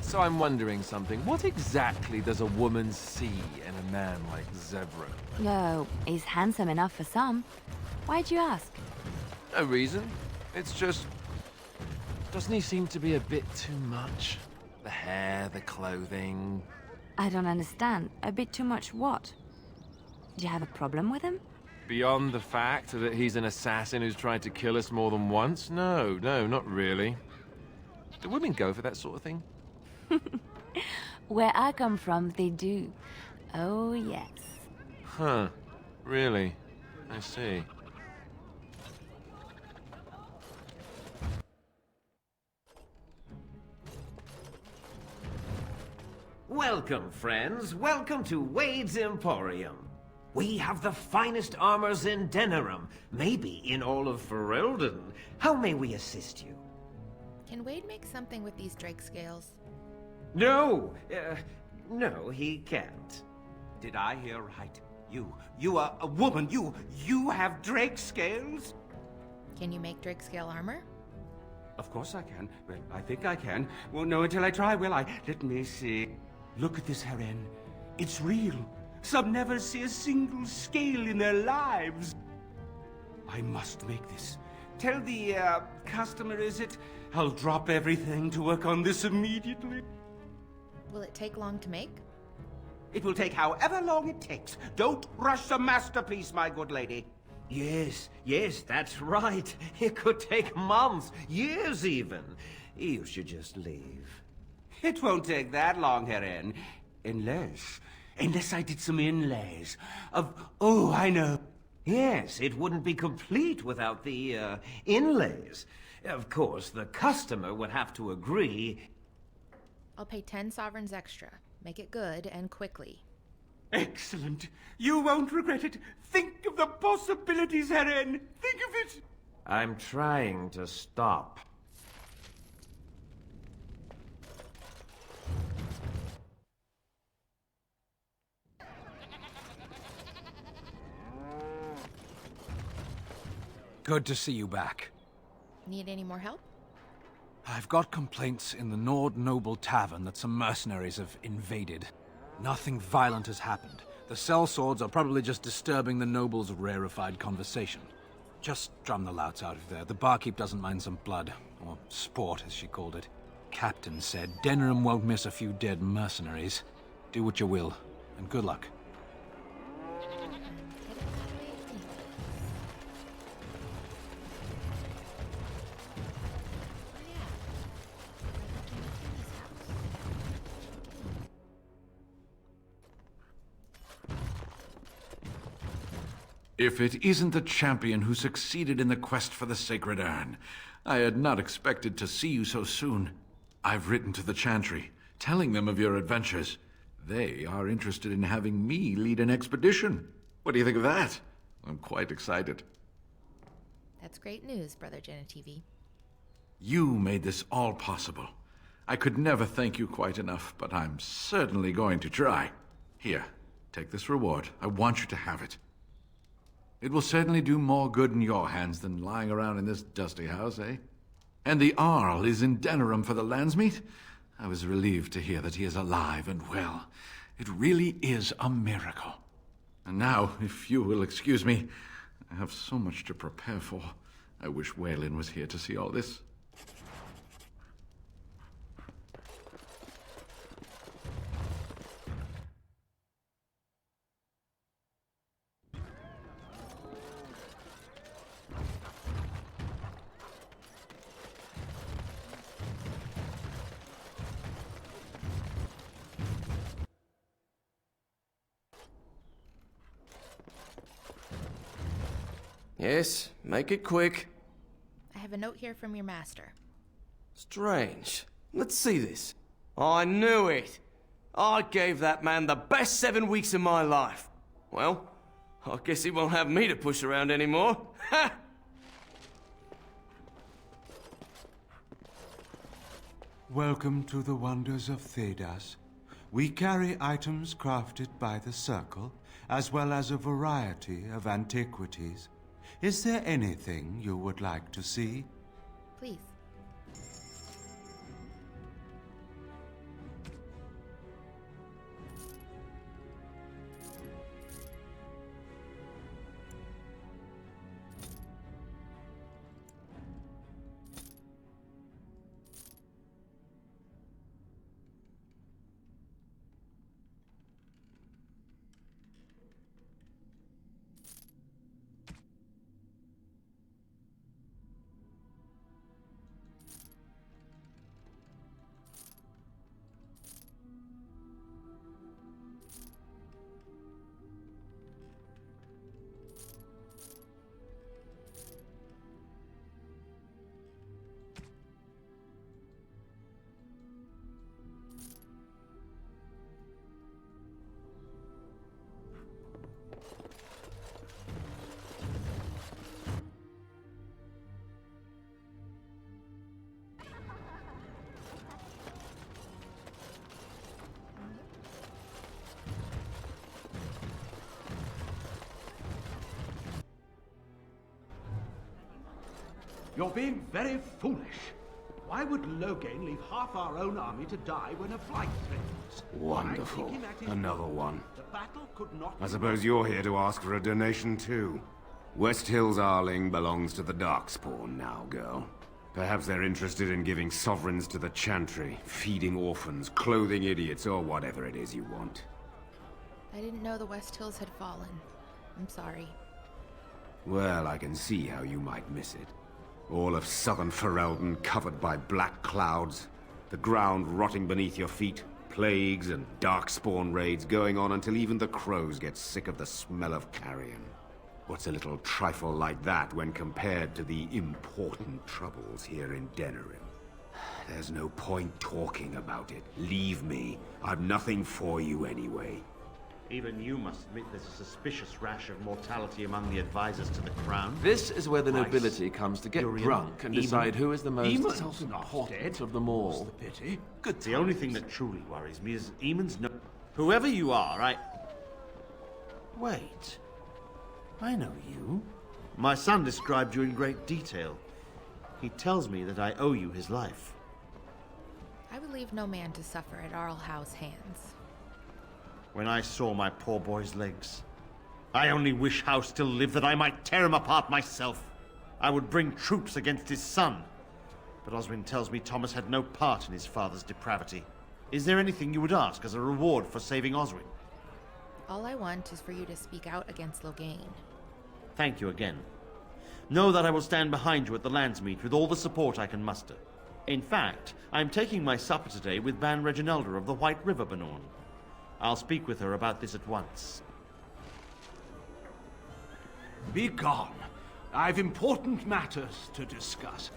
So I'm wondering something. What exactly does a woman see in a man like Zevran? No, he's handsome enough for some. Why'd you ask? No reason. It's just... Doesn't he seem to be a bit too much? The hair, the clothing... I don't understand. A bit too much what? Do you have a problem with him? Beyond the fact that he's an assassin who's tried to kill us more than once? No, not really. Do women go for that sort of thing? Where I come from, they do. Oh, yes. Huh. Really? I see. Welcome, friends. Welcome to Wade's Emporium. We have the finest armors in Denerim, maybe in all of Riordan. How may we assist you? Can Wade make something with these drake scales? No, no, he can't. Did I hear right? You are a woman. You have drake scales? Can you make drake scale armor? Of course I can. Well, I think I can. Won't know until I try, will I? Let me see. Look at this, Herren. It's real. Some never see a single scale in their lives. I must make this. Tell the, customer, is it? I'll drop everything to work on this immediately. Will it take long to make? It will take however long it takes. Don't rush a masterpiece, my good lady. Yes, that's right. It could take months, years even. You should just leave. It won't take that long, Herren. Unless I did some inlays of... Oh, I know. Yes, it wouldn't be complete without the, inlays. Of course, the customer would have to agree. I'll pay 10 sovereigns extra. Make it good and quickly. Excellent. You won't regret it. Think of the possibilities, Herren. Think of it. I'm trying to stop. Good to see you back. Need any more help? I've got complaints in the Gnawed Noble Tavern that some mercenaries have invaded. Nothing violent has happened. The sellswords are probably just disturbing the nobles' rarefied conversation. Just drum the louts out of there. The barkeep doesn't mind some blood. Or sport, as she called it. Captain said Denerim won't miss a few dead mercenaries. Do what you will, and good luck. If it isn't the champion who succeeded in the quest for the Sacred Urn, I had not expected to see you so soon. I've written to the Chantry, telling them of your adventures. They are interested in having me lead an expedition. What do you think of that? I'm quite excited. That's great news, Brother Genitivi. You made this all possible. I could never thank you quite enough, but I'm certainly going to try. Here, take this reward. I want you to have it. It will certainly do more good in your hands than lying around in this dusty house, eh? And the Arl is in Denerim for the Landsmeet? I was relieved to hear that he is alive and well. It really is a miracle. And now, if you will excuse me, I have so much to prepare for. I wish Waylin was here to see all this. Yes, make it quick. I have a note here from your master. Strange. Let's see this. I knew it. I gave that man the best 7 weeks of my life. Well, I guess he won't have me to push around anymore. Ha! Welcome to the wonders of Thedas. We carry items crafted by the Circle, as well as a variety of antiquities. Is there anything you would like to see? Please. You're being very foolish. Why would Loghain leave half our own army to die when a flight threatens? Wonderful. Another one. The battle could not I suppose you're here to ask for a donation too. West Hill's Arling belongs to the Darkspawn now, girl. Perhaps they're interested in giving sovereigns to the Chantry, feeding orphans, clothing idiots, or whatever it is you want. I didn't know the West Hills had fallen. I'm sorry. Well, I can see how you might miss it. All of southern Ferelden covered by black clouds, the ground rotting beneath your feet, plagues and darkspawn raids going on until even the crows get sick of the smell of carrion. What's a little trifle like that when compared to the important troubles here in Denerim? There's no point talking about it. Leave me. I've nothing for you anyway. Even you must admit there's a suspicious rash of mortality among the advisors to the crown. This is where the nobility comes to get Riordan, drunk and Eamon. decide who is the most Eamon's self-important of them all. the pity. Good. The only thing that truly worries me is Eamon's no... Whoever you are, Wait. I know you. My son described you in great detail. He tells me that I owe you his life. I would leave no man to suffer at Arl Howe's hands. When I saw my poor boy's legs, I only wish Howe still lived that I might tear him apart myself. I would bring troops against his son. But Oswin tells me Thomas had no part in his father's depravity. Is there anything you would ask as a reward for saving Oswin? All I want is for you to speak out against Loghain. Thank you again. Know that I will stand behind you at the Landsmeet with all the support I can muster. In fact, I'm taking my supper today with Ban Reginalda of the White River Banorn. I'll speak with her about this at once. Be gone. I've important matters to discuss.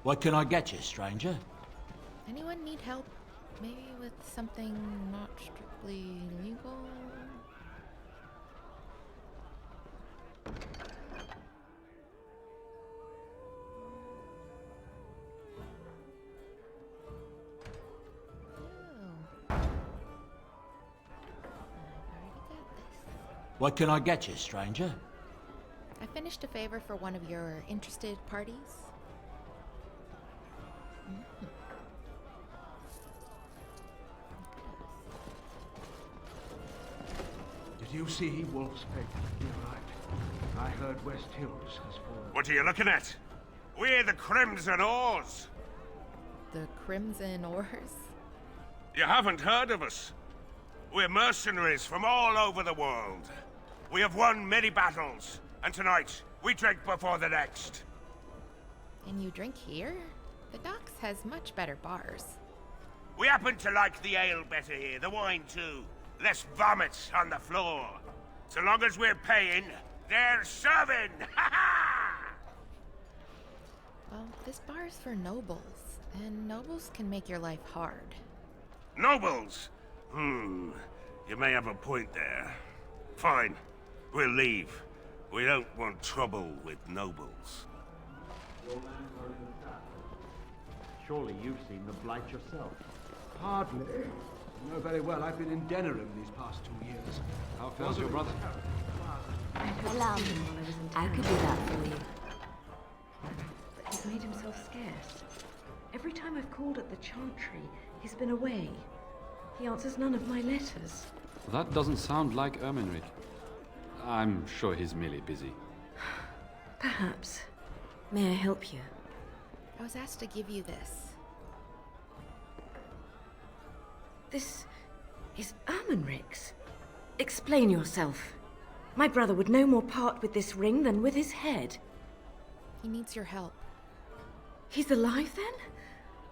What can I get you, stranger? Anyone need help? Maybe with something not strictly legal? What can I get you, stranger? I finished a favor for one of your interested parties. Did you see Wolf's Peg? You're right. I heard West Hills has fallen. What are you looking at? We're the Crimson Oars. The Crimson Oars? You haven't heard of us? We're mercenaries from all over the world. We have won many battles, and tonight we drink before the next. And you drink here? The docks has much better bars. We happen to like the ale better here, the wine too. Less vomit on the floor. So long as we're paying, they're serving! Ha ha! Well, this bar is for nobles, and nobles can make your life hard. Nobles? You may have a point there. Fine. We'll leave. We don't want trouble with nobles. Surely you've seen the Blight yourself. Hardly. You know very well I've been in Denerim these past 2 years. How fares your brother? Allow me. I could do that for you. But he's made himself scarce. Every time I've called at the Chantry, he's been away. He answers none of my letters. That doesn't sound like Erminric. I'm sure he's merely busy. Perhaps. May I help you? I was asked to give you this. This is Erminric's. Explain yourself. My brother would no more part with this ring than with his head. He needs your help. He's alive then?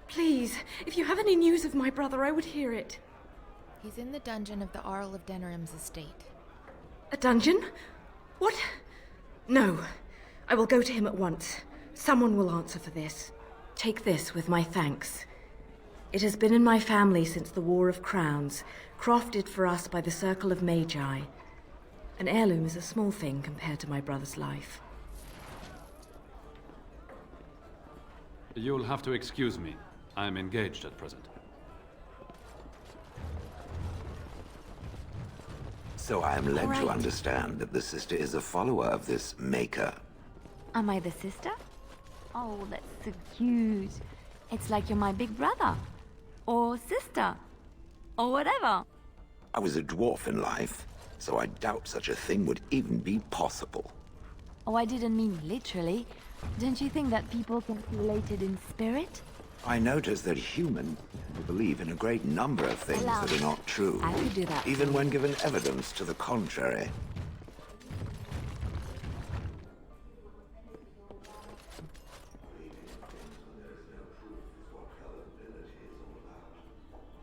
Please, if you have any news of my brother, I would hear it. He's in the dungeon of the Arl of Denerim's estate. A dungeon? What? No. I will go to him at once. Someone will answer for this. Take this with my thanks. It has been in my family since the War of Crowns, crafted for us by the Circle of Magi. An heirloom is a small thing compared to my brother's life. You'll have to excuse me. I'm engaged at present. So I am led All right. to understand that the sister is a follower of this maker. Am I the sister? Oh, that's so cute. It's like you're my big brother. Or sister. Or whatever. I was a dwarf in life, so I doubt such a thing would even be possible. Oh, I didn't mean literally. Don't you think that people can be related in spirit? I notice that humans believe in a great number of things that are not true, I could do that. even when given evidence to the contrary.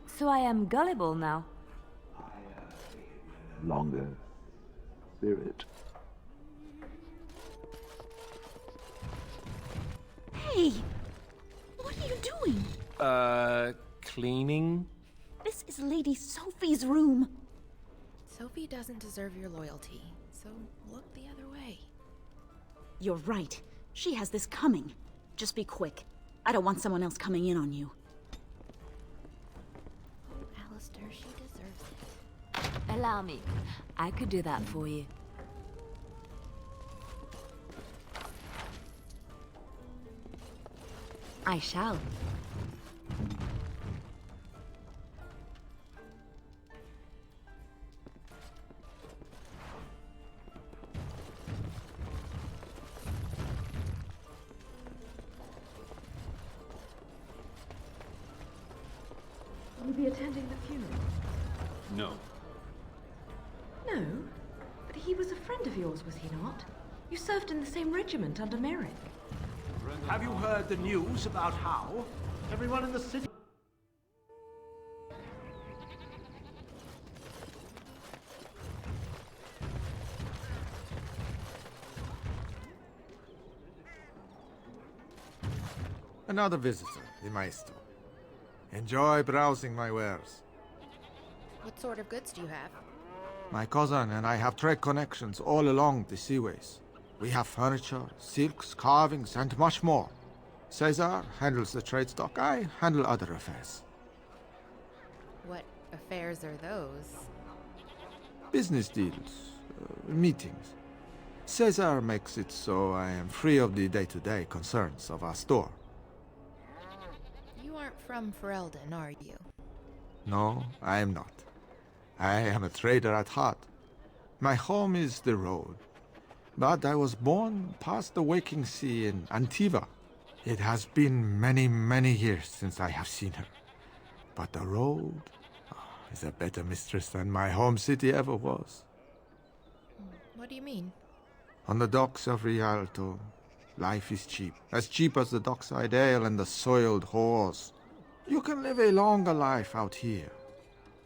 So I am gullible now. Longer. Spirit. Hey! What are you doing? Cleaning? This is Lady Sophie's room. Sophie doesn't deserve your loyalty, so look the other way. You're right. She has this coming. Just be quick. I don't want someone else coming in on you. Oh, Alistair, she deserves it. Allow me. I could do that for you. I shall. Will you be attending the funeral? No. No, but he was a friend of yours, was he not? You served in the same regiment under Merrick. Have you heard the news about how? Everyone in the city. Another visitor, the Maestro. Enjoy browsing my wares. What sort of goods do you have? My cousin and I have trade connections all along the seaways. We have furniture, silks, carvings, and much more. Caesar handles the trade stock, I handle other affairs. What affairs are those? Business deals, meetings. Caesar makes it so I am free of the day-to-day concerns of our store. You aren't from Ferelden, are you? No, I am not. I am a trader at heart. My home is the road. But I was born past the waking sea in Antivan. It has been many, many years since I have seen her. But the road is a better mistress than my home city ever was. What do you mean? On the docks of Rialto, life is cheap. As cheap as the dockside ale and the soiled whores. You can live a longer life out here.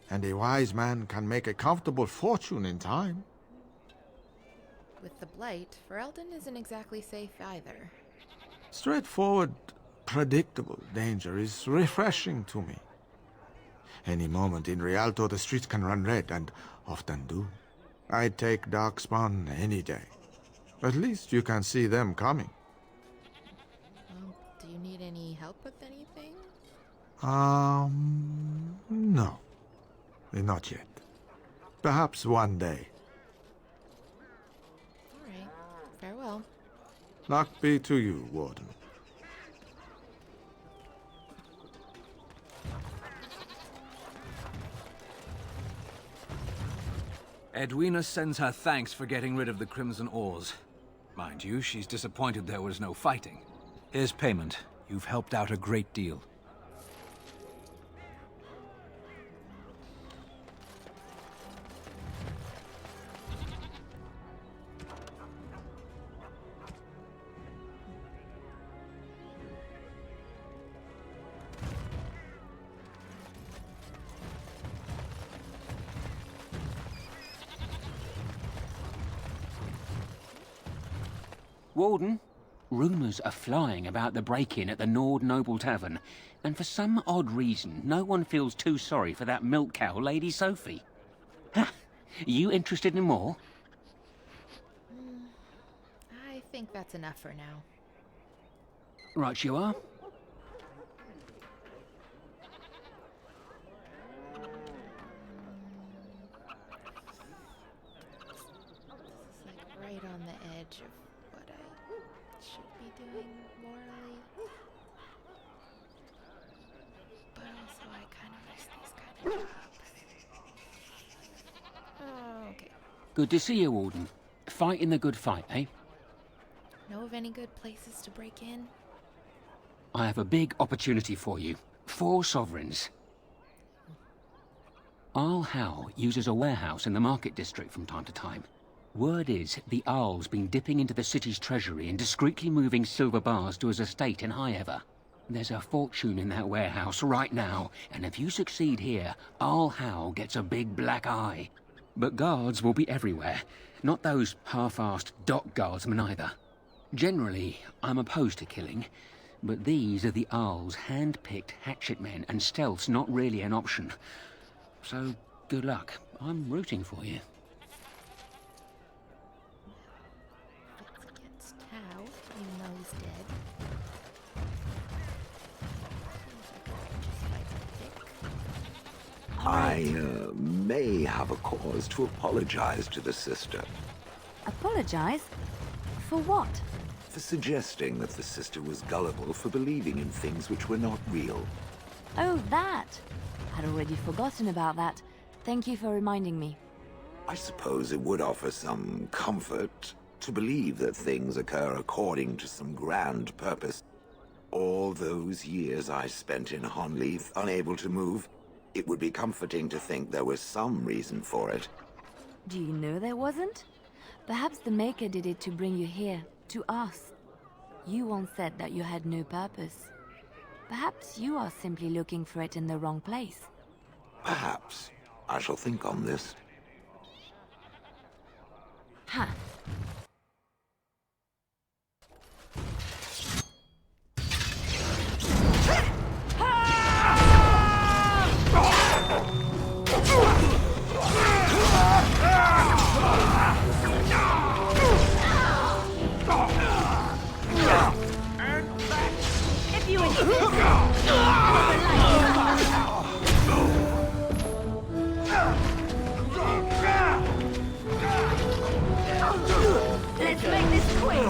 And a wise man can make a comfortable fortune in time. With the Blight, Ferelden isn't exactly safe either. Straightforward, predictable danger is refreshing to me. Any moment in Rialto, the streets can run red, and often do. I'd take Darkspawn any day. At least you can see them coming. Well, do you need any help with anything? No. Not yet. Perhaps one day. All right. Farewell. Luck be to you, Warden. Edwina sends her thanks for getting rid of the Crimson Oars. Mind you, she's disappointed there was no fighting. Here's payment. You've helped out a great deal. Warden, rumours are flying about the break-in at the Gnawed Noble Tavern, and for some odd reason, no one feels too sorry for that milk cow, Lady Sophie. Ha! You interested in more? I think that's enough for now. Right you are. should be doing morally. But also I kind of miss these kind of jobs. Oh, okay. Good to see you, Warden. Fighting the good fight, eh? Know of any good places to break in? I have a big opportunity for you. 4 sovereigns. Arl Howe uses a warehouse in the market district from time to time. Word is, the Arl's been dipping into the city's treasury and discreetly moving silver bars to his estate in Highever. There's a fortune in that warehouse right now, and if you succeed here, Arl Howe gets a big black eye. But guards will be everywhere, not those half-assed dock guardsmen either. Generally, I'm opposed to killing, but these are the Arl's hand-picked hatchetmen, and stealth's not really an option. So, good luck. I'm rooting for you. It's against Tau, even though he's dead. I may have a cause to apologize to the sister. Apologize? For what? For suggesting that the sister was gullible for believing in things which were not real. Oh, that! I'd already forgotten about that. Thank you for reminding me. I suppose it would offer some comfort to believe that things occur according to some grand purpose. All those years I spent in Honleith, unable to move, it would be comforting to think there was some reason for it. Do you know there wasn't? Perhaps the Maker did it to bring you here, to us. You once said that you had no purpose. Perhaps you are simply looking for it in the wrong place. Perhaps. I shall think on this. Ha! If you insist. Let's make this quick!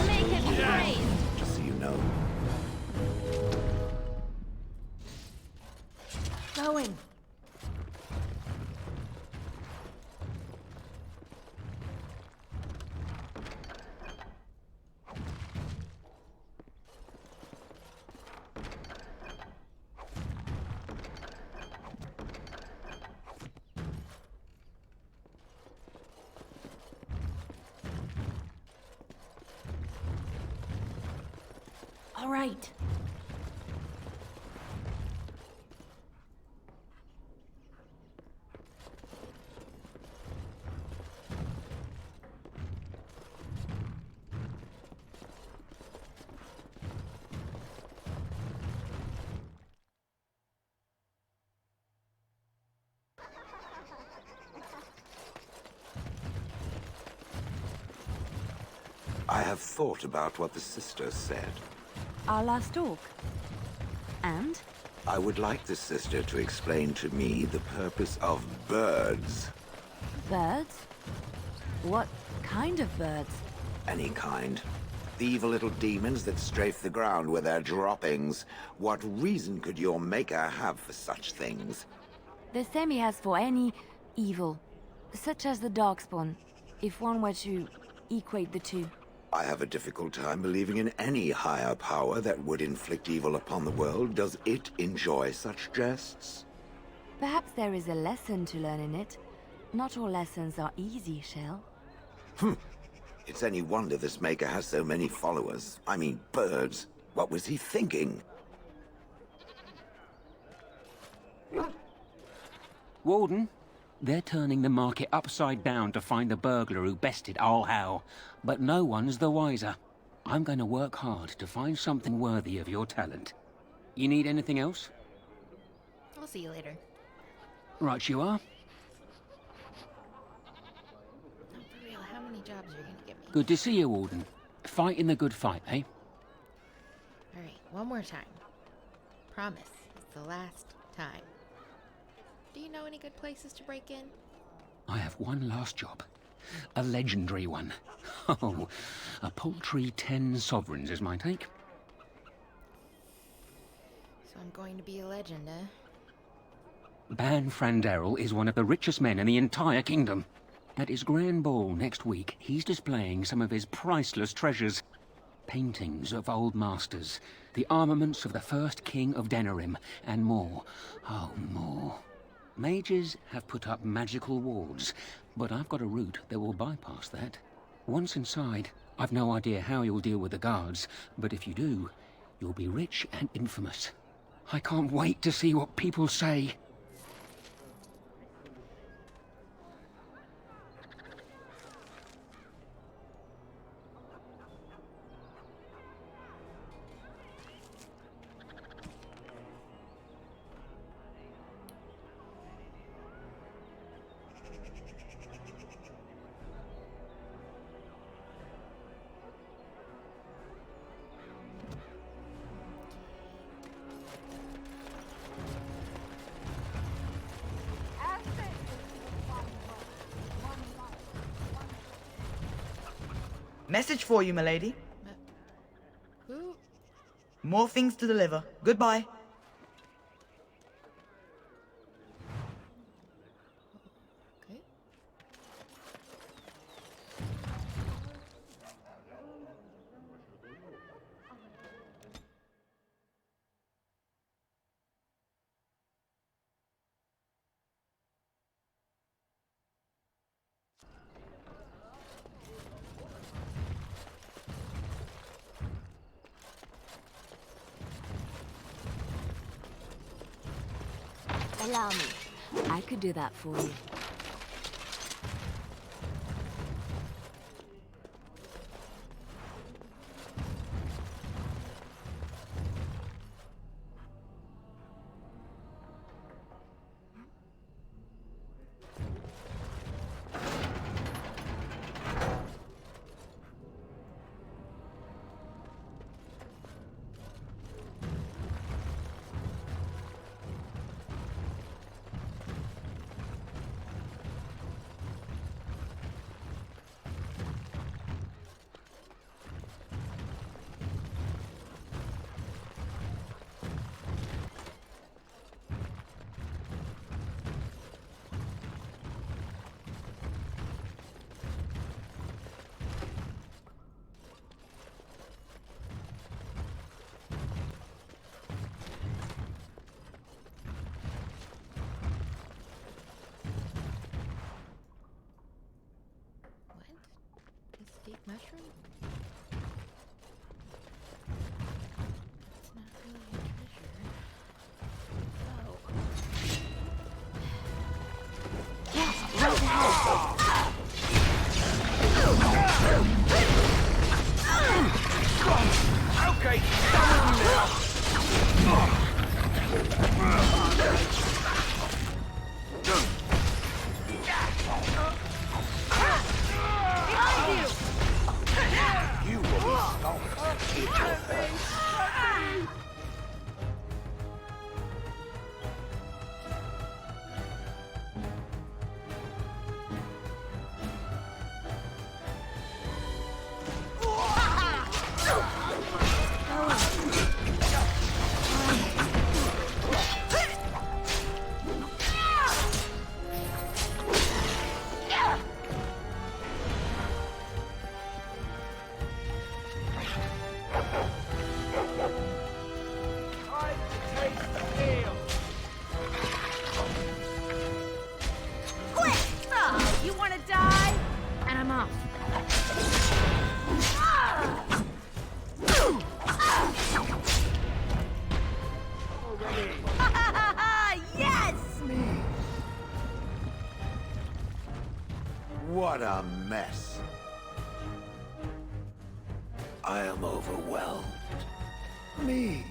Make it praise. Just so you know. Going. All right. I have thought about what the sister said. Our last talk. And? I would like the sister to explain to me the purpose of birds. Birds? What kind of birds? Any kind. The evil little demons that strafe the ground with their droppings. What reason could your maker have for such things? The same he has for any evil, such as the Darkspawn, if one were to equate the two. I have a difficult time believing in any higher power that would inflict evil upon the world. Does it enjoy such jests? Perhaps there is a lesson to learn in it. Not all lessons are easy, Shell. It's any wonder this maker has so many followers. I mean, birds. What was he thinking? Warden, they're turning the market upside down to find the burglar who bested Arl Howe, but no one's the wiser. I'm going to work hard to find something worthy of your talent. You need anything else? I'll see you later. Right you are. No, for real, how many jobs are you gonna give me? Good to see you, Warden. Fighting the good fight, eh? Alright, one more time. Promise, it's the last time. Do you know any good places to break in? I have one last job. A legendary one. Oh, a paltry 10 sovereigns is my take. So I'm going to be a legend, eh? Ban Franderil is one of the richest men in the entire kingdom. At his grand ball next week, he's displaying some of his priceless treasures. Paintings of old masters, the armaments of the first king of Denerim, and more. Oh, more. Mages have put up magical walls, but I've got a route that will bypass that. Once inside, I've no idea how you'll deal with the guards, but if you do, you'll be rich and infamous. I can't wait to see what people say. Message for you, milady. Who? More things to deliver. Goodbye. Okay. Allow me. I could do that for you. Mystique mushroom? It's not really a treasure. Oh. Yes, right ahead. Okay, done with you now. You will be stomped. Eat your face. What a mess. I am overwhelmed. Me.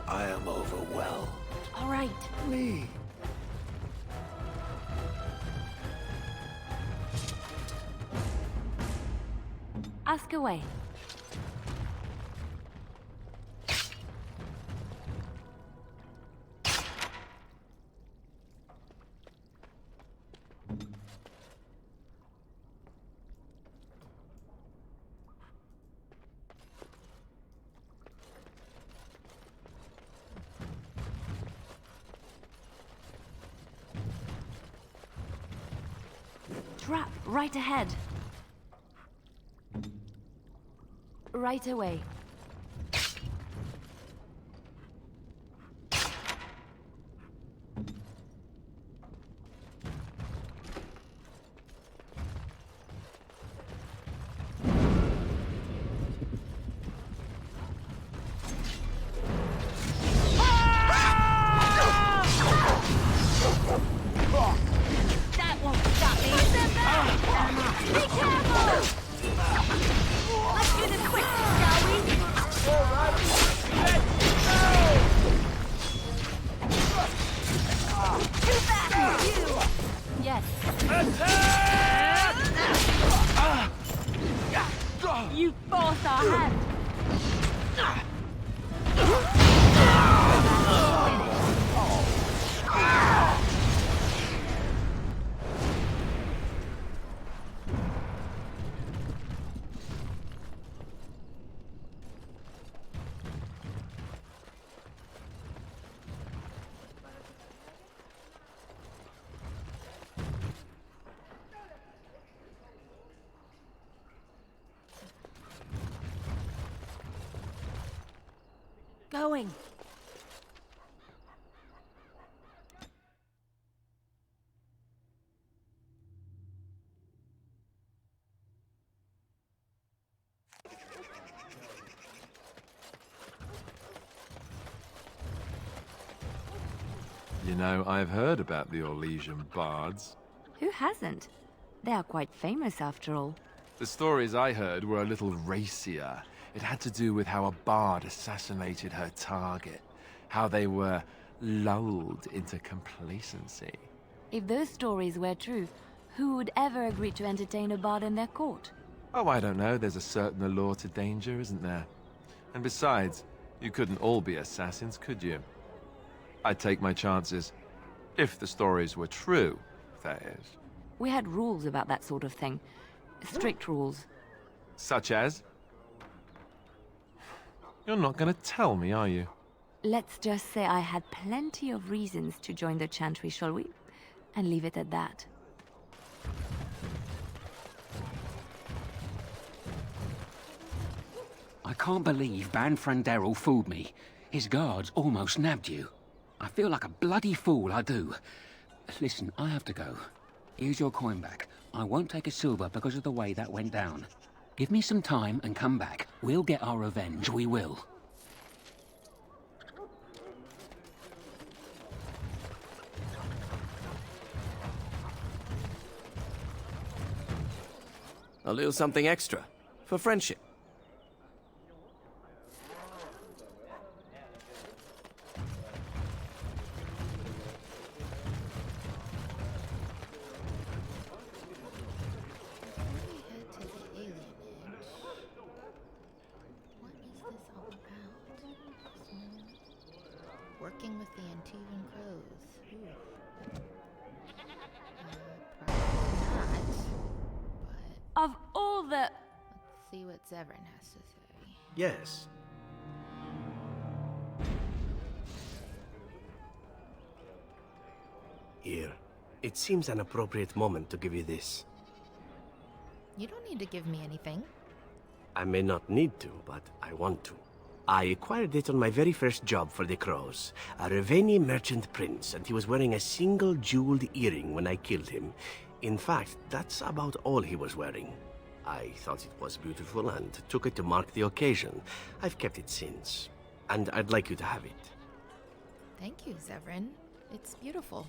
I am overwhelmed. All right. Me. Ask away. trap right ahead. Right away. That won't stop me. Be careful! Let's do this quick, shall we? All right. Let's go! Too fast for you! Yes. Attack! You forced our hand. Going. You know, I've heard about the Orlesian bards. Who hasn't? They are quite famous after all. The stories I heard were a little racier. It had to do with how a bard assassinated her target, how they were lulled into complacency. If those stories were true, who would ever agree to entertain a bard in their court? Oh, I don't know. There's a certain allure to danger, isn't there? And besides, you couldn't all be assassins, could you? I'd take my chances. If the stories were true, that is. We had rules about that sort of thing. Strict rules. Such as? You're not going to tell me, are you? Let's just say I had plenty of reasons to join the Chantry, shall we? And leave it at that. I can't believe Banfranderel fooled me. His guards almost nabbed you. I feel like a bloody fool, I do. Listen, I have to go. Here's your coin back. I won't take a silver because of the way that went down. Give me some time and come back. We'll get our revenge, we will. A little something extra. For friendship. Working with the Antivan crows. Probably not. Of all the... Let's see what Zevran has to say. Yes. Here. It seems an appropriate moment to give you this. You don't need to give me anything. I may not need to, but I want to. I acquired it on my very first job for the Crows. A Raveni merchant prince, and he was wearing a single jeweled earring when I killed him. In fact, that's about all he was wearing. I thought it was beautiful and took it to mark the occasion. I've kept it since, and I'd like you to have it. Thank you, Zevran. It's beautiful.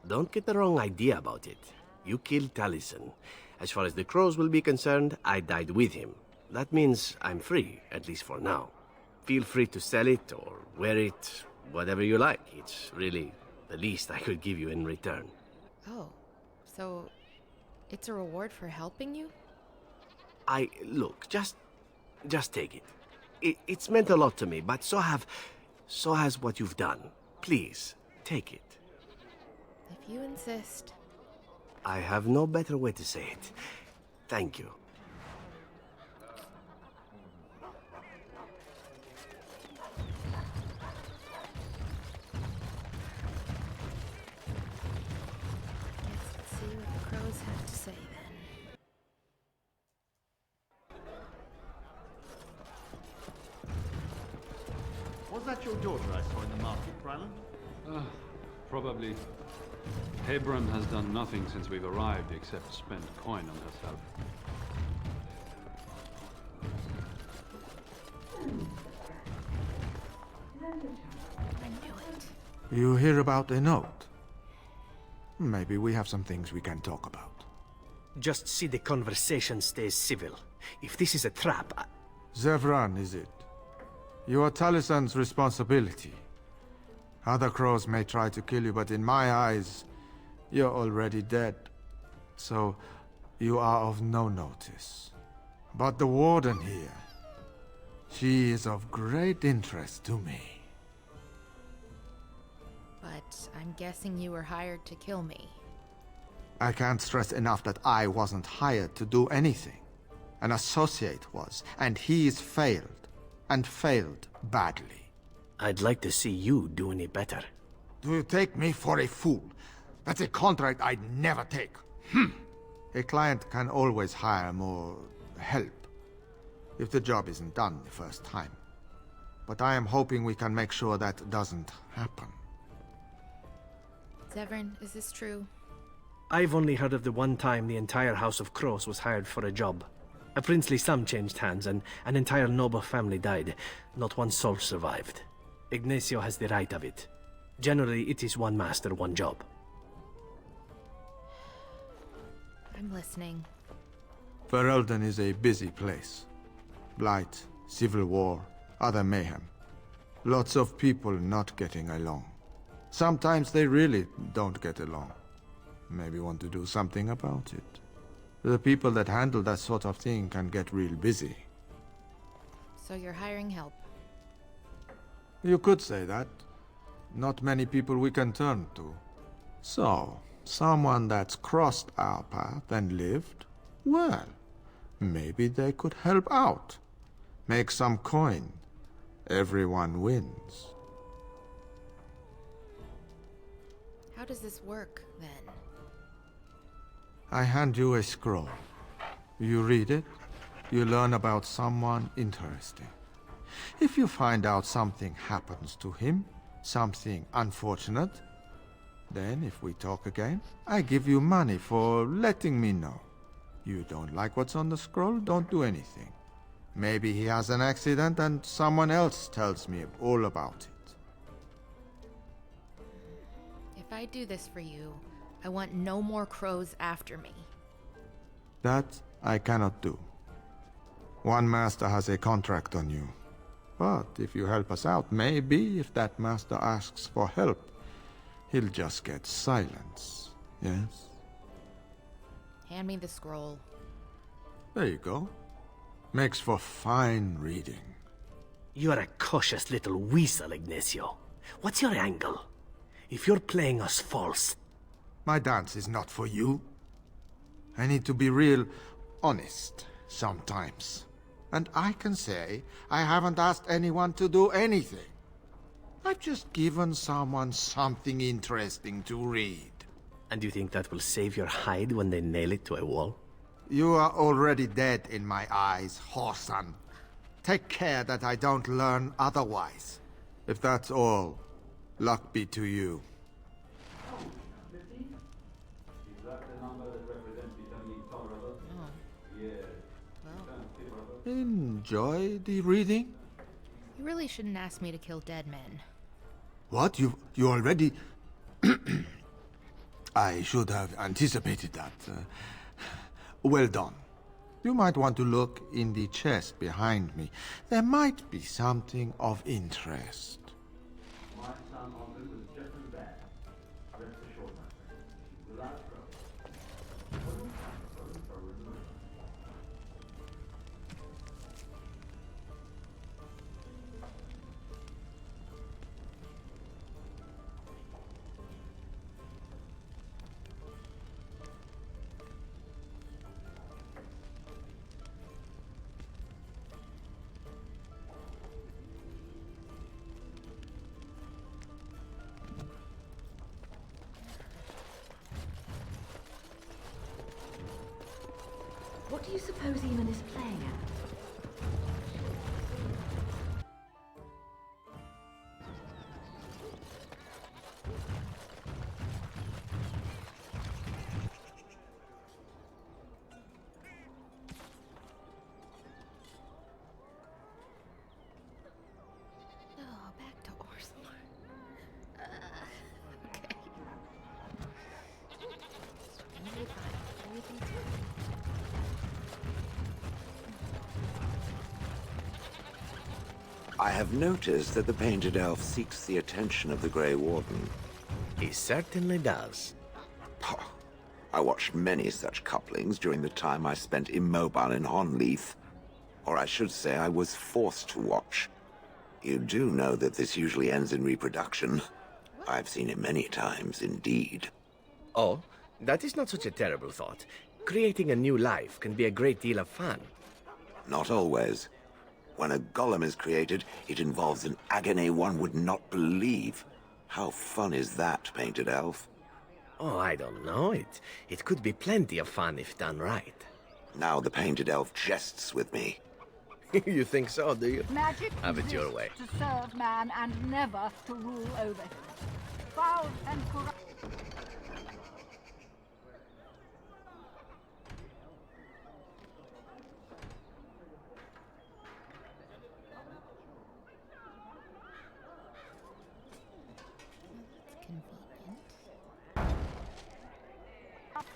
Don't get the wrong idea about it. You killed Taliesin. As far as the Crows will be concerned, I died with him. That means I'm free, at least for now. Feel free to sell it or wear it, whatever you like. It's really the least I could give you in return. Oh, so it's a reward for helping you? Look, just take it. It's meant a lot to me, but so has what you've done. Please, take it. If you insist. I have no better way to say it. Thank you. Let's see what crows have to say then. Was that your daughter I saw in the market, Ryland? Probably. Hebron has done nothing since we've arrived except spend coin on herself. I knew it. You hear about a note? Maybe we have some things we can talk about. Just see the conversation stays civil. If this is a trap, Zevran, is it? You are Talisan's responsibility. Other crows may try to kill you, but in my eyes, you're already dead. So, you are of no notice. But the Warden here, she is of great interest to me. But I'm guessing you were hired to kill me. I can't stress enough that I wasn't hired to do anything. An associate was, and he's failed. And failed badly. I'd like to see you do any better. Do you take me for a fool? That's a contract I'd never take. A client can always hire more help if the job isn't done the first time. But I am hoping we can make sure that doesn't happen. Zevran, is this true? I've only heard of the one time the entire House of Crows was hired for a job. A princely sum changed hands, and an entire noble family died. Not one soul survived. Ignacio has the right of it. Generally, it is one master, one job. I'm listening. Ferelden is a busy place. Blight, civil war, other mayhem. Lots of people not getting along. Sometimes they really don't get along. Maybe want to do something about it. The people that handle that sort of thing can get real busy. So you're hiring help? You could say that. Not many people we can turn to. So, someone that's crossed our path and lived? Well, maybe they could help out. Make some coin. Everyone wins. How does this work, then? I hand you a scroll. You read it, you learn about someone interesting. If you find out something happens to him, something unfortunate, then if we talk again, I give you money for letting me know. You don't like what's on the scroll, don't do anything. Maybe he has an accident and someone else tells me all about it. If I do this for you, I want no more crows after me. That I cannot do. One master has a contract on you. But if you help us out, maybe if that master asks for help, he'll just get silence, yes? Hand me the scroll. There you go. Makes for fine reading. You're a cautious little weasel, Ignacio. What's your angle? If you're playing us false... My dance is not for you. I need to be real honest sometimes. And I can say I haven't asked anyone to do anything. I've just given someone something interesting to read. And you think that will save your hide when they nail it to a wall? You are already dead in my eyes, whoreson. Take care that I don't learn otherwise. If that's all, luck be to you. Enjoy the reading? You really shouldn't ask me to kill dead men. What? You already... I should have anticipated that. Well done. You might want to look in the chest behind me. There might be something of interest. My son Otto was just as bad. Rest assured, my friend. Without trouble. What do you suppose Eamon is playing at? Back to Orphanage. Okay. Really fine. Everything's fine. I have noticed that the painted elf seeks the attention of the Grey Warden. He certainly does. I watched many such couplings during the time I spent immobile in Honleith. Or I should say I was forced to watch. You do know that this usually ends in reproduction. I've seen it many times, indeed. Oh, that is not such a terrible thought. Creating a new life can be a great deal of fun. Not always. When a golem is created, it involves an agony one would not believe. How fun is that, painted elf? Oh, I don't know. It could be plenty of fun if done right. Now the painted elf jests with me. You think so, do you? Magic Have it your way. to serve man and never to rule over him. Foul and corrupt.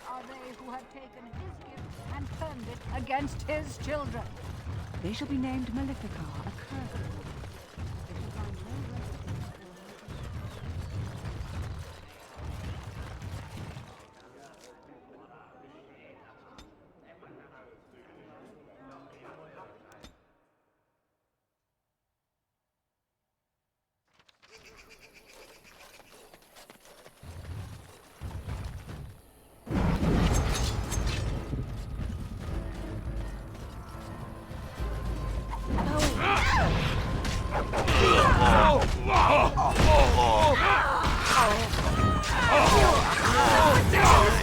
Are they who have taken his gift and turned it against his children? They shall be named Malefica, a curse.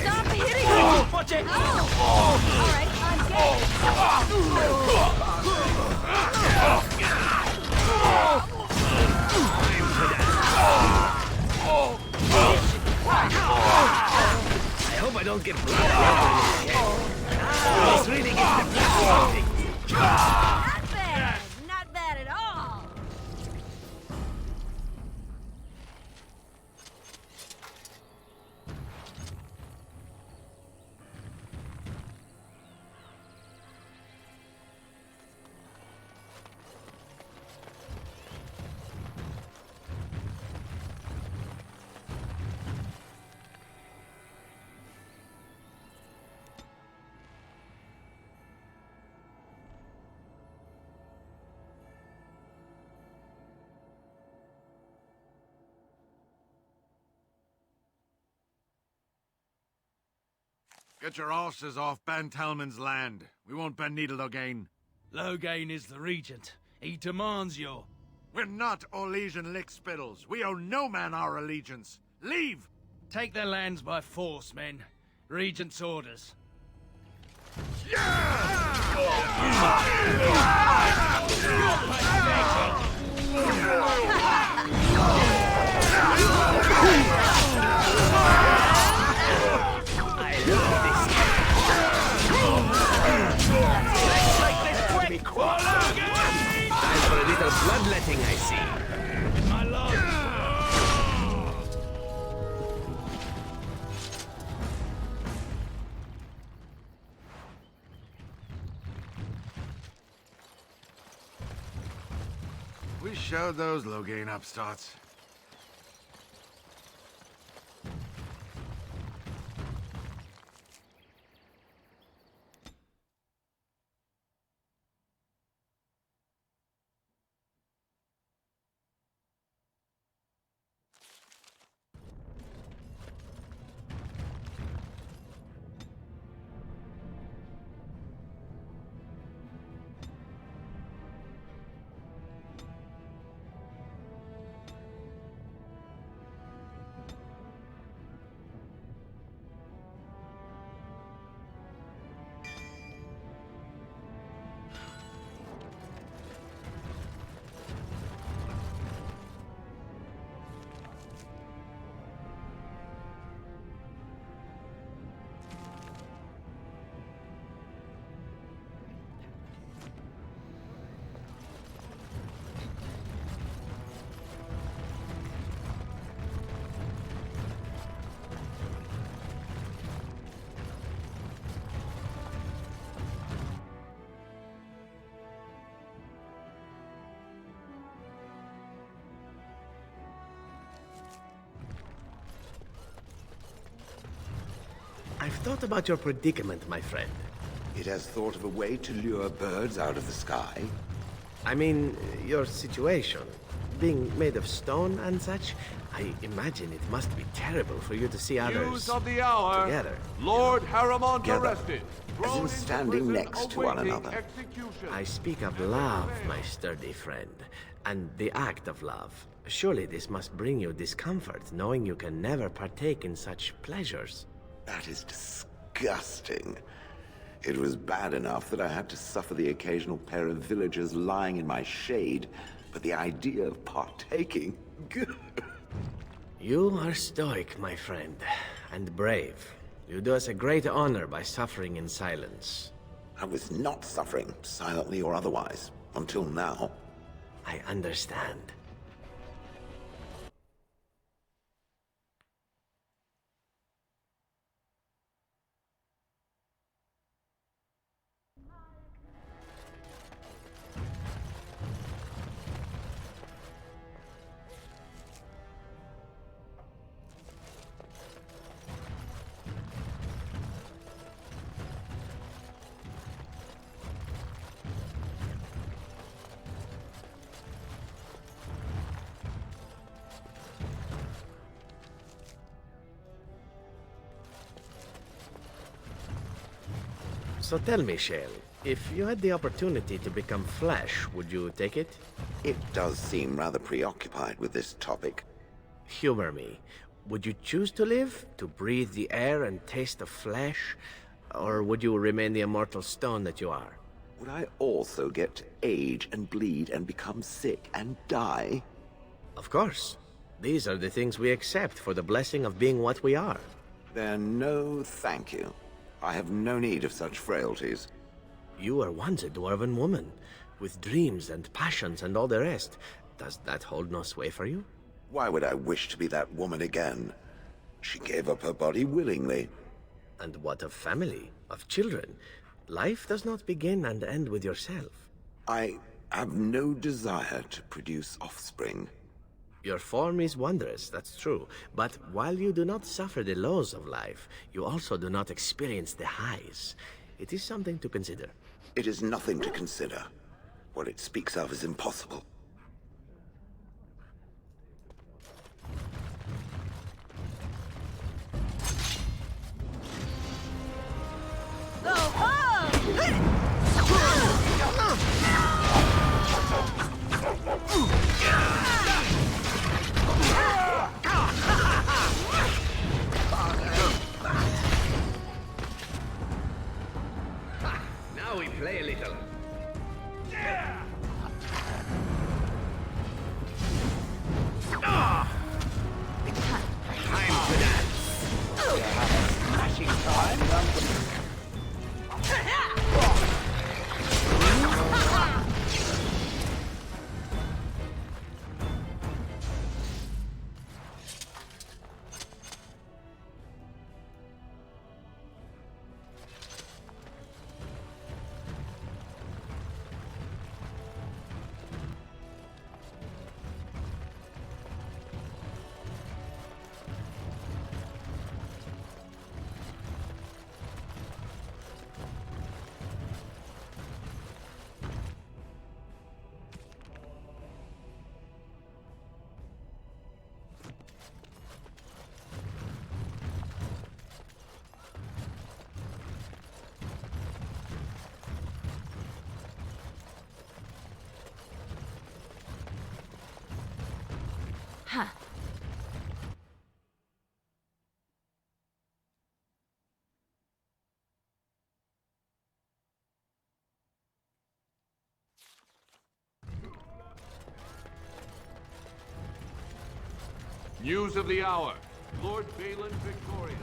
Stop hitting me! Watch it! Alright, I'm I hope I don't get blood in this really gets the blood. Not bad! Not bad at all! Get your horses off Ben Telman's land. We won't bend needle Loghain. Loghain is the regent. He demands your... We're not Orlesian lickspittles. We owe no man our allegiance. Leave! Take their lands by force, men. Regent's orders. Time for a little bloodletting, I see. My lord! We showed those Loghain upstarts. thought about your predicament, my friend. It has thought of a way to lure birds out of the sky? I mean, your situation. Being made of stone and such, I imagine it must be terrible for you to see others News of the hour. together. Lord Harrimont Together. arrested. As in standing next to one another. I speak of love, my sturdy friend, and the act of love. Surely this must bring you discomfort, knowing you can never partake in such pleasures. That is disgusting. It was bad enough that I had to suffer the occasional pair of villagers lying in my shade, but the idea of partaking... You are stoic, my friend, and brave. You do us a great honor by suffering in silence. I was not suffering, silently or otherwise, until now. I understand. So tell me, Shale, if you had the opportunity to become flesh, would you take it? It does seem rather preoccupied with this topic. Humor me. Would you choose to live, to breathe the air and taste the flesh? Or would you remain the immortal stone that you are? Would I also get to age and bleed and become sick and die? Of course. These are the things we accept for the blessing of being what we are. Then no thank you. I have no need of such frailties. You were once a dwarven woman, with dreams and passions and all the rest. Does that hold no sway for you? Why would I wish to be that woman again? She gave up her body willingly. And what of family, of children? Life does not begin and end with yourself. I have no desire to produce offspring. Your form is wondrous, that's true. But while you do not suffer the lows of life, you also do not experience the highs. It is something to consider. It is nothing to consider. What it speaks of is impossible. Now we play a little. Time to dance. Smashing time. Huh. News of the hour. Lord Balin victorious.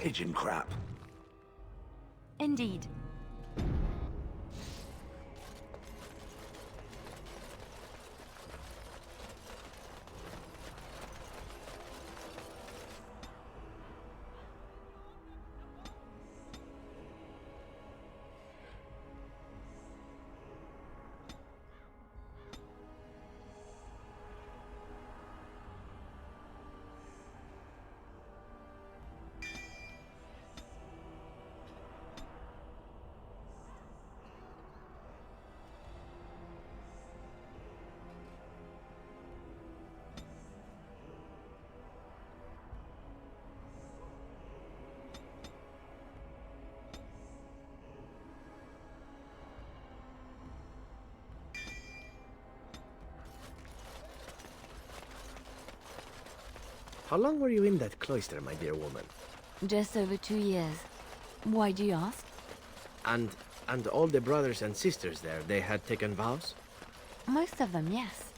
pigeon crap. Indeed. How long were you in that cloister, my dear woman? Just over 2 years. Why do you ask? And all the brothers and sisters there, they had taken vows? Most of them, yes.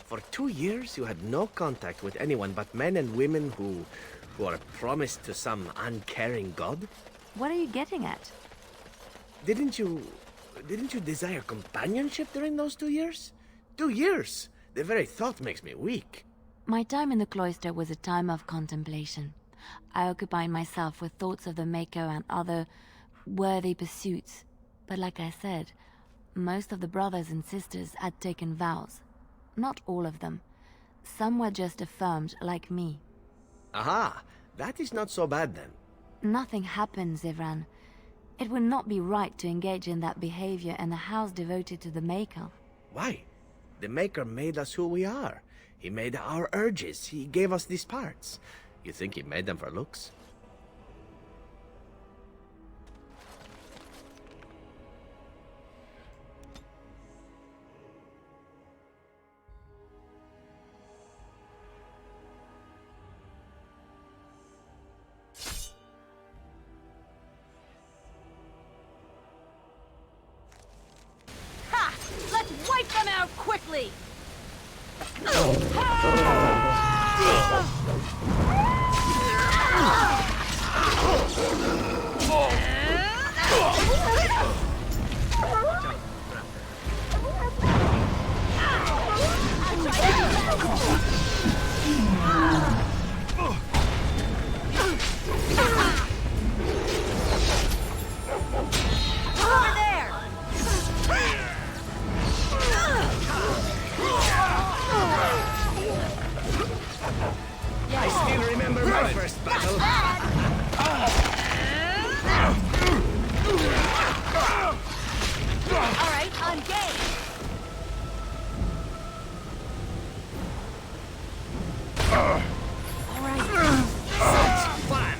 For 2 years, you had no contact with anyone but men and women who are promised to some uncaring god? What are you getting at? Didn't you desire companionship during those 2 years? 2 years! The very thought makes me weak. My time in the cloister was a time of contemplation. I occupied myself with thoughts of the Maker and other worthy pursuits. But like I said, most of the brothers and sisters had taken vows. Not all of them. Some were just affirmed, like me. Aha! That is not so bad then. Nothing happened, Zevran. It would not be right to engage in that behavior in a house devoted to the Maker. Why? The Maker made us who we are. He made our urges. He gave us these parts. You think he made them for looks? Ha! Let's wipe them out quickly! Over there! I still remember my first battle. All right, I'm game. All right. Such fun.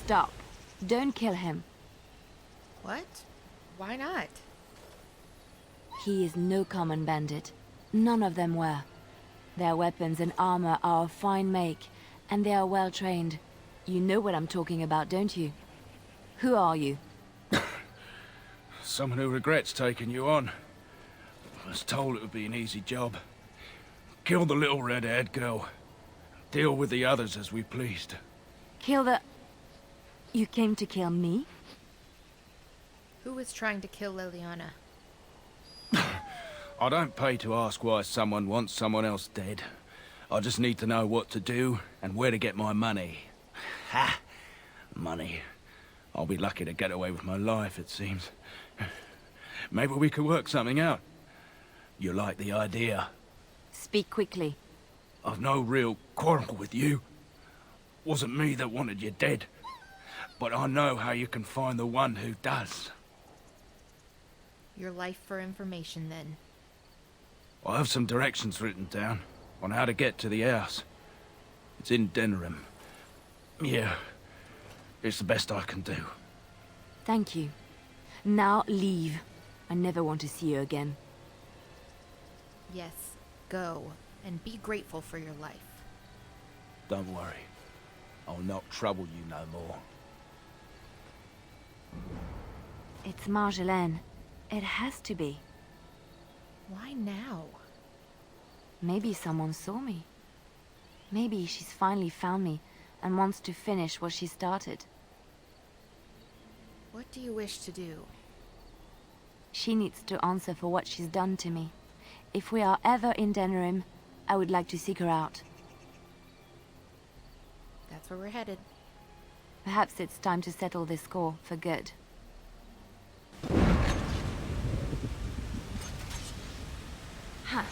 Stop. Don't kill him. What? Why not? He is no common bandit. None of them were. Their weapons and armor are of fine make, and they are well trained. You know what I'm talking about, don't you? Who are you? Someone who regrets taking you on. I was told it would be an easy job. Kill the little red-haired girl. Deal with the others as we pleased. Kill the... You came to kill me? Who was trying to kill Leliana? I don't pay to ask why someone wants someone else dead. I just need to know what to do and where to get my money. Ha! Money. I'll be lucky to get away with my life, it seems. Maybe we could work something out. You like the idea? Speak quickly. I've no real quarrel with you. Wasn't me that wanted you dead. But I know how you can find the one who does. Your life for information, then. I have some directions written down on how to get to the house. It's in Denerim. Yeah, it's the best I can do. Thank you. Now leave. I never want to see you again. Yes, go, and be grateful for your life. Don't worry. I'll not trouble you no more. It's Marjolaine. It has to be. Why now? Maybe someone saw me. Maybe she's finally found me and wants to finish what she started. What do you wish to do? She needs to answer for what she's done to me. If we are ever in Denerim, I would like to seek her out. That's where we're headed. Perhaps it's time to settle this score for good. Huh.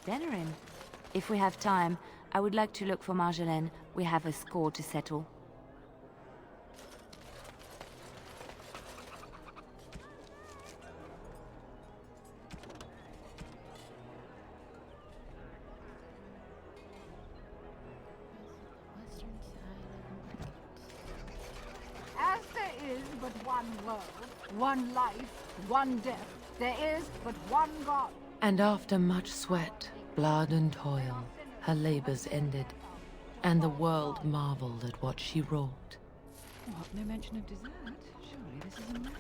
Denerim. If we have time, I would like to look for Marjolaine. We have a score to settle. As there is but one world, one life, one death, there is but one God. And after much sweat, blood and toil, her labors ended, and the world marveled at what she wrought. What? No mention of dessert? Surely this is a miracle.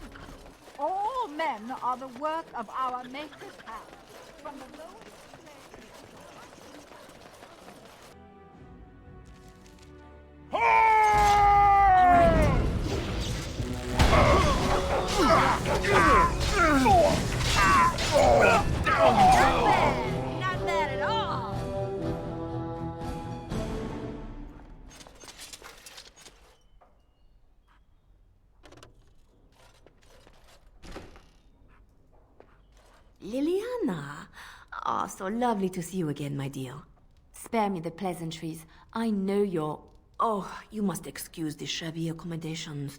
All men are the work of our Maker's hand. From the lowest Not bad at all. Leliana! Ah, so lovely to see you again, my dear. Spare me the pleasantries. I know you're... Oh, you must excuse the shabby accommodations.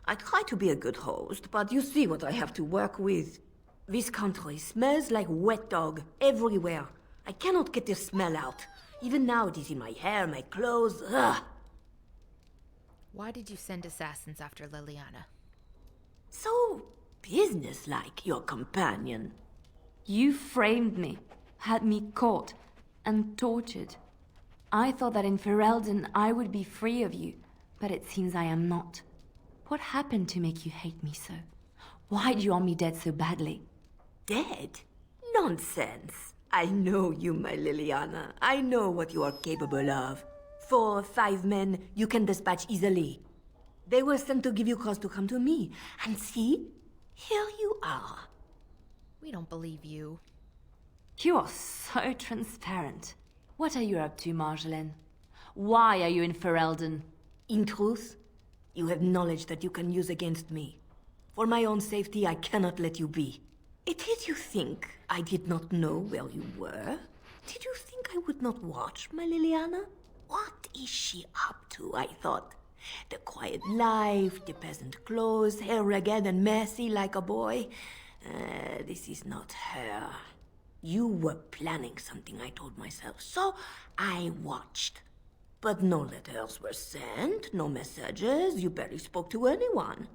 I try to be a good host, but you see what I have to work with. This country smells like wet dog everywhere. I cannot get the smell out. Even now it is in my hair, my clothes. Ugh. Why did you send assassins after Leliana? So businesslike, your companion. You framed me, had me caught, and tortured. I thought that in Ferelden I would be free of you, but it seems I am not. What happened to make you hate me so? Why do you want me dead so badly? Dead? Nonsense. I know you, my Leliana. I know what you are capable of. 4 or 5 men you can dispatch easily. They were sent to give you cause to come to me. And see, here you are. We don't believe you. You are so transparent. What are you up to, Marjolaine? Why are you in Ferelden? In truth, you have knowledge that you can use against me. For my own safety, I cannot let you be. Did you think I did not know where you were? Did you think I would not watch, my Leliana? What is she up to, I thought? The quiet life, the peasant clothes, hair ragged and messy like a boy. This is not her. You were planning something, I told myself, so I watched. But no letters were sent, no messages, you barely spoke to anyone.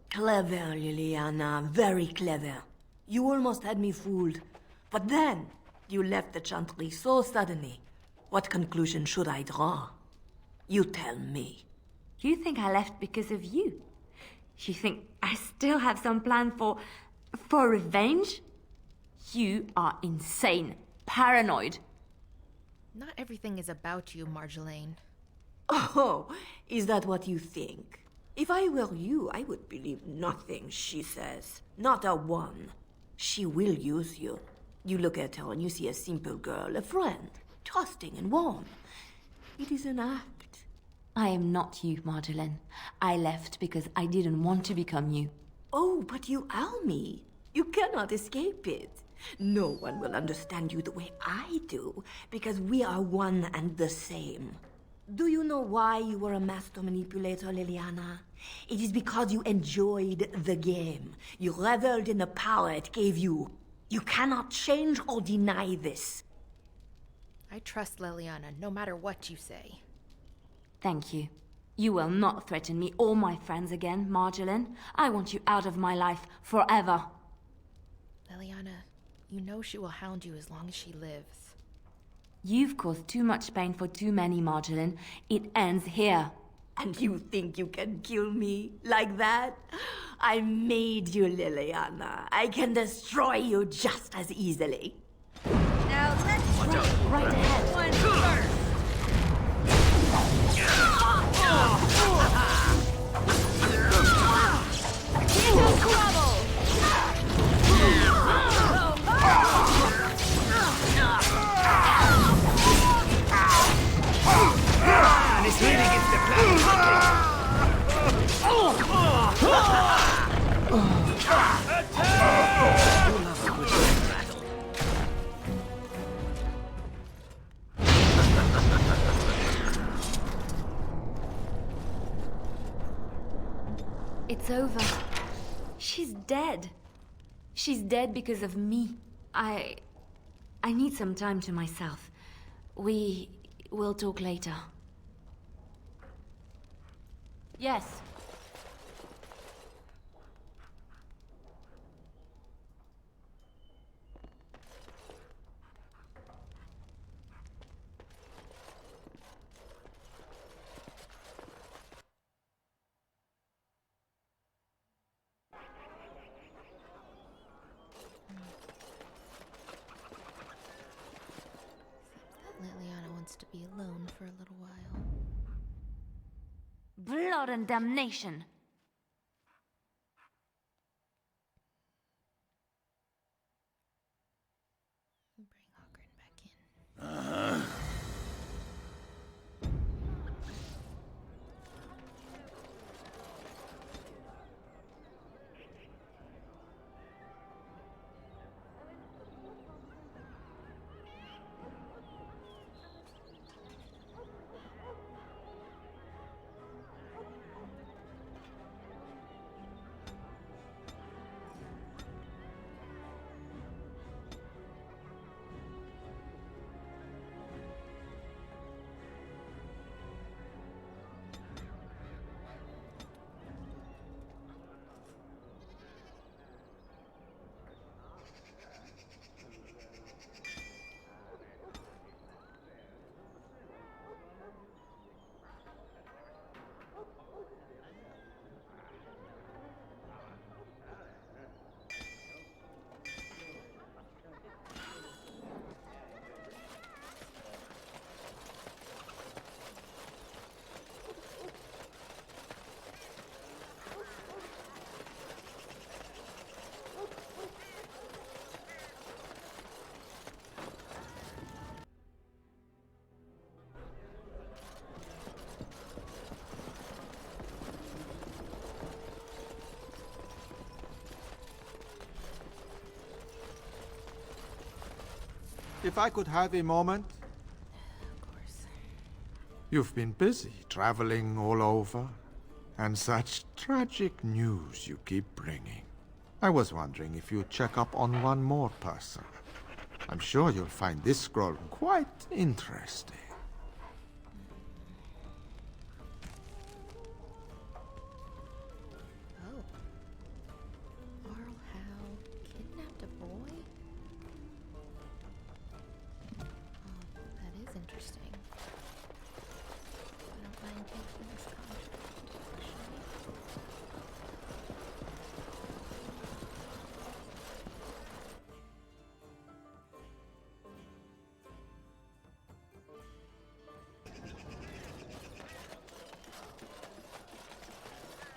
Clever, Leliana, very clever. You almost had me fooled. But then, you left the Chantry so suddenly. What conclusion should I draw? You tell me. You think I left because of you? You think I still have some plan for revenge? You are insane, paranoid. Not everything is about you, Marjolaine. Oh, is that what you think? If I were you, I would believe nothing she says. Not a one. She will use you. You look at her and you see a simple girl, a friend, trusting and warm. It is an act. I am not you, Marjolaine. I left because I didn't want to become you. Oh, but you are me. You cannot escape it. No one will understand you the way I do, because we are one and the same. Do you know why you were a master manipulator, Leliana? It is because you enjoyed the game. You reveled in the power it gave you. You cannot change or deny this. I trust Leliana, no matter what you say. Thank you. You will not threaten me or my friends again, Marjolaine. I want you out of my life forever. Leliana, you know she will hound you as long as she lives. You've caused too much pain for too many, Marjolaine. It ends here. And you think you can kill me like that? I made you, Leliana. I can destroy you just as easily. Now let's try. Right ahead. One first. Into trouble. And this really gets the plan. It's over. She's dead. She's dead because of me. I need some time to myself. We will talk later. Yes. Leliana wants to be alone for a little while. Blood and damnation! If I could have a moment? Of course. You've been busy traveling all over, and such tragic news you keep bringing. I was wondering if you'd check up on one more person. I'm sure you'll find this scroll quite interesting. Oh. Arl Howe kidnapped a boy? Oh, that is interesting. I don't mind taking this contract, actually.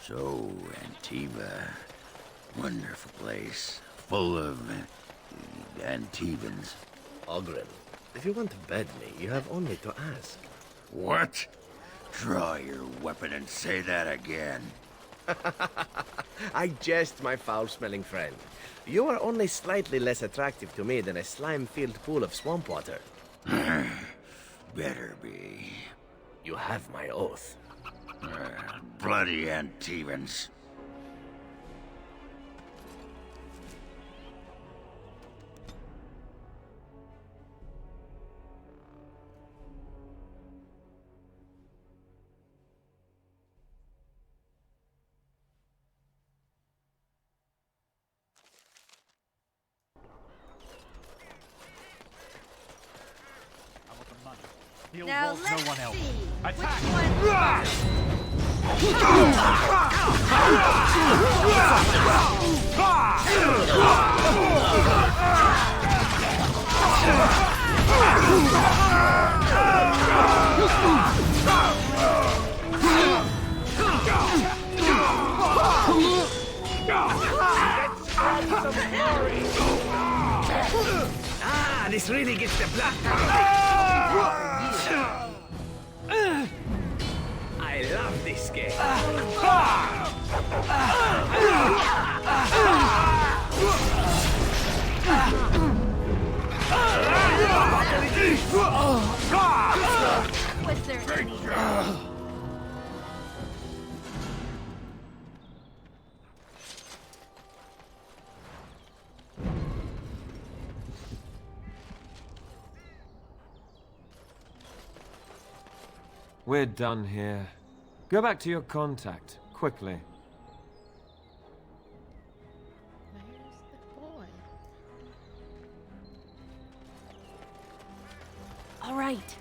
So, Antiva, wonderful place, full of Antivans. Ogren, if you want to bed me, you have only to ask. What? Draw your weapon and say that again. I jest, my foul-smelling friend. You are only slightly less attractive to me than a slime-filled pool of swamp water. Better be. You have my oath. Bloody Antivans. Now let's no one else. see. Attack! Which one's Ah, this really gets the blood I love this game. Was there any? We're done here. Go back to your contact, quickly. All right.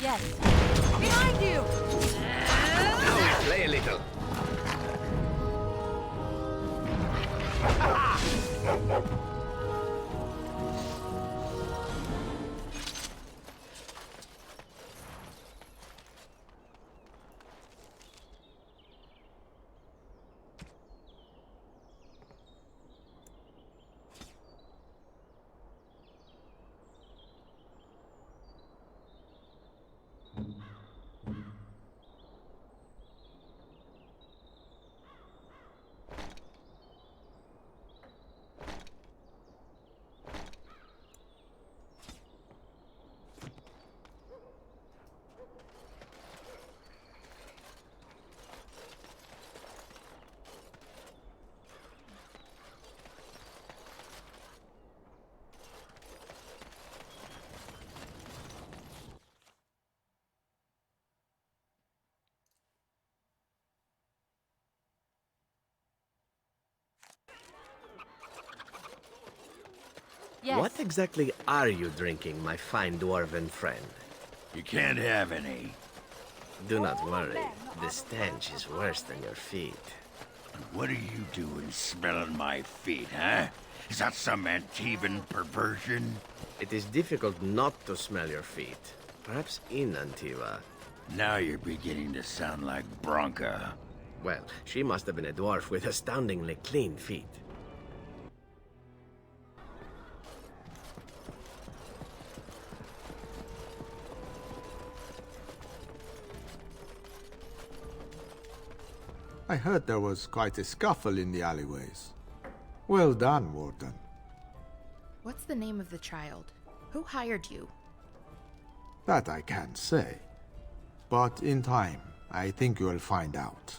Yes. Behind you! Play a little. Yes. What exactly are you drinking, my fine dwarven friend? You can't have any. Do not worry. The stench is worse than your feet. What are you doing smelling my feet, huh? Is that some Antivan perversion? It is difficult not to smell your feet. Perhaps in Antiva. Now you're beginning to sound like Bronca. Well, she must have been a dwarf with astoundingly clean feet. I heard there was quite a scuffle in the alleyways. Well done, Warden. What's the name of the child? Who hired you? That I can't say. But in time, I think you'll find out.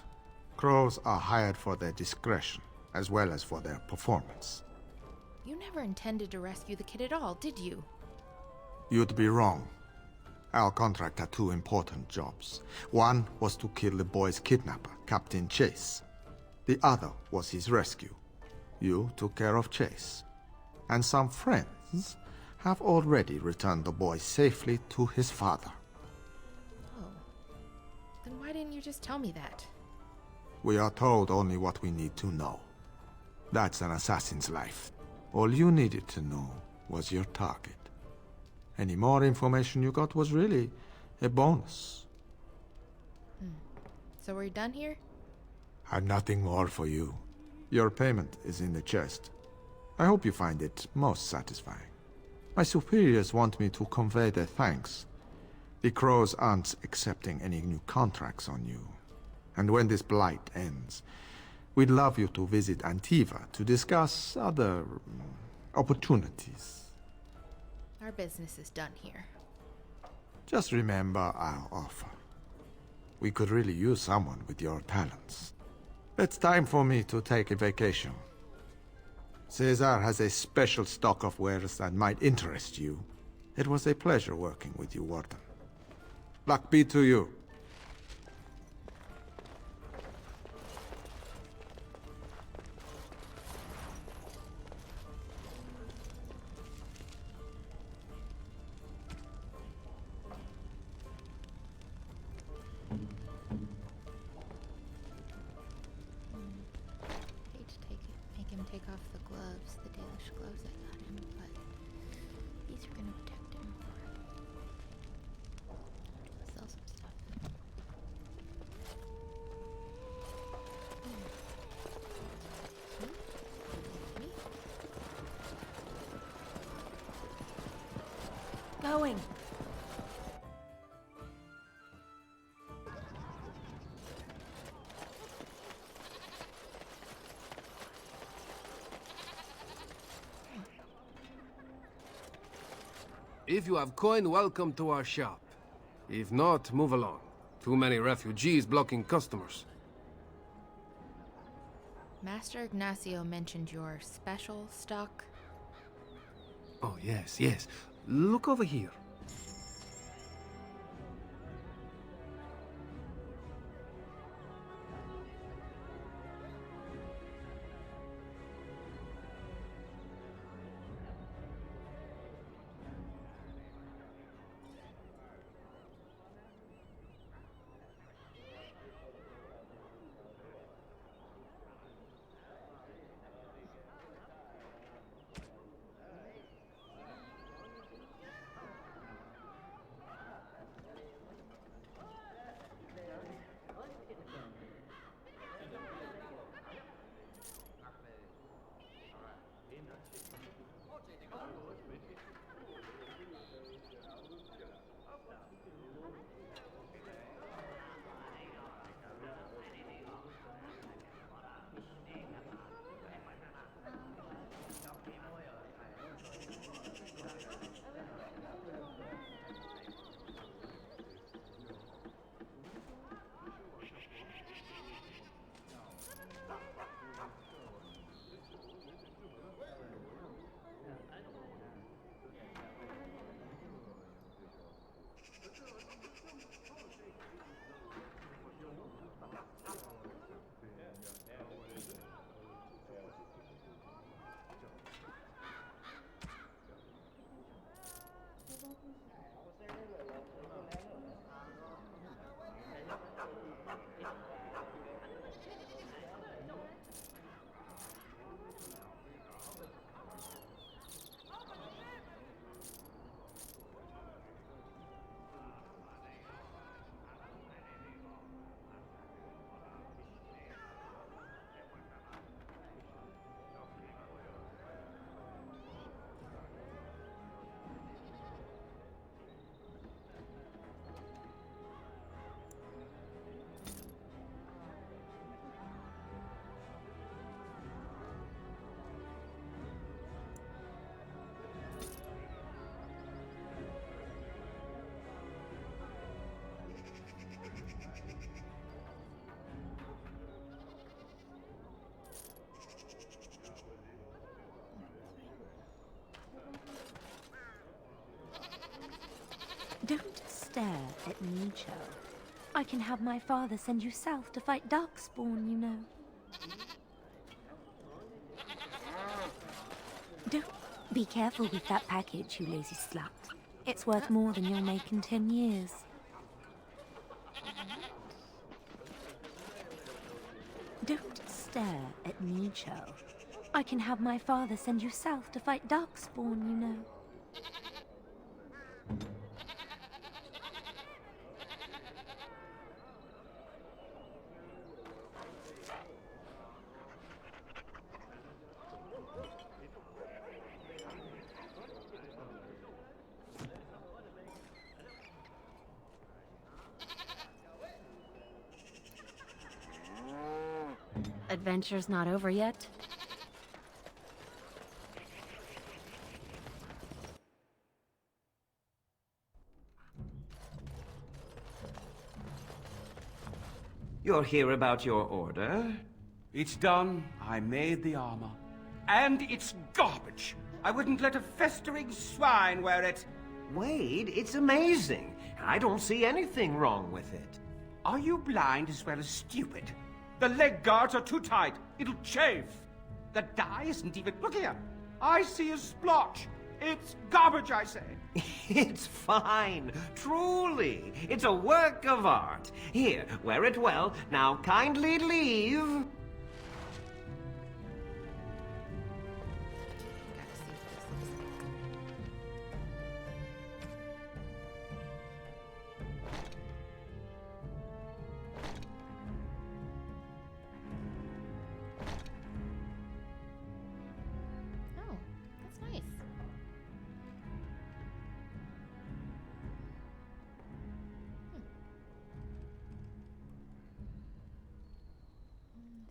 Crows are hired for their discretion, as well as for their performance. You never intended to rescue the kid at all, did you? You'd be wrong. Our contract had two important jobs. One was to kill the boy's kidnapper, Captain Chase. The other was his rescue. You took care of Chase. And some friends have already returned the boy safely to his father. Oh. Then why didn't you just tell me that? We are told only what we need to know. That's an assassin's life. All you needed to know was your target. Any more information you got was really a bonus. So we're done here? I've nothing more for you. Your payment is in the chest. I hope you find it most satisfying. My superiors want me to convey their thanks. The Crows aren't accepting any new contracts on you. And when this blight ends, we'd love you to visit Antiva to discuss other opportunities. Our business is done here. Just remember our offer. We could really use someone with your talents. It's time for me to take a vacation. Caesar has a special stock of wares that might interest you. It was a pleasure working with you, Warden. Luck be to you. Make him take off the gloves, the Dalish gloves I got him, but these are gonna protect him. Sell some stuff. Going. If you have coin, welcome to our shop. If not, move along. Too many refugees blocking customers. Master Ignacio mentioned your special stock. Oh, yes, yes. Look over here. Don't stare at me, child. I can have my father send you south to fight Darkspawn, you know. Don't be careful with that package, you lazy slut. It's worth more than you'll make in 10 years. Don't stare at me, child. I can have my father send you south to fight Darkspawn, you know. Adventure's not over yet. You're here about your order? It's done. I made the armor. And it's garbage! I wouldn't let a festering swine wear it. Wade, it's amazing. I don't see anything wrong with it. Are you blind as well as stupid? The leg guards are too tight. It'll chafe. The dye isn't even... Look here. I see a splotch. It's garbage, I say. It's fine. Truly. It's a work of art. Here, wear it well. Now kindly leave.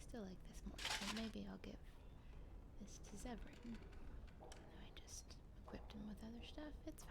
Still like this more, so maybe I'll give this to Zevran. I just equipped him with other stuff. It's fine.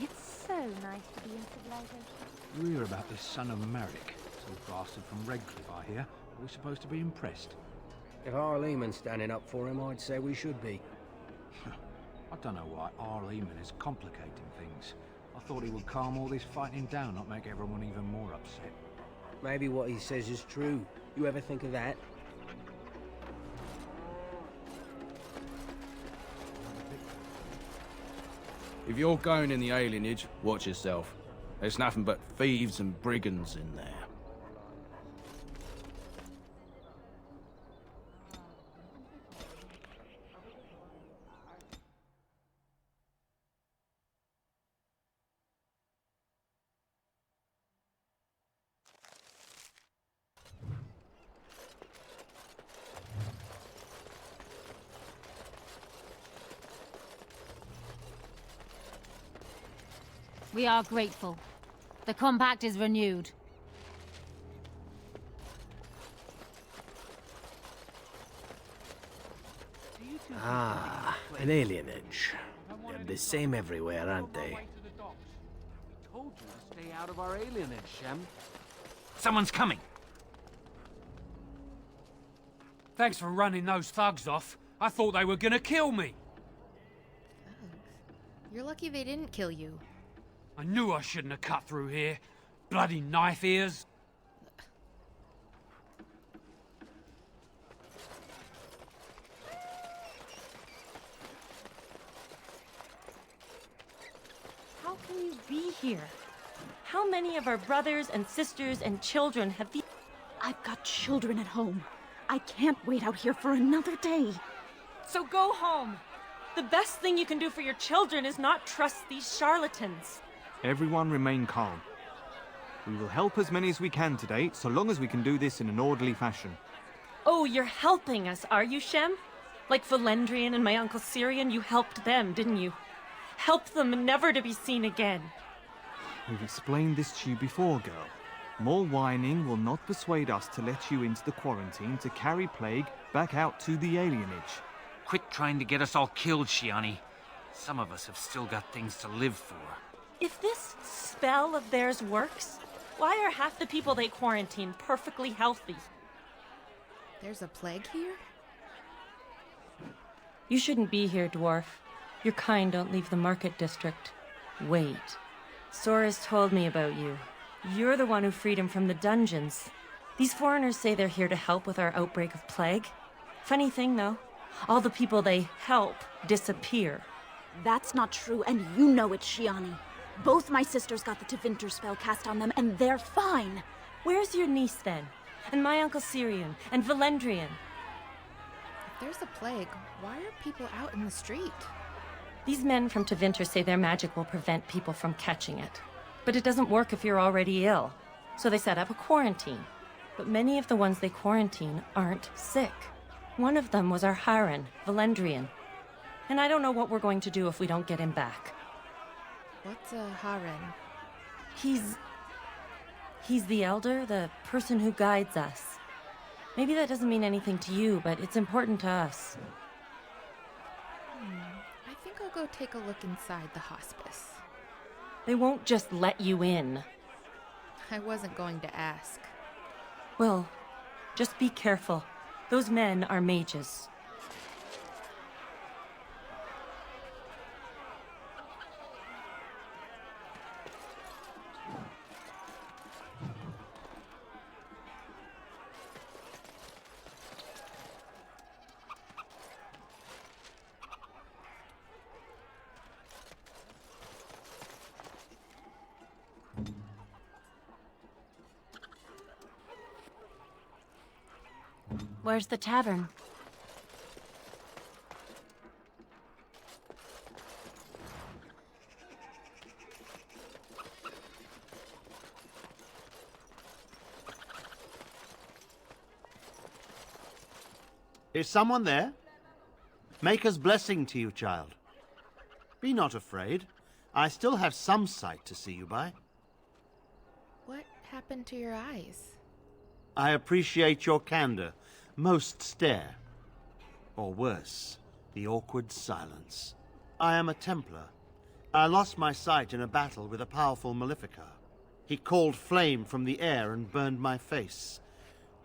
It's so nice to be in civilization. We hear about this son of Merrick. Some bastard from Redcliffe, I hear. Are we supposed to be impressed? If Eamon's standing up for him, I'd say we should be. I don't know why Eamon is complicating things. I thought he would calm all this fighting down, not make everyone even more upset. Maybe what he says is true. You ever think of that? If you're going in the alienage, watch yourself. There's nothing but thieves and brigands in there. We are grateful. The compact is renewed. Ah, an alienage. They're the same everywhere, aren't they? Told you to stay out of our alienage, Shem. Someone's coming. Thanks for running those thugs off. I thought they were gonna kill me. You're lucky they didn't kill you. I knew I shouldn't have cut through here. Bloody knife ears. How can you be here? How many of our brothers and sisters and children have the... I've got children at home. I can't wait out here for another day. So go home. The best thing you can do for your children is not trust these charlatans. Everyone remain calm. We will help as many as we can today, so long as we can do this in an orderly fashion. Oh, you're helping us, are you, Shem? Like Valendrian and my Uncle Syrian, you helped them, didn't you? Help them never to be seen again. We've explained this to you before, girl. More whining will not persuade us to let you into the quarantine to carry plague back out to the alienage. Quit trying to get us all killed, Shiani. Some of us have still got things to live for. If this spell of theirs works, why are half the people they quarantine perfectly healthy? There's a plague here? You shouldn't be here, Dwarf. Your kind don't leave the market district. Wait. Sora's told me about you. You're the one who freed him from the dungeons. These foreigners say they're here to help with our outbreak of plague. Funny thing, though. All the people they help disappear. That's not true, and you know it, Shiani. Both my sisters got the Tevinter spell cast on them, and they're fine. Where's your niece, then? And my Uncle Syrian? And Valendrian? If there's a plague, why are people out in the street? These men from Tevinter say their magic will prevent people from catching it. But it doesn't work if you're already ill. So they set up a quarantine. But many of the ones they quarantine aren't sick. One of them was our Haran, Valendrian. And I don't know what we're going to do if we don't get him back. What's a Haran? He's the elder, the person who guides us. Maybe that doesn't mean anything to you, but it's important to us. I think I'll go take a look inside the hospice. They won't just let you in. I wasn't going to ask. Well, just be careful. Those men are mages. Where's the tavern? Is someone there? Maker's blessing to you, child. Be not afraid. I still have some sight to see you by. What happened to your eyes? I appreciate your candor. Most stare. Or worse, the awkward silence. I am a Templar. I lost my sight in a battle with a powerful Maleficar. He called flame from the air and burned my face.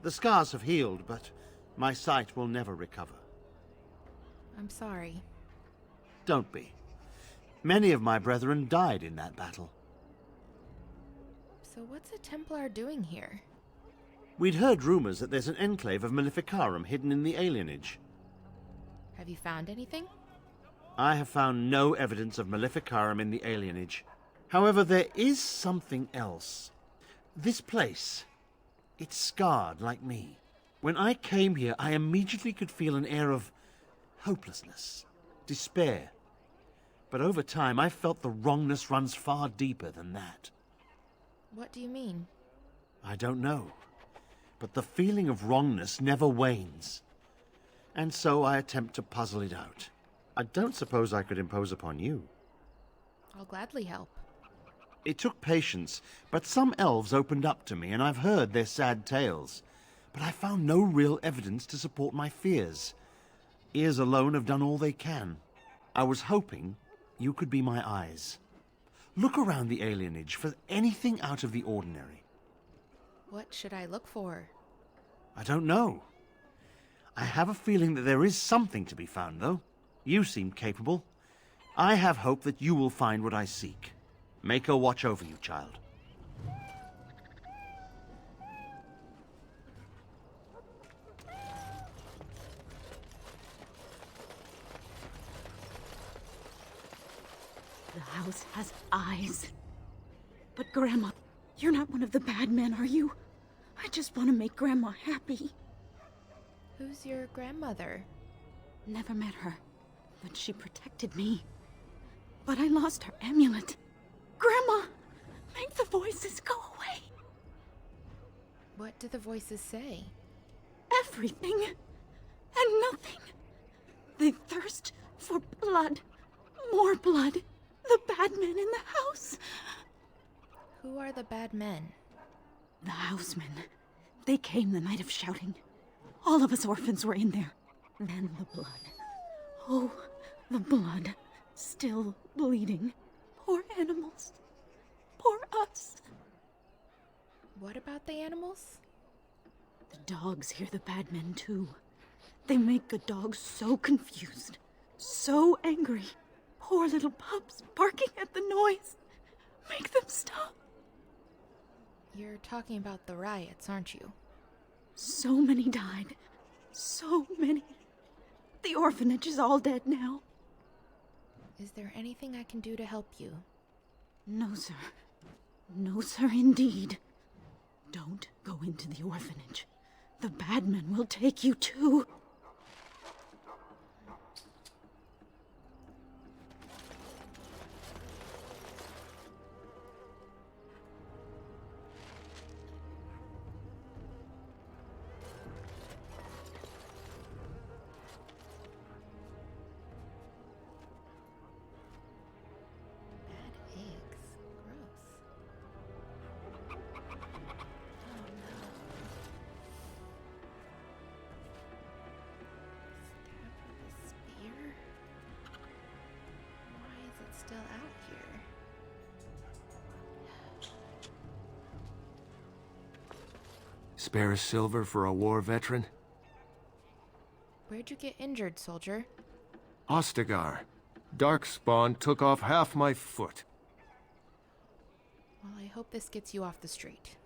The scars have healed, but my sight will never recover. I'm sorry. Don't be. Many of my brethren died in that battle. So what's a Templar doing here? We'd heard rumors that there's an enclave of Maleficarum hidden in the Alienage. Have you found anything? I have found no evidence of Maleficarum in the Alienage. However, there is something else. This place, it's scarred like me. When I came here, I immediately could feel an air of hopelessness, despair. But over time, I felt the wrongness runs far deeper than that. What do you mean? I don't know. But the feeling of wrongness never wanes. And so I attempt to puzzle it out. I don't suppose I could impose upon you. I'll gladly help. It took patience, but some elves opened up to me, and I've heard their sad tales. But I found no real evidence to support my fears. Ears alone have done all they can. I was hoping you could be my eyes. Look around the alienage for anything out of the ordinary. What should I look for? I don't know. I have a feeling that there is something to be found, though. You seem capable. I have hope that you will find what I seek. Make her watch over you, child. The house has eyes. But Grandma, You're not one of the bad men, are you? I just want to make Grandma happy. Who's your grandmother? Never met her, but she protected me. But I lost her amulet. Grandma, make the voices go away. What do the voices say? Everything and nothing. They thirst for blood. More blood. The bad men in the house. Who are the bad men? The housemen. They came the night of shouting. All of us orphans were in there. Then the blood. Oh, the blood. Still bleeding. Poor animals. Poor us. What about the animals? The dogs hear the bad men too. They make good dogs so confused. So angry. Poor little pups barking at the noise. Make them stop. You're talking about the riots, aren't you? So many died. So many. The orphanage is all dead now. Is there anything I can do to help you? No, sir. No, sir, indeed. Don't go into the orphanage. The bad men will take you too. Still out here. Spare a silver for a war veteran? Where'd you get injured, soldier? Ostagar. Darkspawn took off half my foot. Well, I hope this gets you off the street.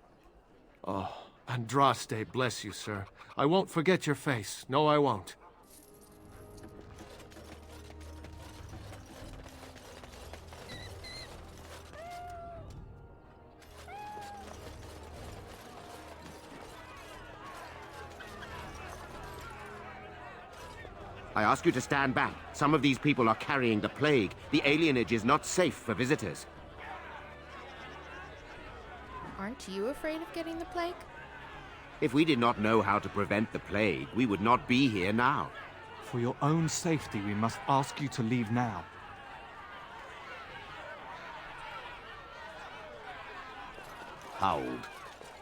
Oh, Andraste, bless you, sir. I won't forget your face. No, I won't. I ask you to stand back. Some of these people are carrying the plague. The alienage is not safe for visitors. Aren't you afraid of getting the plague? If we did not know how to prevent the plague, we would not be here now. For your own safety, we must ask you to leave now. Hold.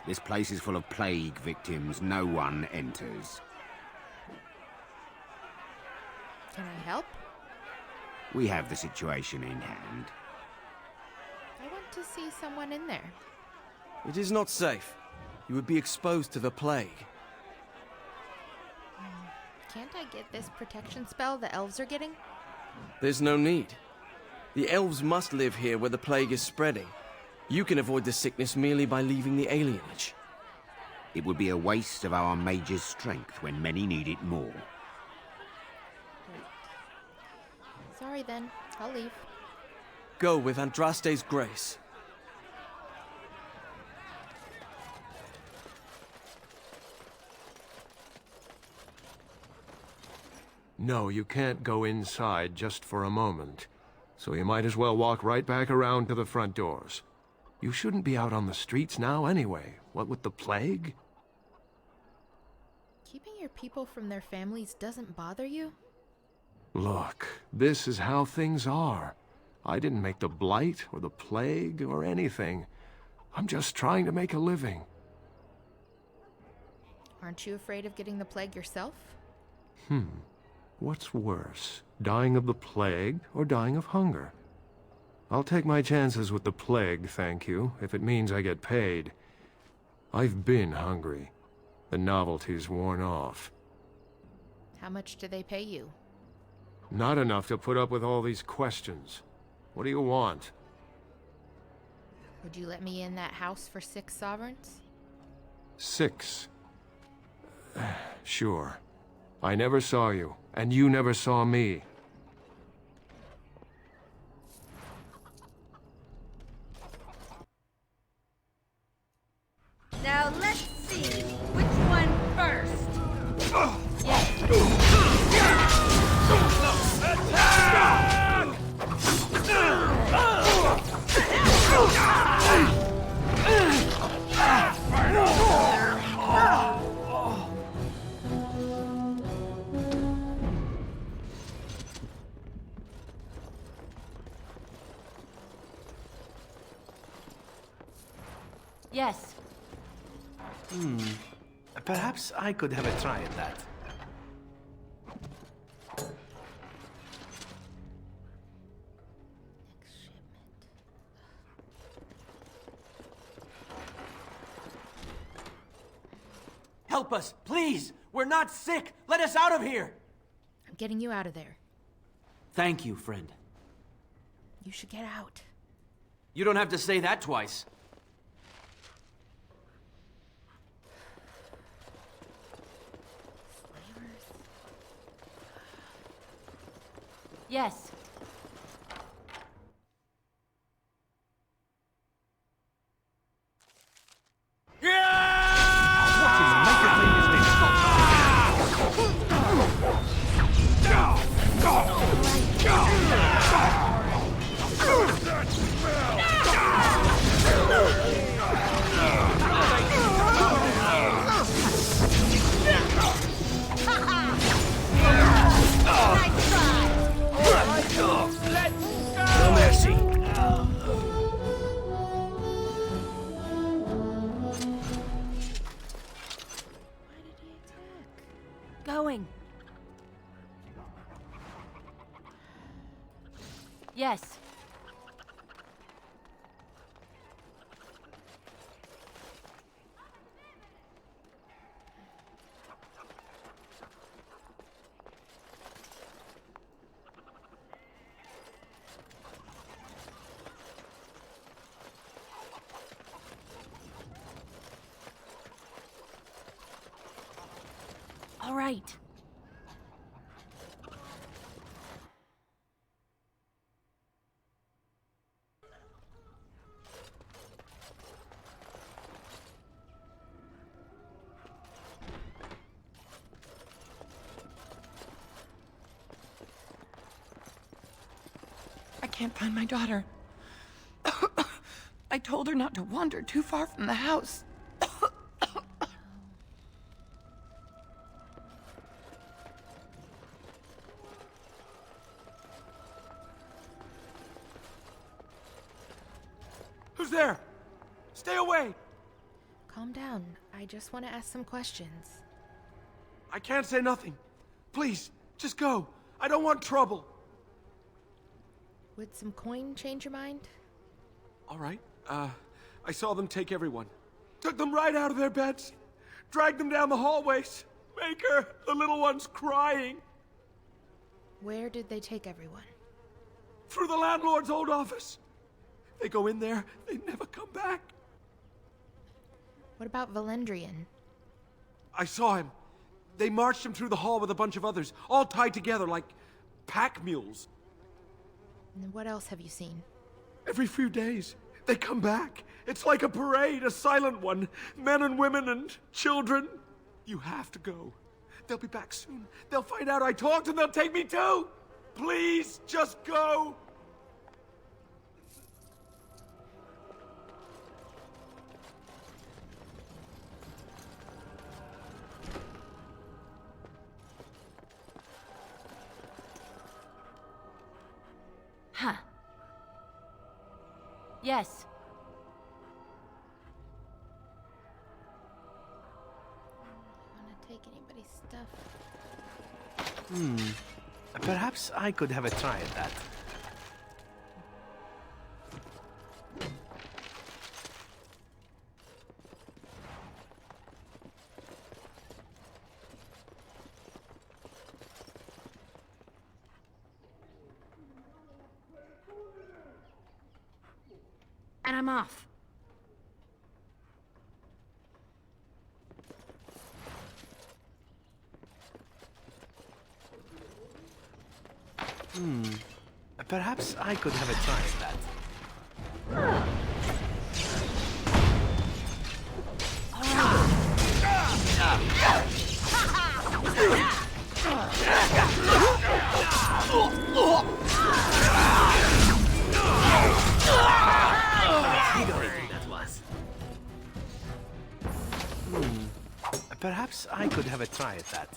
This place is full of plague victims. No one enters. Can I help? We have the situation in hand. I want to see someone in there. It is not safe. You would be exposed to the plague. Can't I get this protection spell the elves are getting? There's no need. The elves must live here where the plague is spreading. You can avoid the sickness merely by leaving the alienage. It would be a waste of our mage's strength when many need it more. Sorry then, I'll leave. Go with Andraste's grace. No, you can't go inside just for a moment. So you might as well walk right back around to the front doors. You shouldn't be out on the streets now anyway. What with the plague? Keeping your people from their families doesn't bother you? Look, this is how things are. I didn't make the blight or the plague or anything. I'm just trying to make a living. Aren't you afraid of getting the plague yourself? What's worse, dying of the plague or dying of hunger? I'll take my chances with the plague, thank you, if it means I get paid. I've been hungry. The novelty's worn off. How much do they pay you? Not enough to put up with all these questions. What do you want? Would you let me in that house for 6 sovereigns? 6. Sure. I never saw you, and you never saw me. Yes. Perhaps I could have a try at that. Help us, please! We're not sick! Let us out of here! I'm getting you out of there. Thank you, friend. You should get out. You don't have to say that twice. Yes. No mercy. Going. Yes. All right. I can't find my daughter. I told her not to wander too far from the house. Who's there? Stay away! Calm down. I just want to ask some questions. I can't say nothing. Please, just go. I don't want trouble. Would some coin change your mind? All right. I saw them take everyone. Took them right out of their beds. Dragged them down the hallways. Maker, the little one's crying. Where did they take everyone? Through the landlord's old office. They go in there, they never come back. What about Valendrian? I saw him. They marched him through the hall with a bunch of others, all tied together like pack mules. And what else have you seen? Every few days, they come back. It's like a parade, a silent one. Men and women and children. You have to go. They'll be back soon. They'll find out I talked and they'll take me too. Please, just go. Huh. Yes. I want to take anybody's stuff. Perhaps I could have a try at that. And I'm off. Perhaps I could have a try at that. Invigorating that was. Perhaps I could have a try at that.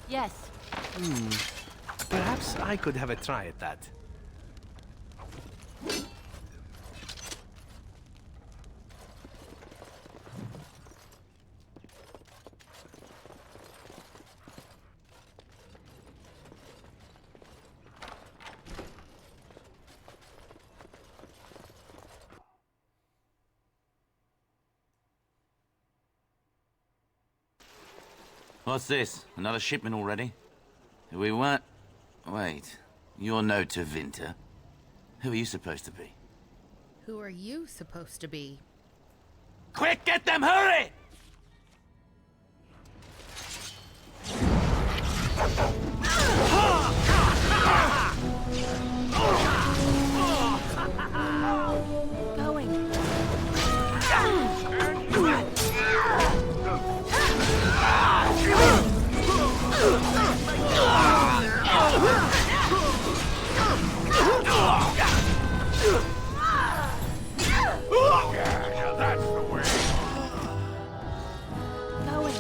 Yes. Perhaps I could have a try at that. What's this? Another shipment already? We weren't... Wait. You're no Tevinter. Who are you supposed to be? Who are you supposed to be? Quick, get them, hurry! Going. Yeah, that's the way. Going.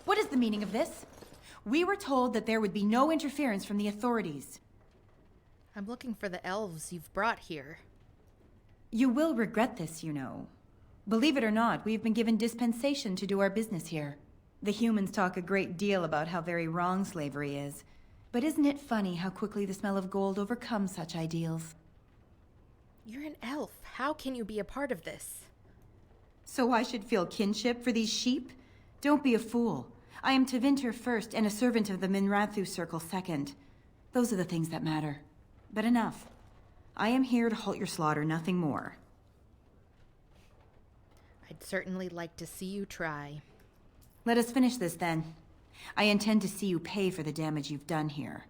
What is the meaning of this? We were told that there would be no interference from the authorities. I'm looking for the elves you've brought here. You will regret this, you know. Believe it or not, we've been given dispensation to do our business here. The humans talk a great deal about how very wrong slavery is. But isn't it funny how quickly the smell of gold overcomes such ideals? You're an elf. How can you be a part of this? So I should feel kinship for these sheep? Don't be a fool. I am Tevinter first and a servant of the Minrathu Circle second. Those are the things that matter. But enough. I am here to halt your slaughter, nothing more. I'd certainly like to see you try. Let us finish this then. I intend to see you pay for the damage you've done here.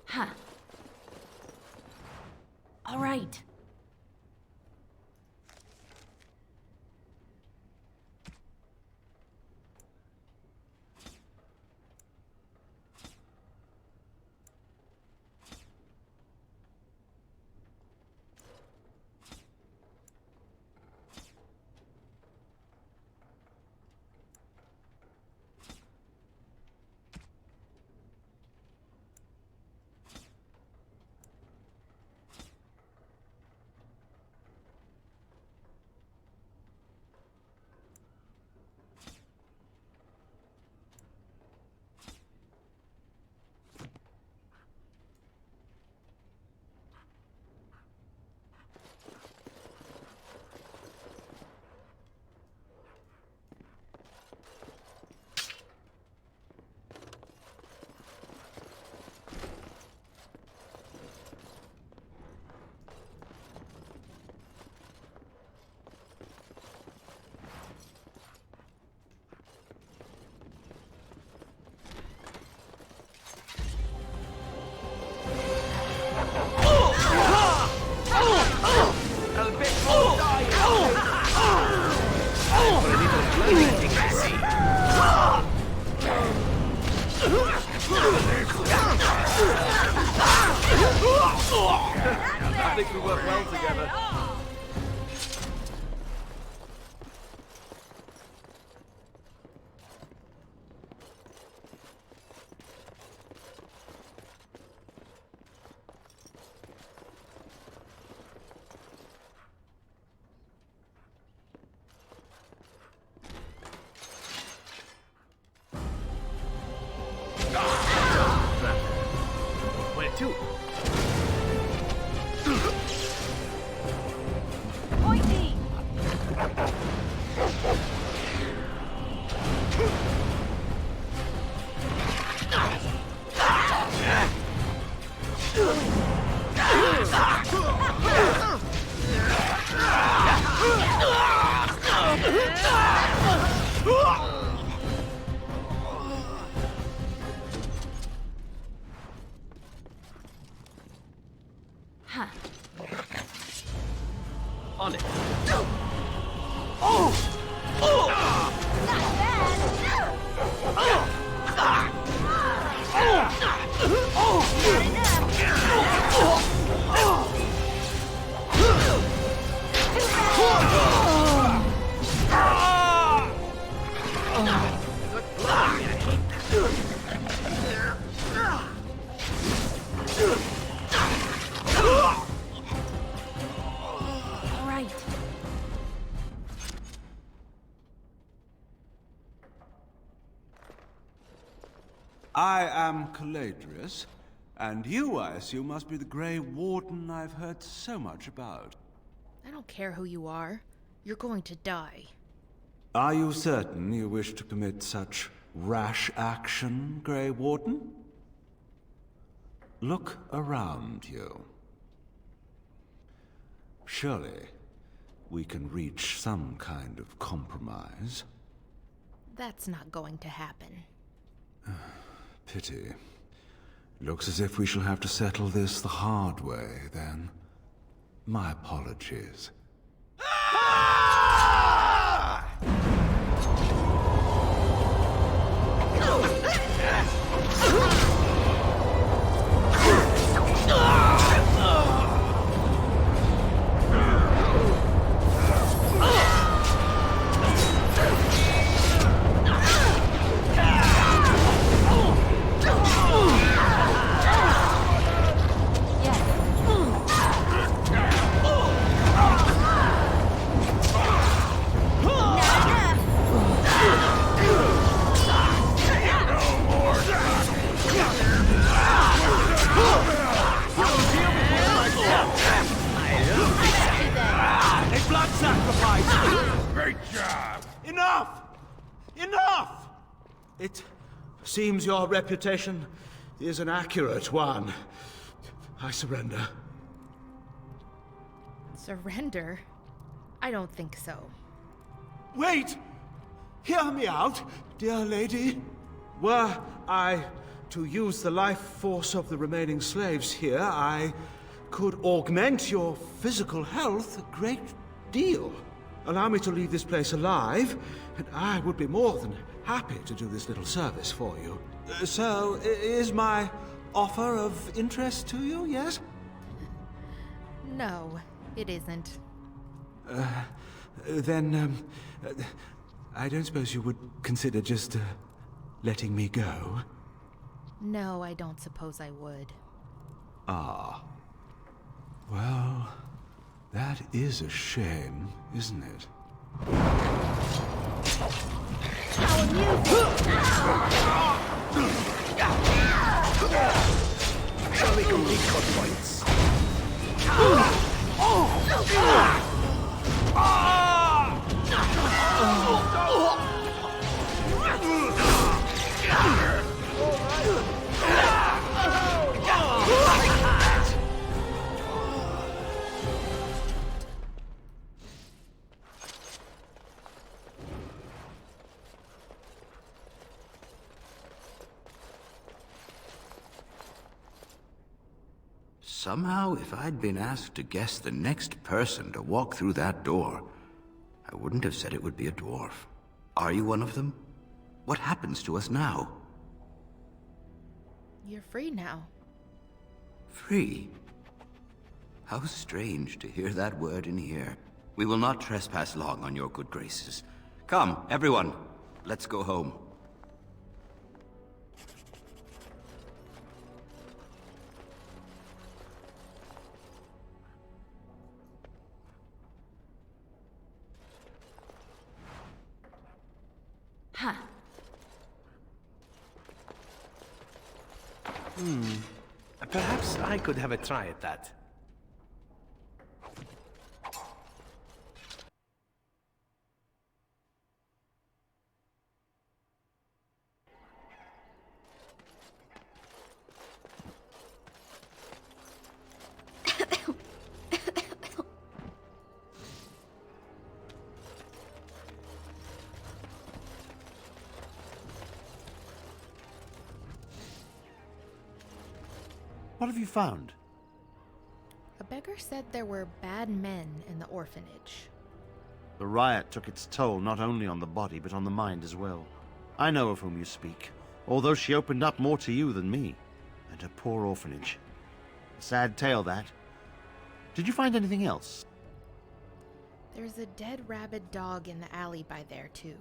Huh. All right. I think we work well together. Where to? Pointy! Huh. On it. All right. I am Caladrius, and you, I assume, must be the Grey Warden I've heard so much about. I don't care who you are. You're going to die. Are you certain you wish to commit such rash action, Grey Warden? Look around you. Surely, we can reach some kind of compromise. That's not going to happen. Pity. Looks as if we shall have to settle this the hard way, then. My apologies. Great job! Enough! Enough! It seems your reputation is an accurate one. I surrender. Surrender? I don't think so. Wait! Hear me out, dear lady. Were I to use the life force of the remaining slaves here, I could augment your physical health a great deal. Allow me to leave this place alive, and I would be more than happy to do this little service for you. So, is my offer of interest to you, yes? No, it isn't. Then, I don't suppose you would consider just letting me go? No, I don't suppose I would. Ah. Well, that is a shame, isn't it? Shall we complete cut points? Somehow, if I'd been asked to guess the next person to walk through that door, I wouldn't have said it would be a dwarf. Are you one of them? What happens to us now? You're free now. Free? How strange to hear that word in here. We will not trespass long on your good graces. Come, everyone, let's go home. Huh. Perhaps I could have a try at that. What have you found? A beggar said there were bad men in the orphanage. The riot took its toll not only on the body, but on the mind as well. I know of whom you speak, although she opened up more to you than me. And her poor orphanage. A sad tale, that. Did you find anything else? There's a dead rabid dog in the alley by there, too.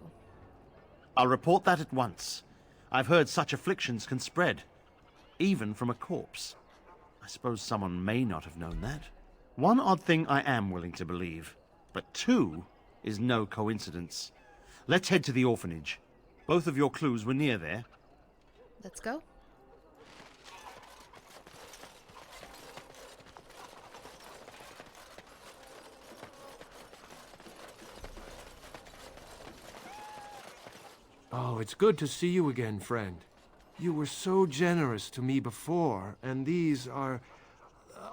I'll report that at once. I've heard such afflictions can spread, even from a corpse. I suppose someone may not have known that. One odd thing I am willing to believe, but two is no coincidence. Let's head to the orphanage. Both of your clues were near there. Let's go. Oh, it's good to see you again, friend. You were so generous to me before, and these are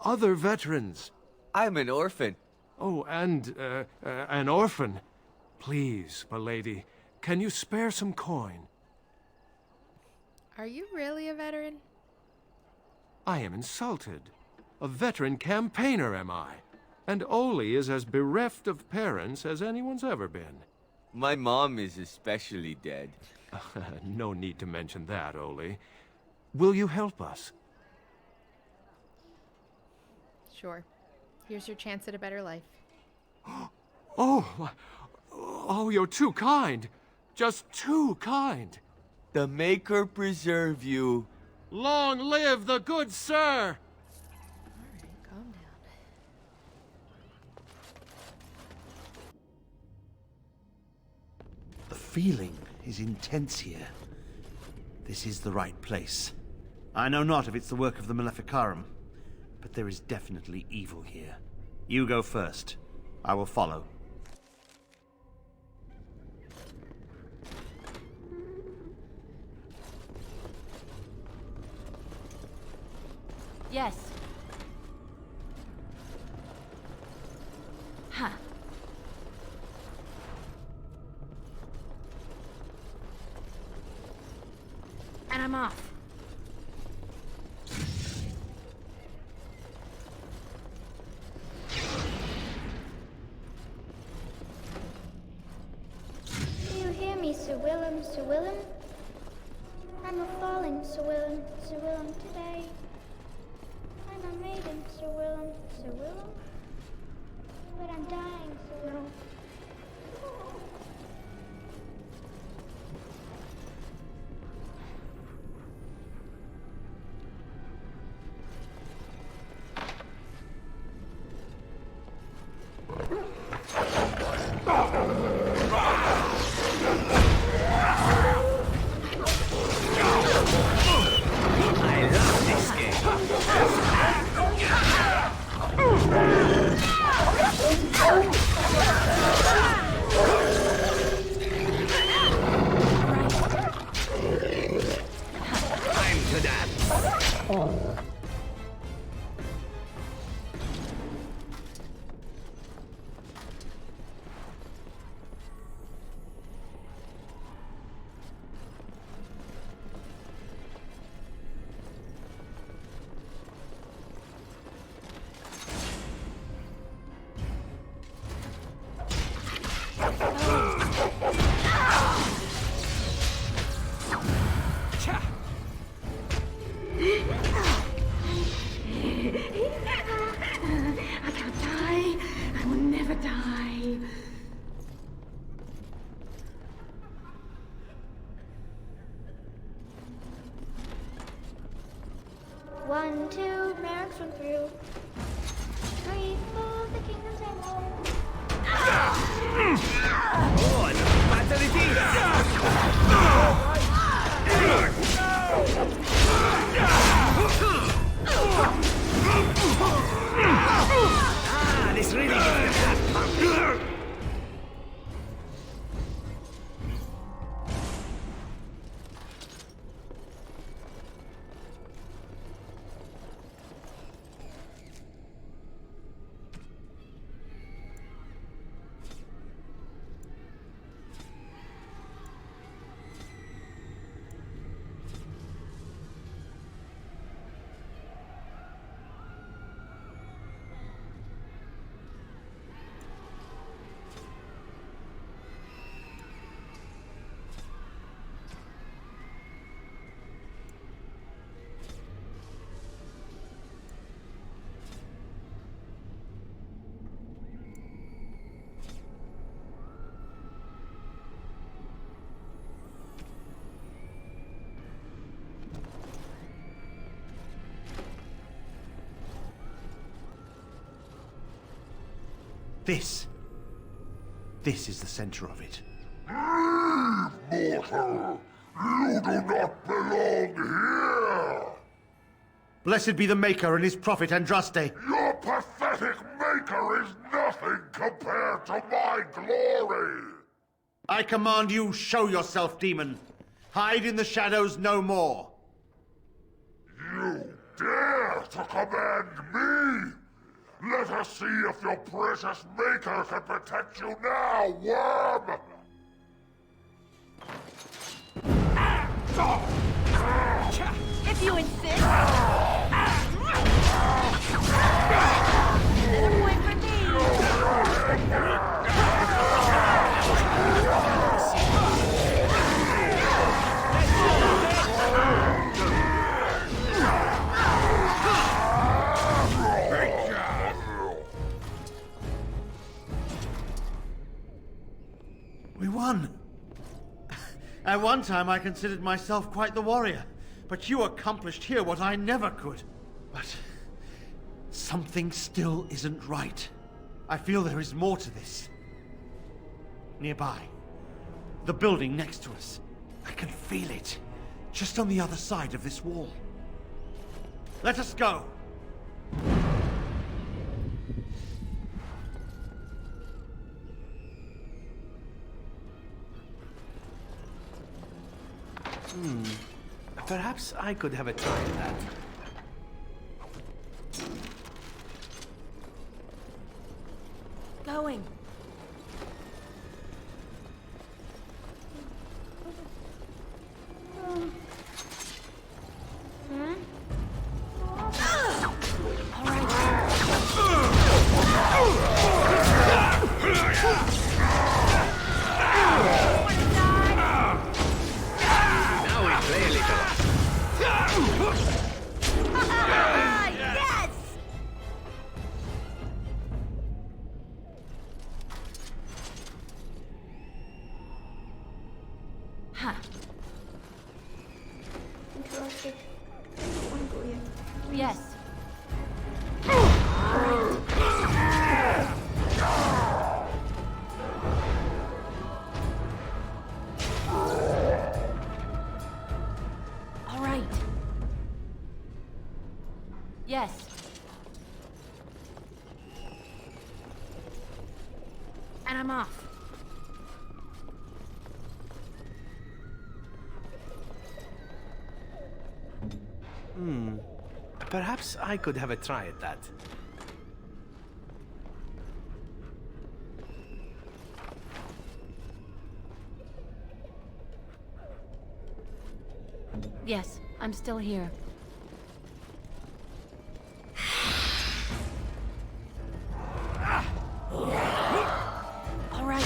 other veterans. I'm an orphan. Oh, and an orphan. Please, milady, can you spare some coin? Are you really a veteran? I am insulted. A veteran campaigner, am I? And Oli is as bereft of parents as anyone's ever been. My mom is especially dead. No need to mention that, Oli. Will you help us? Sure. Here's your chance at a better life. Oh, you're too kind. Just too kind. The Maker preserve you. Long live the good sir! Alright, calm down. The feeling is intense here. This is the right place. I know not if it's the work of the Maleficarum, but there is definitely evil here. You go first. I will follow. Yes. Huh. And I'm off. Do you hear me, Sir Willem, Sir Willem? I'm a falling, Sir Willem, Sir Willem, today. I'm a maiden, Sir Willem, Sir Willem. But I'm dying, Sir Willem. 1, 2, mercs run through. 3, 4, the kingdom's halo. Oh, and battle it is! Ah, this really gets the blood pumping. This is the center of it. Leave, mortal! You do not belong here! Blessed be the Maker and his prophet Andraste. Your pathetic Maker is nothing compared to my glory! I command you, show yourself, demon. Hide in the shadows no more. You dare to command me? Let us see if your precious Maker can protect you now, worm! If you insist. Another point for me. We won. At one time I considered myself quite the warrior, but you accomplished here what I never could. But something still isn't right. I feel there is more to this. Nearby, the building next to us. I can feel it, just on the other side of this wall. Let us go. Perhaps I could have a try at that. Going. Yes. All right. Yes. And I'm off. Perhaps I could have a try at that. Yes, I'm still here. All right.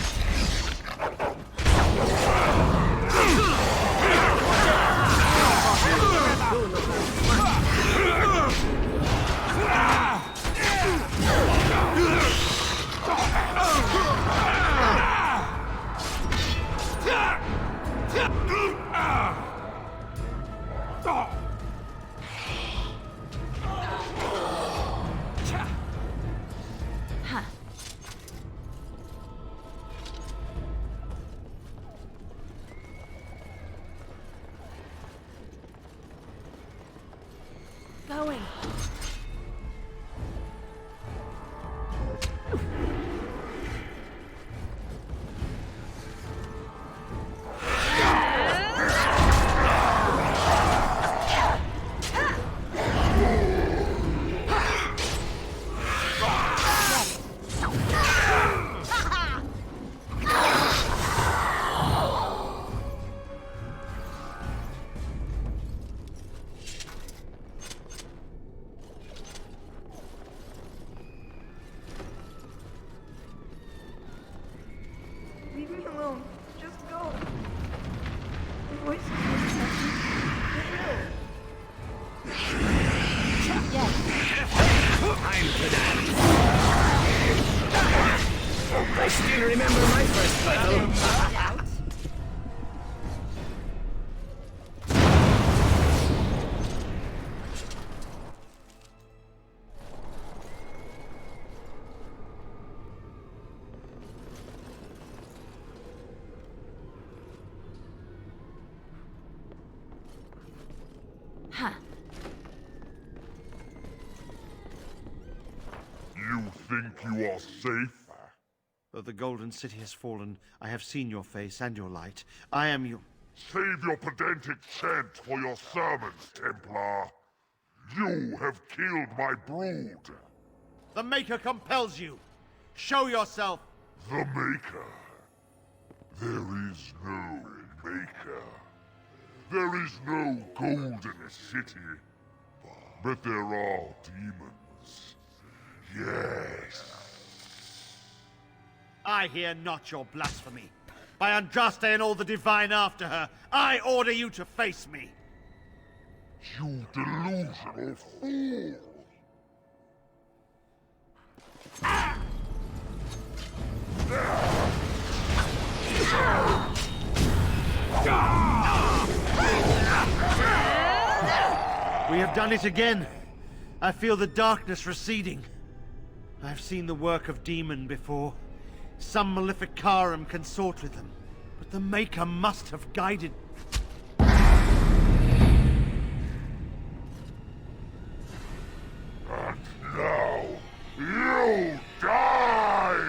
going. Leave me alone. Just go. The voices were touching. I'm for that. I still remember my first battle. Huh. You think you are safe? Though the Golden City has fallen, I have seen your face and your light. I am your... Save your pedantic chant for your sermons, Templar. You have killed my brood. The Maker compels you. Show yourself. The Maker? There is no Maker. There is no Golden City. But there are demons. Yes. I hear not your blasphemy. By Andraste and all the divine after her, I order you to face me. You delusional fool! We have done it again. I feel the darkness receding. I've seen the work of demon before. Some Maleficarum consort with them, but the Maker must have guided. And now, you die!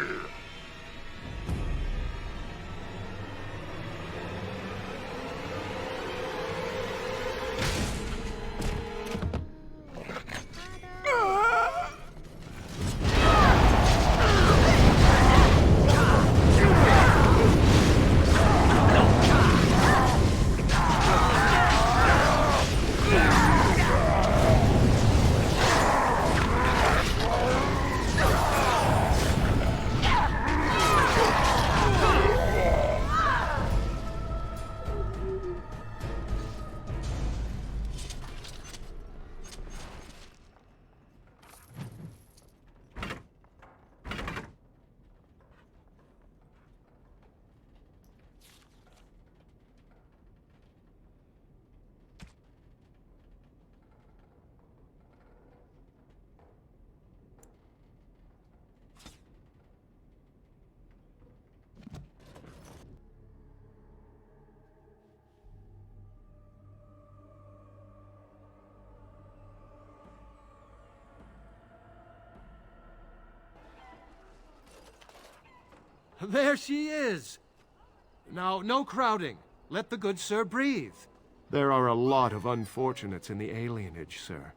There she is! Now, no crowding. Let the good sir breathe. There are a lot of unfortunates in the alienage, sir.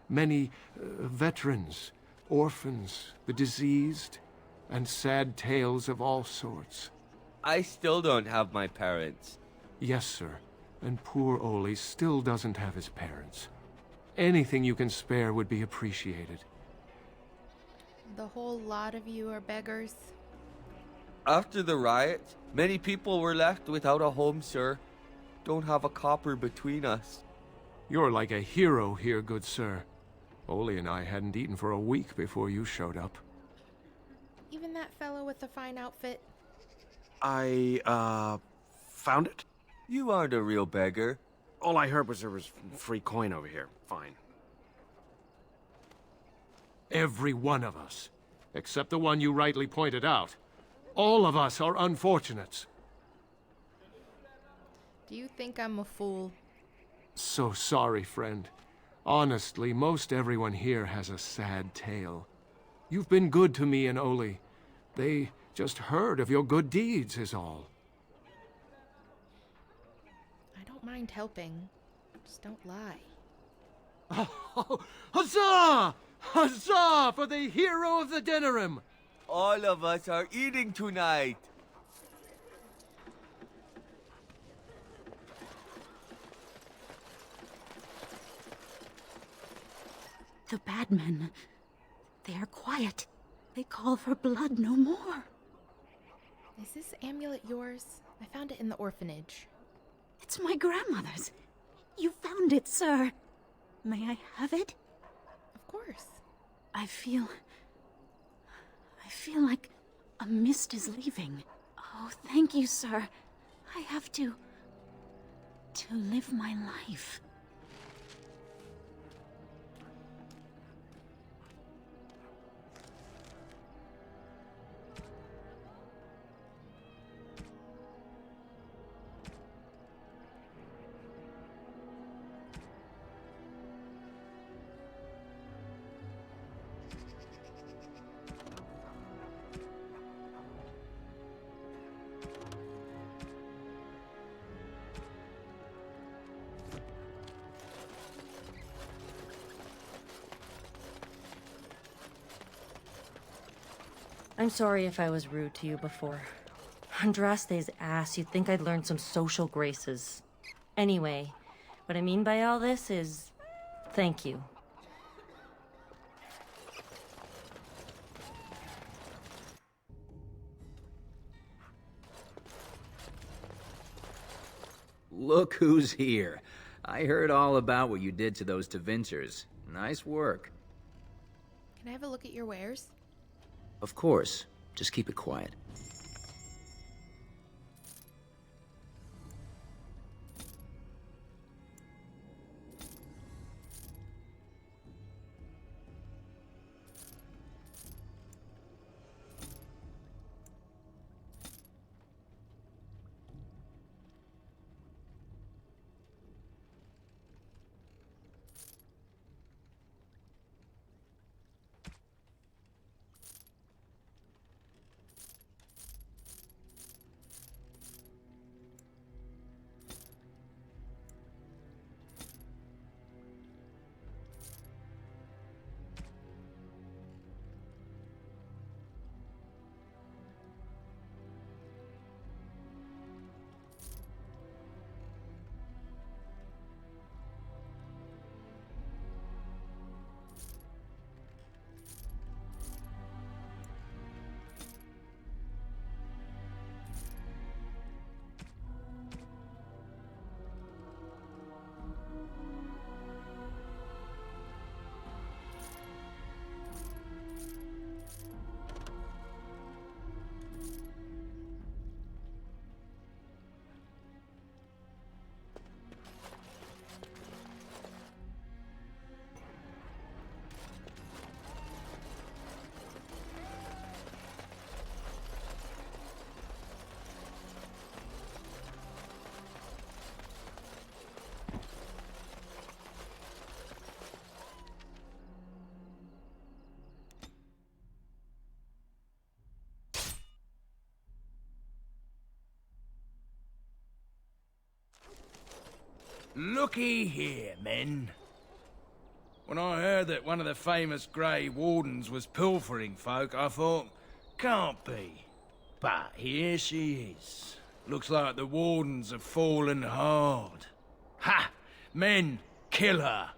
Many veterans, orphans, the diseased, and sad tales of all sorts. I still don't have my parents. Yes, sir. And poor Oli still doesn't have his parents. Anything you can spare would be appreciated. The whole lot of you are beggars. After the riot, many people were left without a home, sir. Don't have a copper between us. You're like a hero here, good sir. Oli and I hadn't eaten for a week before you showed up. Even that fellow with the fine outfit. I, found it? You aren't a real beggar. All I heard was there was free coin over here. Fine. Every one of us. Except the one you rightly pointed out. All of us are unfortunates. Do you think I'm a fool? So sorry, friend. Honestly, most everyone here has a sad tale. You've been good to me and Oli. They just heard of your good deeds, is all. I don't mind helping. Just don't lie. Oh, huzzah! Huzzah for the hero of the Denerim! All of us are eating tonight. The bad men. They are quiet. They call for blood no more. Is this amulet yours? I found it in the orphanage. It's my grandmother's. You found it, sir. May I have it? Of course. I feel like a mist is leaving. Oh, thank you, sir. I have to live my life. I'm sorry if I was rude to you before. Andraste's ass, you'd think I'd learned some social graces. Anyway, what I mean by all this is... thank you. Look who's here. I heard all about what you did to those Tevincers. Nice work. Can I have a look at your wares? Of course. Just keep it quiet. Looky here, men. When I heard that one of the famous Grey Wardens was pilfering folk, I thought, can't be. But here she is. Looks like the Wardens have fallen hard. Ha! Men, kill her!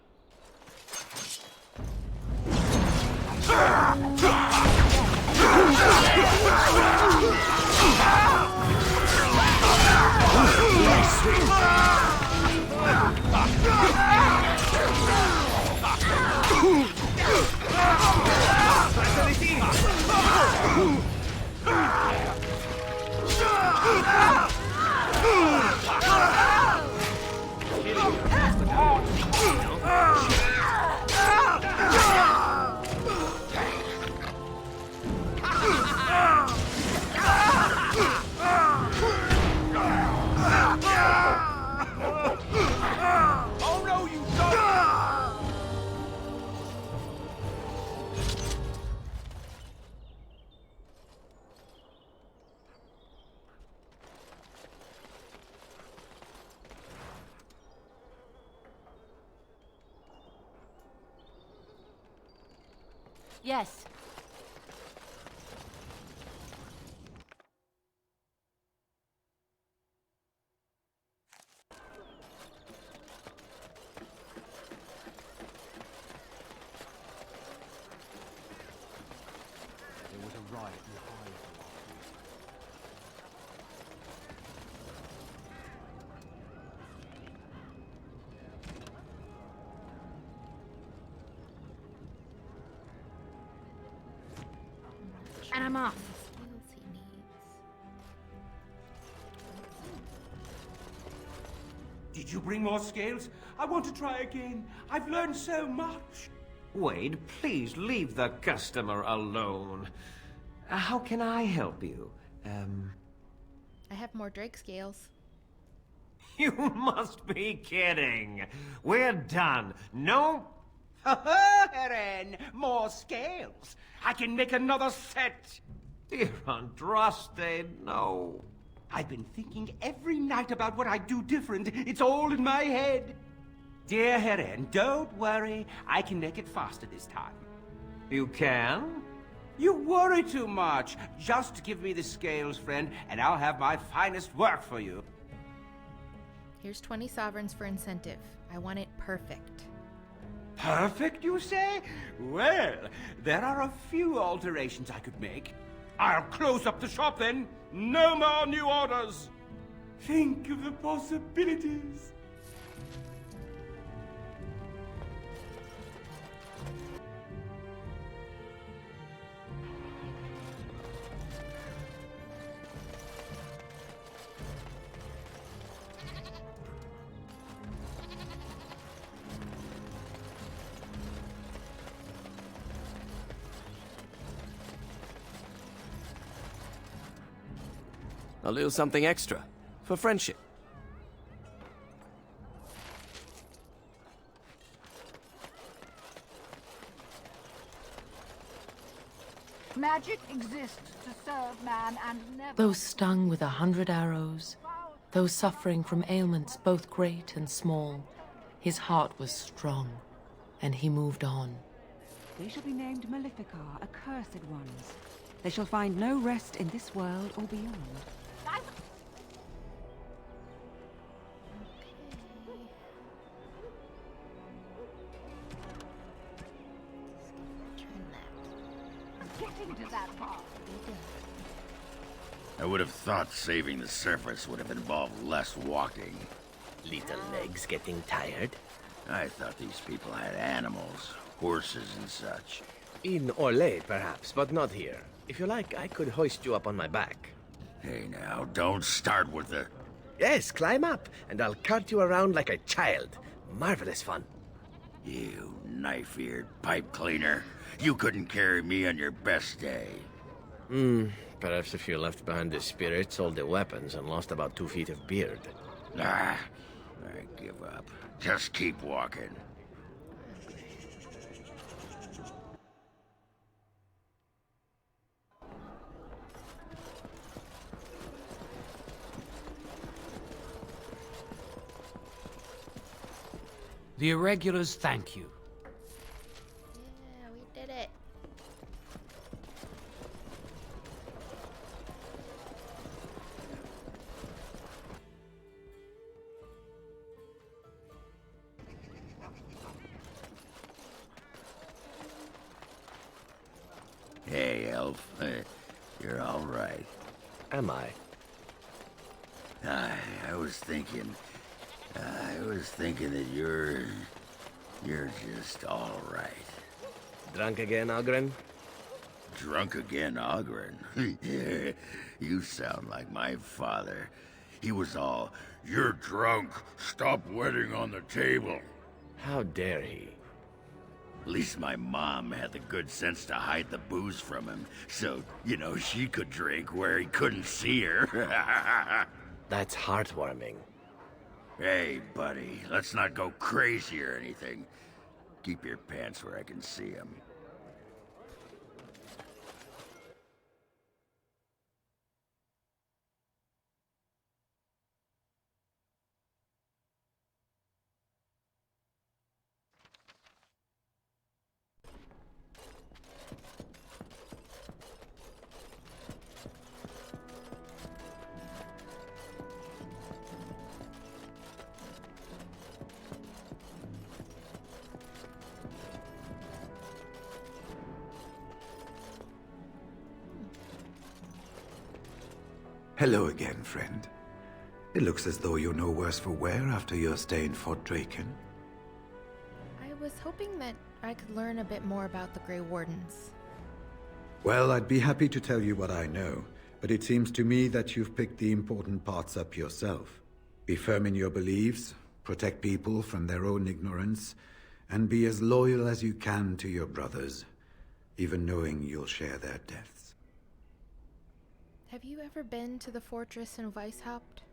Oh no, Yes. There was a riot in Ohio last week. And I'm off. Skills he needs. Did you bring more scales? I want to try again. I've learned so much. Wade, please leave the customer alone. How can I help you? I have more Drake scales. You must be kidding. We're done. No. Eren, more scales. I can make another set. Dear Andraste, no. I've been thinking every night about what I'd do different. It's all in my head. Dear Eren, don't worry. I can make it faster this time. You can? You worry too much. Just give me the scales, friend, and I'll have my finest work for you. Here's 20 sovereigns for incentive. I want it perfect. Perfect, you say? Well, there are a few alterations I could make. I'll close up the shop then. No more new orders. Think of the possibilities. A little something extra, for friendship. Magic exists to serve man and never... Those stung with 100 arrows, those suffering from ailments both great and small, his heart was strong, and he moved on. They shall be named Maleficar, accursed ones. They shall find no rest in this world or beyond. Getting to that part. I would have thought saving the surface would have involved less walking. Little legs getting tired? I thought these people had animals, horses and such. In Orlais, perhaps, but not here. If you like, I could hoist you up on my back. Hey now, don't start with the... Yes, climb up, and I'll cart you around like a child. Marvelous fun. You knife-eared pipe cleaner. You couldn't carry me on your best day. Perhaps if you left behind the spirits, all the weapons, and lost about 2 feet of beard. Ah, I give up. Just keep walking. The Irregulars thank you. Yeah, we did it. Hey, Elf. You're all right. Am I? I was thinking that you're just all right. Drunk again, Ogren? Drunk again, Ogren? You sound like my father. He was all, "You're drunk. Stop wetting on the table." How dare he? At least my mom had the good sense to hide the booze from him, so, she could drink where he couldn't see her. That's heartwarming. Hey, buddy, let's not go crazy or anything. Keep your pants where I can see them. Hello again, friend. It looks as though you're no worse for wear after your stay in Fort Draken. I was hoping that I could learn a bit more about the Grey Wardens. Well, I'd be happy to tell you what I know, but it seems to me that you've picked the important parts up yourself. Be firm in your beliefs, protect people from their own ignorance, and be as loyal as you can to your brothers, even knowing you'll share their deaths. Have you ever been to the fortress in Weishaupt?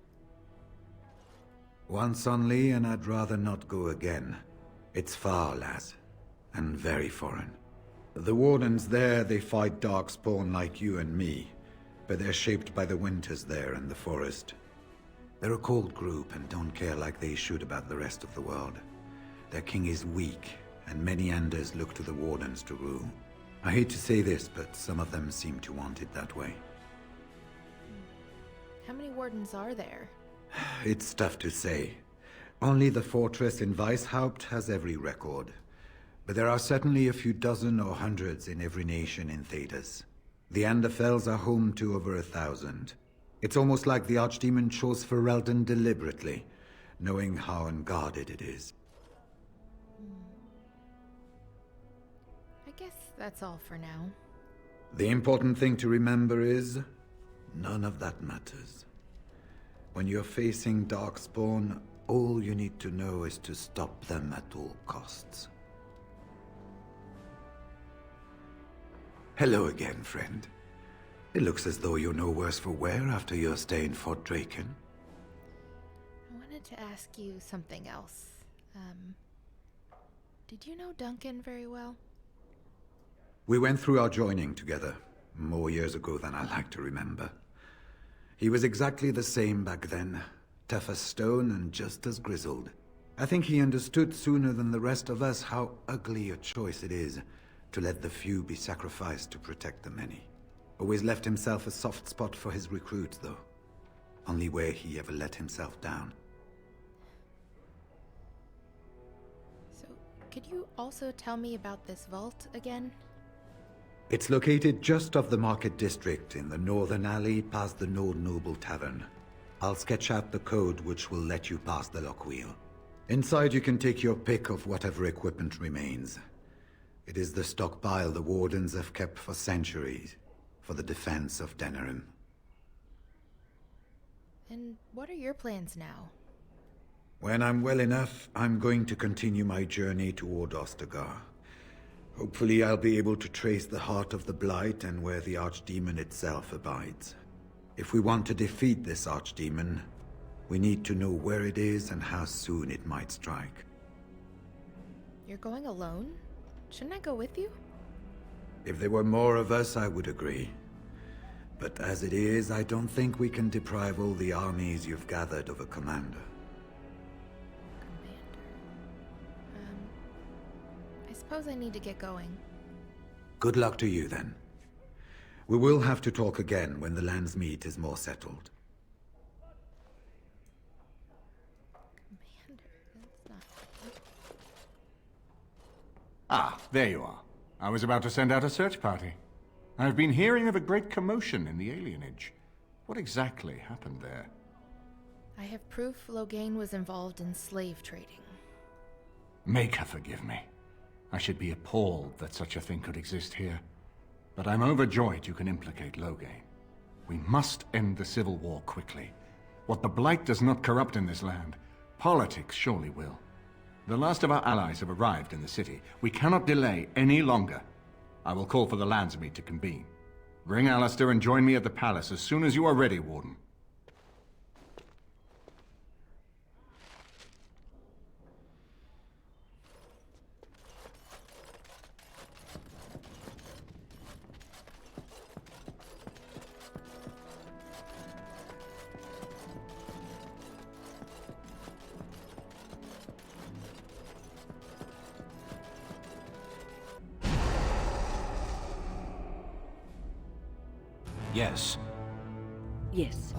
Once only, and I'd rather not go again. It's far, lass, and very foreign. The wardens there, they fight darkspawn like you and me, but they're shaped by the winters there in the forest. They're a cold group and don't care like they should about the rest of the world. Their king is weak, and many Anders look to the wardens to rule. I hate to say this, but some of them seem to want it that way. How many wardens are there? It's tough to say. Only the fortress in Weishaupt has every record. But there are certainly a few dozen or hundreds in every nation in Thedas. The Anderfells are home to over 1,000. It's almost like the Archdemon chose Ferelden deliberately, knowing how unguarded it is. I guess that's all for now. The important thing to remember is, none of that matters. When you're facing Darkspawn, all you need to know is to stop them at all costs. Hello again, friend. It looks as though you're no worse for wear after your stay in Fort Draken. I wanted to ask you something else. Did you know Duncan very well? We went through our joining together, more years ago than I like to remember. He was exactly the same back then, tough as stone and just as grizzled. I think he understood sooner than the rest of us how ugly a choice it is to let the few be sacrificed to protect the many. Always left himself a soft spot for his recruits, though. Only where he ever let himself down. So, could you also tell me about this vault again? It's located just off the Market District in the northern alley past the Nord Noble Tavern. I'll sketch out the code which will let you pass the lock wheel. Inside you can take your pick of whatever equipment remains. It is the stockpile the Wardens have kept for centuries, for the defense of Denerim. And what are your plans now? When I'm well enough, I'm going to continue my journey toward Ostagar. Hopefully I'll be able to trace the heart of the Blight and where the Archdemon itself abides. If we want to defeat this Archdemon, we need to know where it is and how soon it might strike. You're going alone? Shouldn't I go with you? If there were more of us, I would agree. But as it is, I don't think we can deprive all the armies you've gathered of a commander. I suppose I need to get going. Good luck to you, then. We will have to talk again when the Landsmeet is more settled. Ah, there you are. I was about to send out a search party. I've been hearing of a great commotion in the Alienage. What exactly happened there? I have proof Loghain was involved in slave trading. Make her forgive me. I should be appalled that such a thing could exist here. But I'm overjoyed you can implicate Loghain. We must end the civil war quickly. What the Blight does not corrupt in this land, politics surely will. The last of our allies have arrived in the city. We cannot delay any longer. I will call for the Landsmeet to convene. Bring Alistair and join me at the palace as soon as you are ready, Warden. Yes. Yes.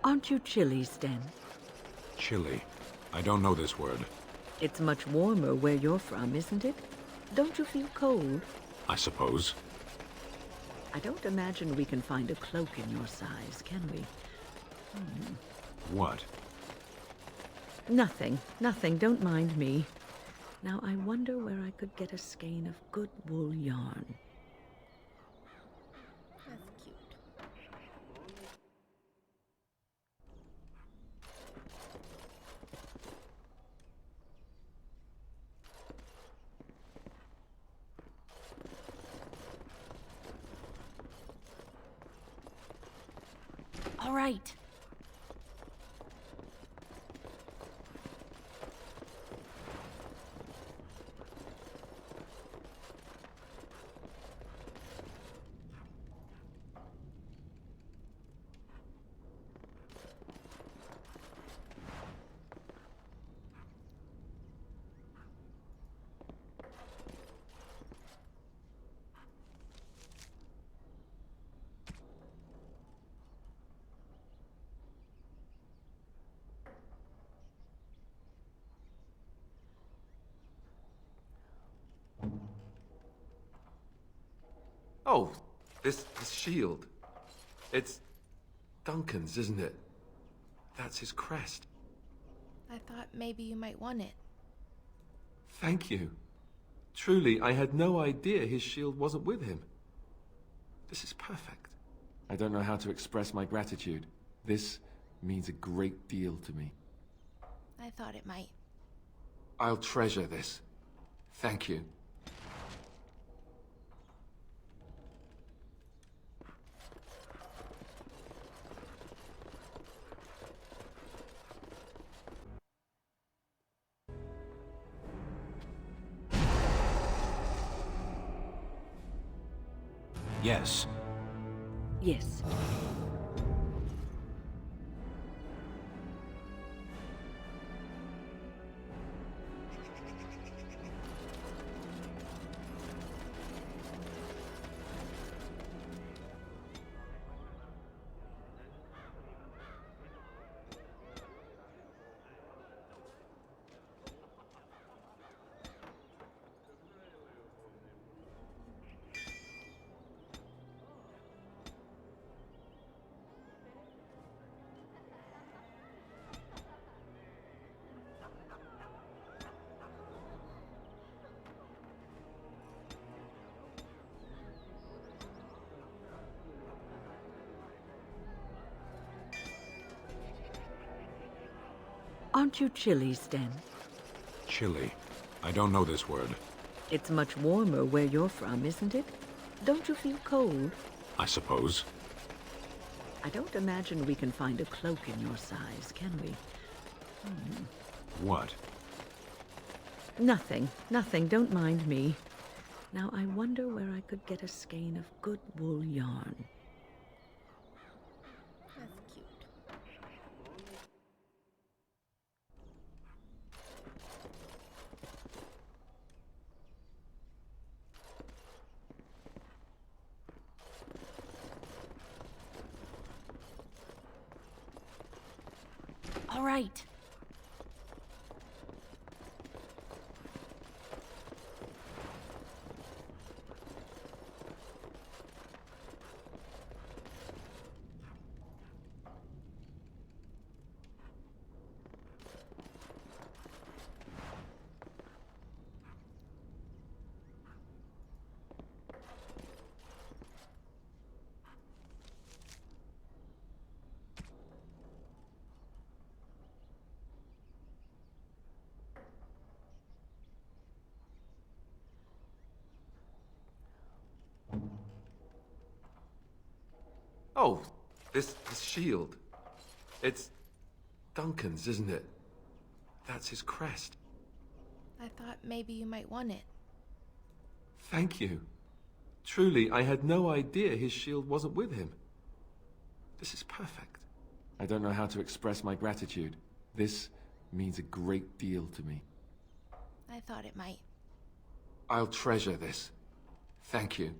Aren't you chilly, Sten? Chilly. I don't know this word. It's much warmer where you're from, isn't it? Don't you feel cold? I suppose. I don't imagine we can find a cloak in your size, can we? What? Nothing. Nothing. Don't mind me. Now, I wonder where I could get a skein of good wool yarn. That's cute. All right. Oh, this shield. It's Duncan's, isn't it? That's his crest. I thought maybe you might want it. Thank you. Truly, I had no idea his shield wasn't with him. This is perfect. I don't know how to express my gratitude. This means a great deal to me. I thought it might. I'll treasure this. Thank you. Yes. Yes. Aren't you chilly, Sten? Chilly. I don't know this word. It's much warmer where you're from, isn't it? Don't you feel cold? I suppose. I don't imagine we can find a cloak in your size, can we? What? Nothing. Nothing. Don't mind me. Now, I wonder where I could get a skein of good wool yarn. That's cute. All right. Oh, this shield. It's Duncan's, isn't it? That's his crest. I thought maybe you might want it. Thank you. Truly, I had no idea his shield wasn't with him. This is perfect. I don't know how to express my gratitude. This means a great deal to me. I thought it might. I'll treasure this. Thank you.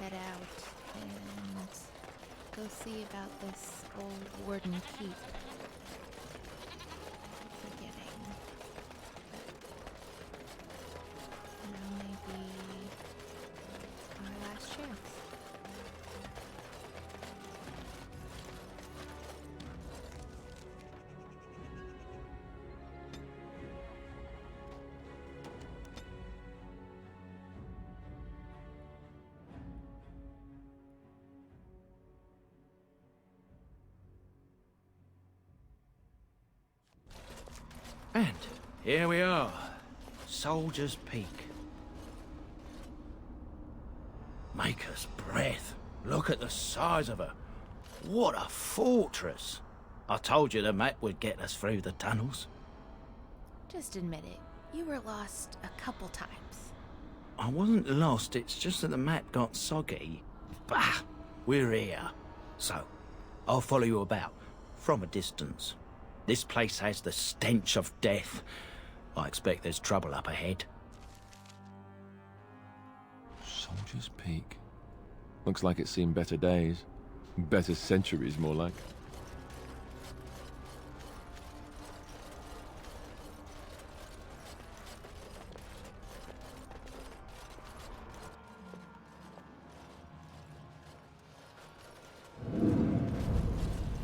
head out and go see about this old Warden Keep. Forgetting. But now may be our last chance. And here we are, Soldier's Peak. Maker's breath. Look at the size of her. What a fortress. I told you the map would get us through the tunnels. Just admit it. You were lost a couple times. I wasn't lost, it's just that the map got soggy. Bah! We're here. So, I'll follow you about, from a distance. This place has the stench of death. I expect there's trouble up ahead. Soldier's Peak. Looks like it's seen better days. Better centuries, more like.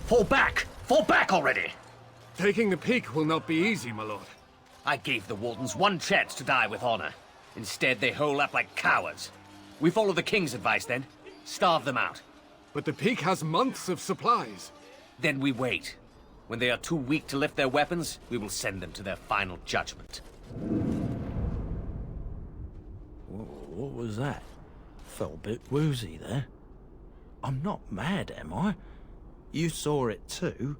Fall back! Fall back already! Taking the peak will not be easy, my lord. I gave the Wardens one chance to die with honor. Instead, they hole up like cowards. We follow the King's advice, then. Starve them out. But the peak has months of supplies. Then we wait. When they are too weak to lift their weapons, we will send them to their final judgment. What was that? Felt a bit woozy there. I'm not mad, am I? You saw it too?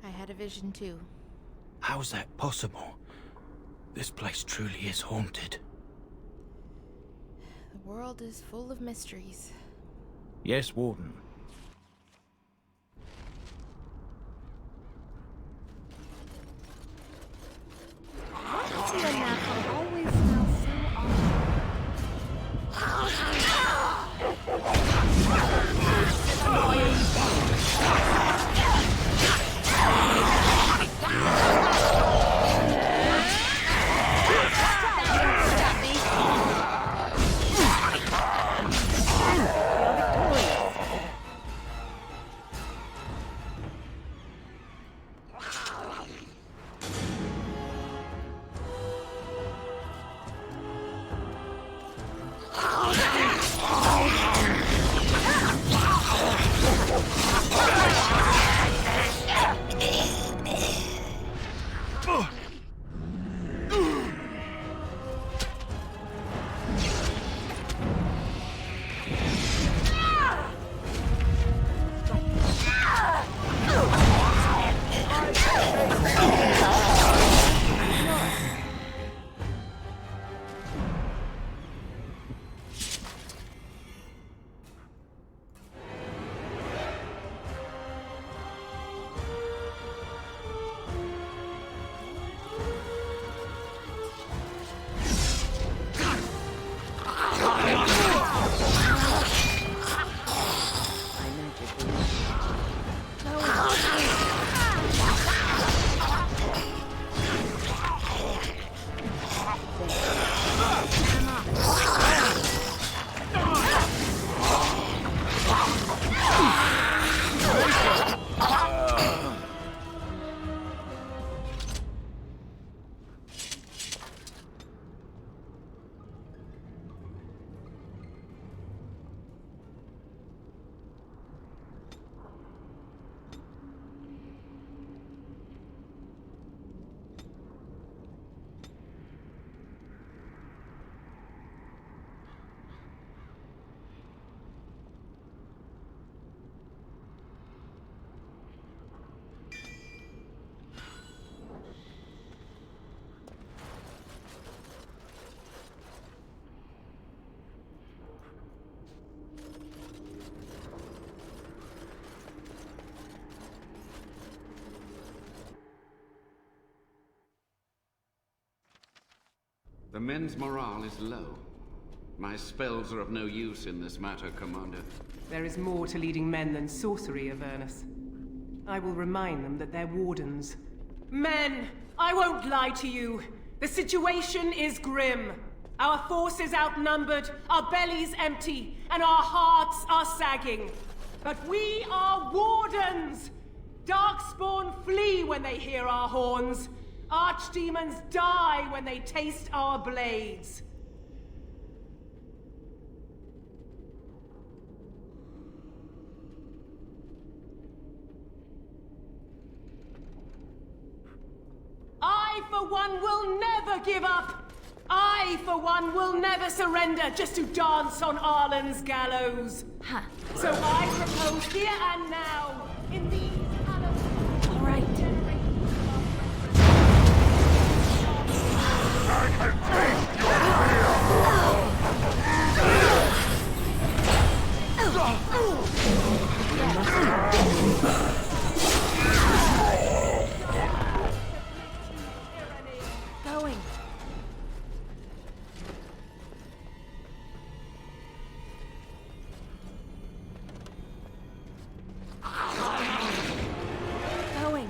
I had a vision too. How's that possible? This place truly is haunted. The world is full of mysteries. Yes, Warden. What's your nap always smells so The men's morale is low. My spells are of no use in this matter, Commander. There is more to leading men than sorcery, Avernus. I will remind them that they're wardens. Men! I won't lie to you. The situation is grim. Our forces outnumbered, our bellies empty, and our hearts are sagging. But we are wardens! Darkspawn flee when they hear our horns. Archdemons die when they taste our blades. I, for one, will never give up! I, for one, will never surrender just to dance on Arlen's gallows! Huh. So I propose here and now, in these All right. I can taste your fear! Going. Going.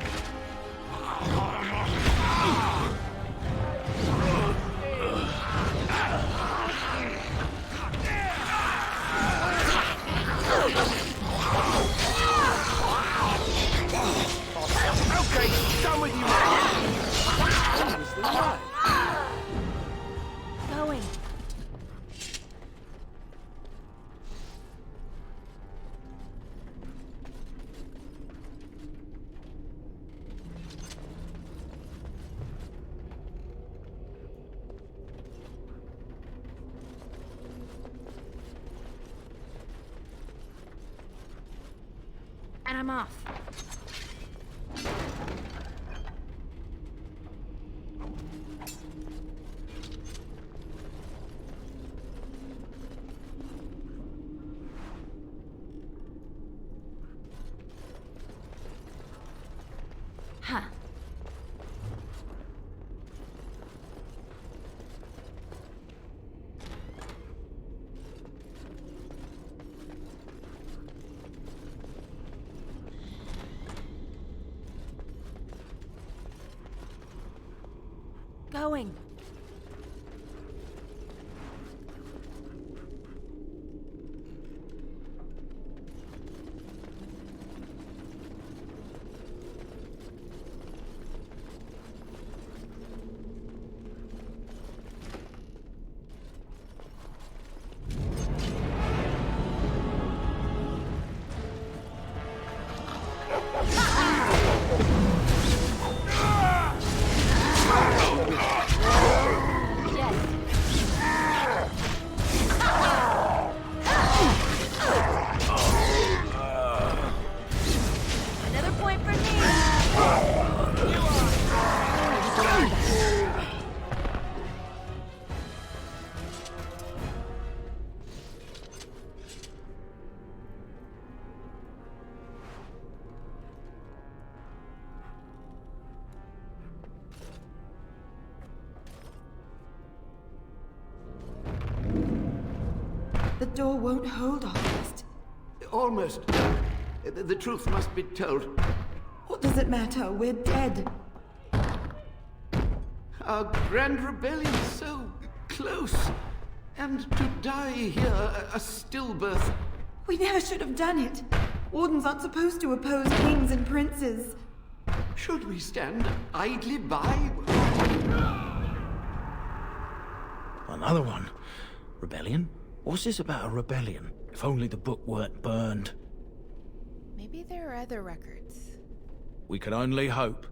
Okay, done with you now. Obviously not. Going. And I'm off. Huh. Going. Another point for me. The door won't hold almost. Almost. The truth must be told. What does it matter? We're dead. Our grand rebellion is so close. And to die here, a stillbirth. We never should have done it. Wardens aren't supposed to oppose kings and princes. Should we stand idly by? Another one. Rebellion? What's this about a rebellion? If only the book weren't burned. Maybe there are other records. We can only hope.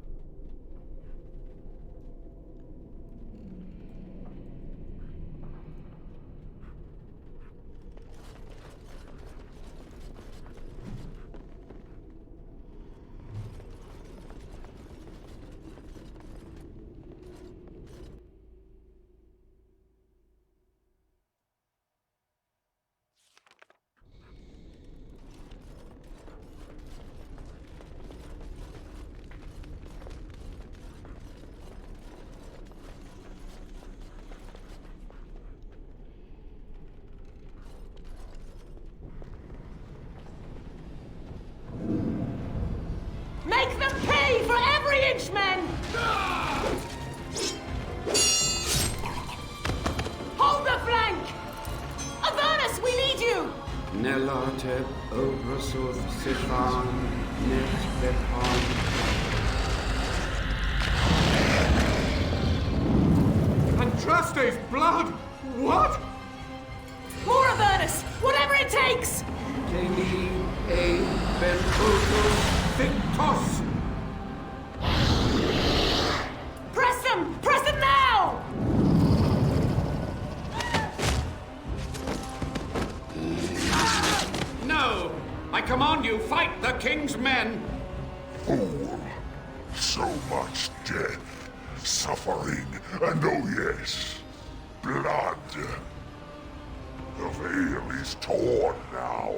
Teb Obrasuth Sifan Net Bepon. Andraste's blood! What? More of Ernest! Whatever it takes! Teli A Benfotos Victos. Press them! Press them now! No! I command you, fight the king's men! Fool! So much death, suffering, and oh yes, blood. The veil is torn now.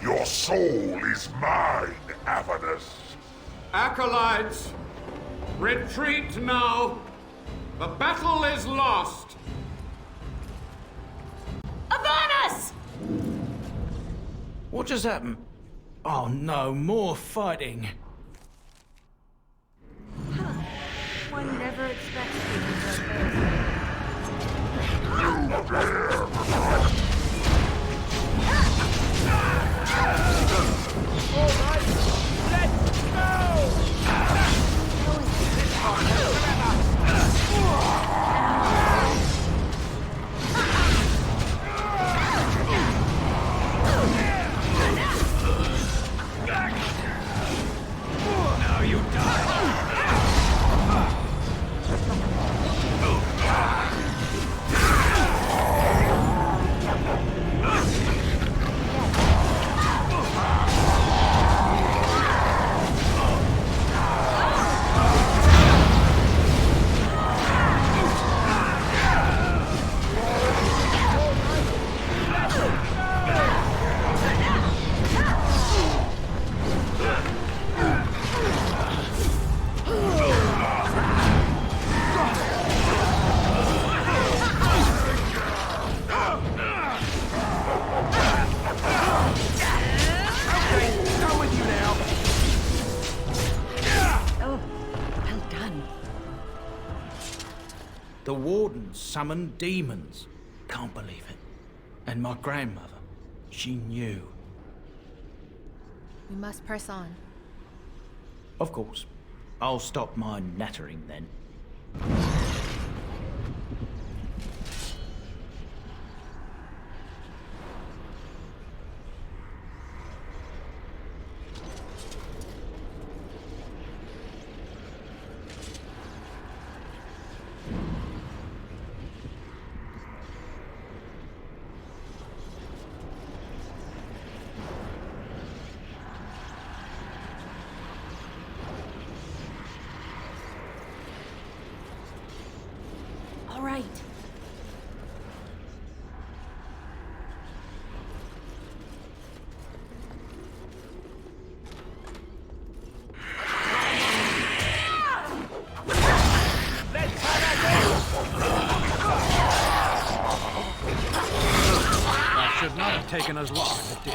Your soul is mine, Avernus. Acolytes, retreat now. The battle is lost. Avernus! What just happened? Oh no, more fighting. One never expects things like this. You dare! All right, let's go! Now you die! The Warden summoned demons. Can't believe it. And my grandmother, she knew. We must press on. Of course. I'll stop my nattering then. All right. That should not have taken as long as it did.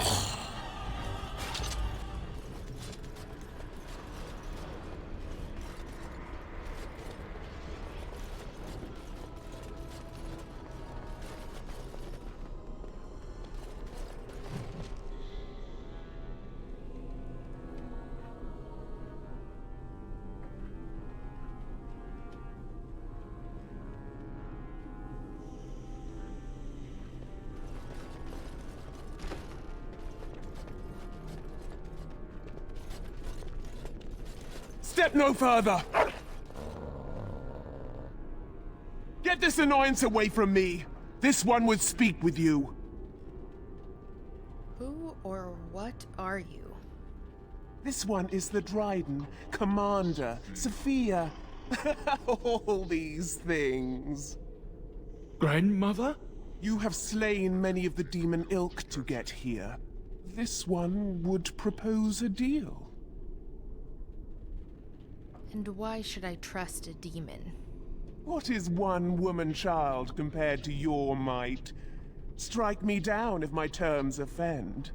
Step no further! Get this annoyance away from me! This one would speak with you. Who or what are you? This one is the Dryden, Commander, Sophia. All these things. Grandmother? You have slain many of the demon ilk to get here. This one would propose a deal. And why should I trust a demon? What is one woman-child compared to your might? Strike me down if my terms offend.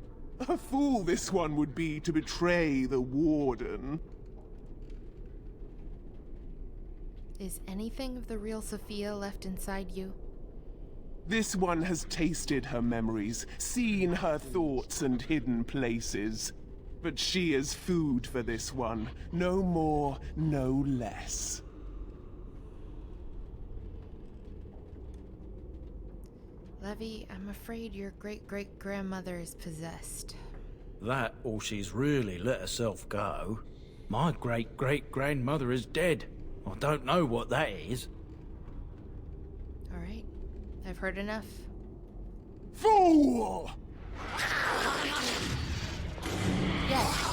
A fool this one would be to betray the Warden. Is anything of the real Sophia left inside you? This one has tasted her memories, seen her thoughts and hidden places. But she is food for this one. No more, no less. Levy, I'm afraid your great-great-grandmother is possessed. That, or she's really let herself go. My great-great-grandmother is dead. I don't know what that is. All right. I've heard enough. Fool! Yes.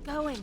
Going.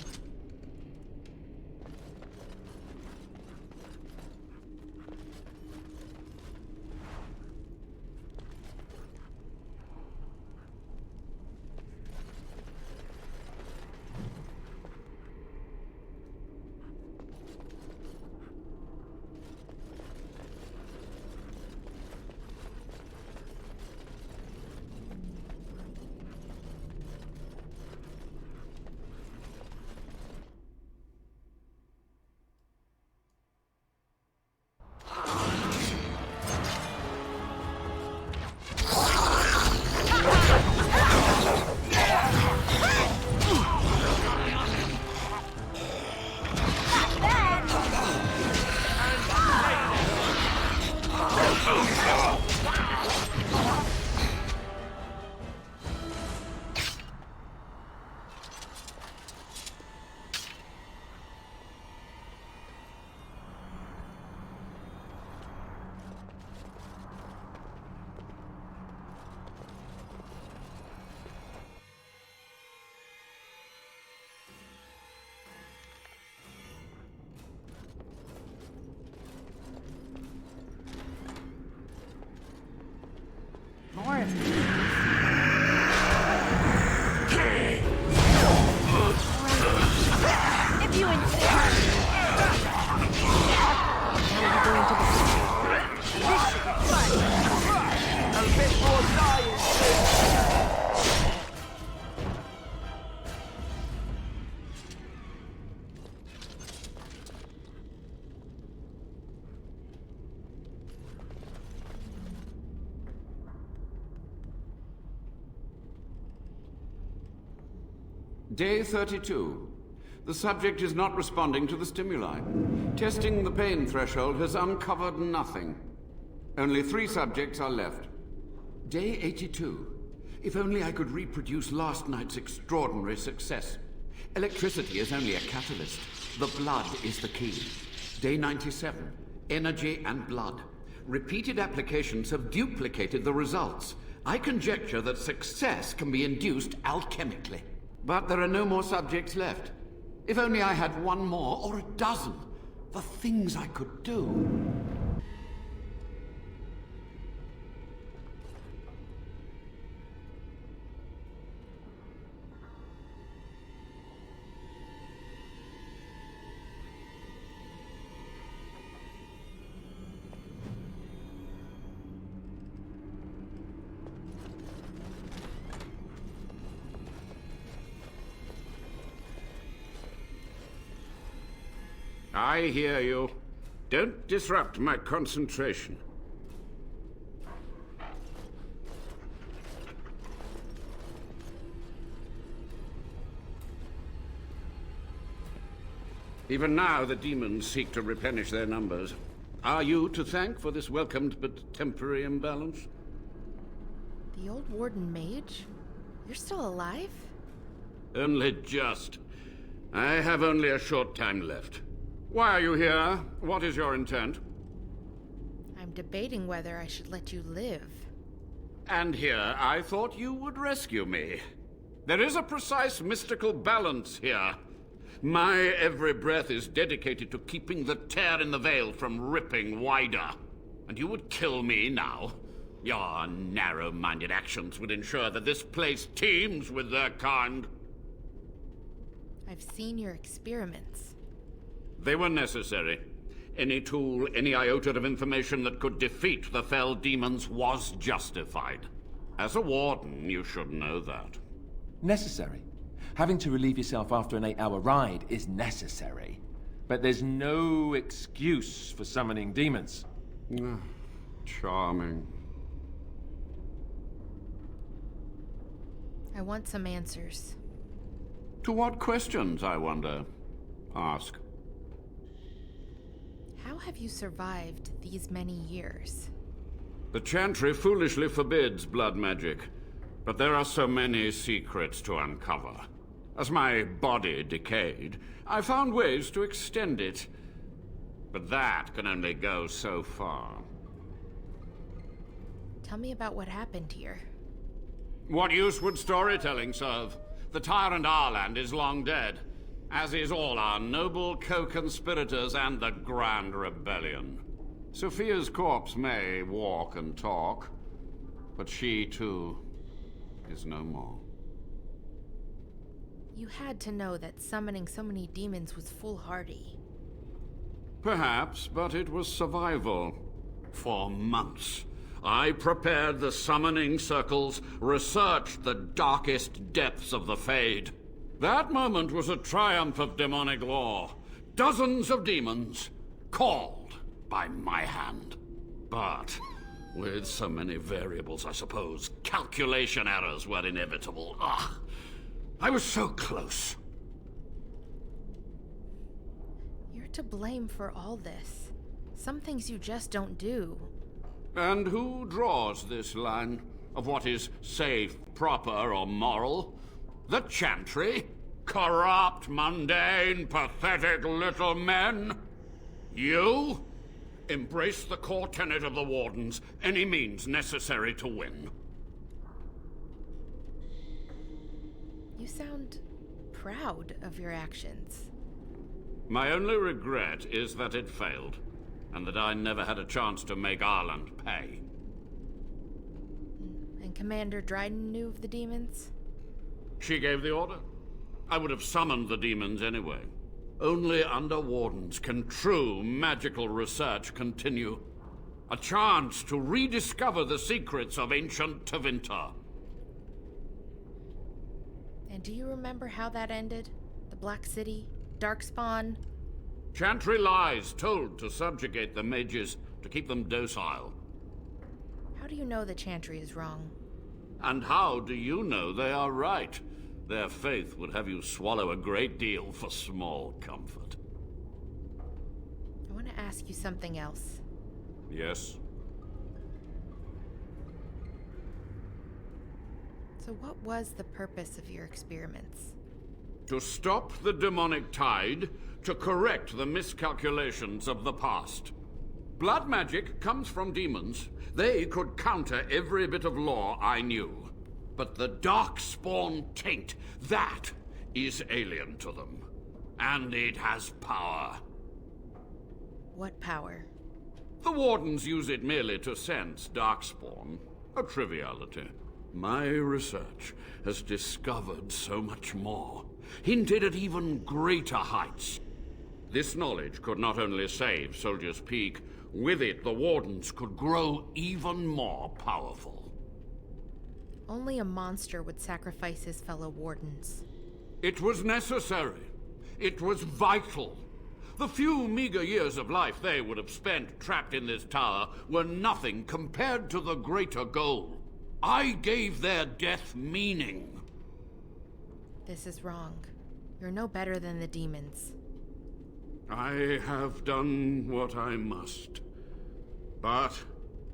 Day 32. The subject is not responding to the stimuli. Testing the pain threshold has uncovered nothing. Only 3 subjects are left. Day 82. If only I could reproduce last night's extraordinary success. Electricity is only a catalyst. The blood is the key. Day 97. Energy and blood. Repeated applications have duplicated the results. I conjecture that success can be induced alchemically. But there are no more subjects left. If only I had 1 more, or a dozen. The things I could do. I hear you. Don't disrupt my concentration. Even now, the demons seek to replenish their numbers. Are you to thank for this welcomed but temporary imbalance? The old Warden Mage? You're still alive? Only just. I have only a short time left. Why are you here? What is your intent? I'm debating whether I should let you live. And here, I thought you would rescue me. There is a precise mystical balance here. My every breath is dedicated to keeping the tear in the veil from ripping wider. And you would kill me now? Your narrow-minded actions would ensure that this place teems with their kind. I've seen your experiments. They were necessary. Any tool, any iota of information that could defeat the fell demons was justified. As a warden, you should know that. Necessary. Having to relieve yourself after an 8-hour ride is necessary. But there's no excuse for summoning demons. Charming. I want some answers. To what questions, I wonder? Ask. How have you survived these many years? The Chantry foolishly forbids blood magic, but there are so many secrets to uncover. As my body decayed, I found ways to extend it. But that can only go so far. Tell me about what happened here. What use would storytelling serve? The tyrant Arland is long dead, as is all our noble co-conspirators and the Grand Rebellion. Sophia's corpse may walk and talk, but she, too, is no more. You had to know that summoning so many demons was foolhardy. Perhaps, but it was survival. For months, I prepared the summoning circles, researched the darkest depths of the Fade. That moment was a triumph of demonic law. Dozens of demons, called by my hand. But with so many variables, I suppose, calculation errors were inevitable. I was so close. You're to blame for all this. Some things you just don't do. And who draws this line of what is safe, proper, or moral? The Chantry? Corrupt, mundane, pathetic little men? You? Embrace the core tenet of the Wardens, any means necessary to win. You sound proud of your actions. My only regret is that it failed, and that I never had a chance to make Arland pay. And Commander Dryden knew of the demons? She gave the order. I would have summoned the demons anyway. Only under Wardens can true magical research continue. A chance to rediscover the secrets of ancient Tevinter. And do you remember how that ended? The Black City? Darkspawn? Chantry lies told to subjugate the mages, to keep them docile. How do you know the Chantry is wrong? And how do you know they are right? Their faith would have you swallow a great deal for small comfort. I want to ask you something else. Yes? So what was the purpose of your experiments? To stop the demonic tide, to correct the miscalculations of the past. Blood magic comes from demons. They could counter every bit of law I knew. But the Darkspawn taint, that is alien to them. And it has power. What power? The Wardens use it merely to sense Darkspawn. A triviality. My research has discovered so much more. Hinted at even greater heights. This knowledge could not only save Soldier's Peak, with it the Wardens could grow even more powerful. Only a monster would sacrifice his fellow Wardens. It was necessary. It was vital. The few meager years of life they would have spent trapped in this tower were nothing compared to the greater goal. I gave their death meaning. This is wrong. You're no better than the demons. I have done what I must. But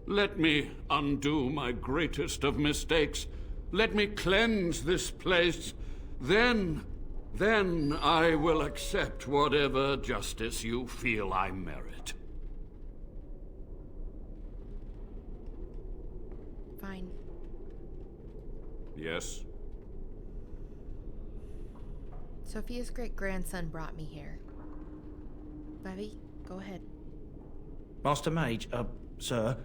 let me undo my greatest of mistakes. Let me cleanse this place. Then I will accept whatever justice you feel I merit. Fine. Yes? Sophia's great-grandson brought me here. Levy, go ahead. Master Mage, sir,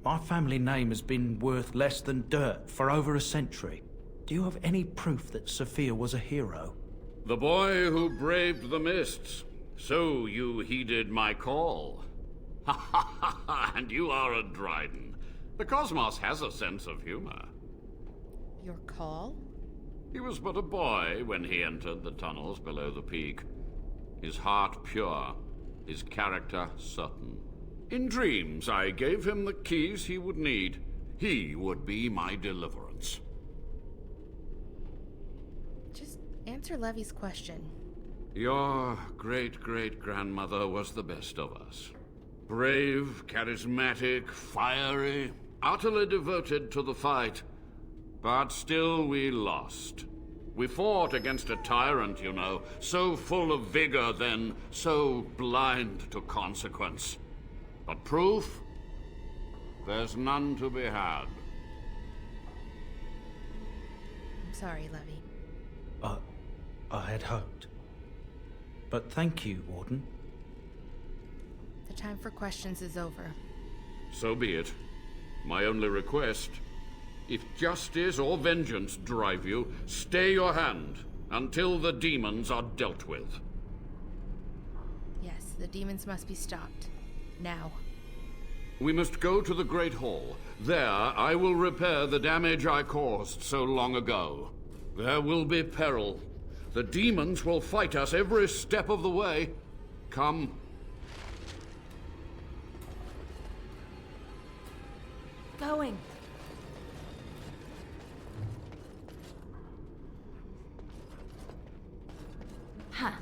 my family name has been worth less than dirt for over a century. Do you have any proof that Sophia was a hero? The boy who braved the mists. So you heeded my call. Ha ha ha ha, and you are a Dryden. The cosmos has a sense of humor. Your call? He was but a boy when he entered the tunnels below the peak. His heart pure, his character certain. In dreams, I gave him the keys he would need. He would be my deliverance. Just answer Levy's question. Your great-great-grandmother was the best of us. Brave, charismatic, fiery, utterly devoted to the fight. But still we lost. We fought against a tyrant, you know, so full of vigor then, so blind to consequence. But proof? There's none to be had. I'm sorry, Levy. I had hoped. But thank you, Warden. The time for questions is over. So be it. My only request, if justice or vengeance drive you, stay your hand until the demons are dealt with. Yes, the demons must be stopped. Now. We must go to the Great Hall. There, I will repair the damage I caused so long ago. There will be peril. The demons will fight us every step of the way. Come. Going. Huh.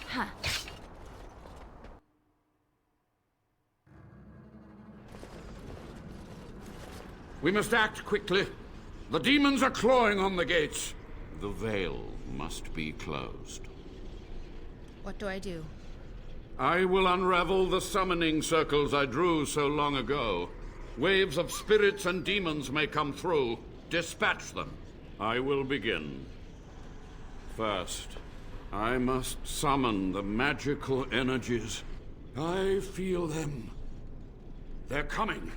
Huh. We must act quickly. The demons are clawing on the gates. The veil must be closed. What do I do? I will unravel the summoning circles I drew so long ago. Waves of spirits and demons may come through. Dispatch them. I will begin. First, I must summon the magical energies. I feel them. They're coming.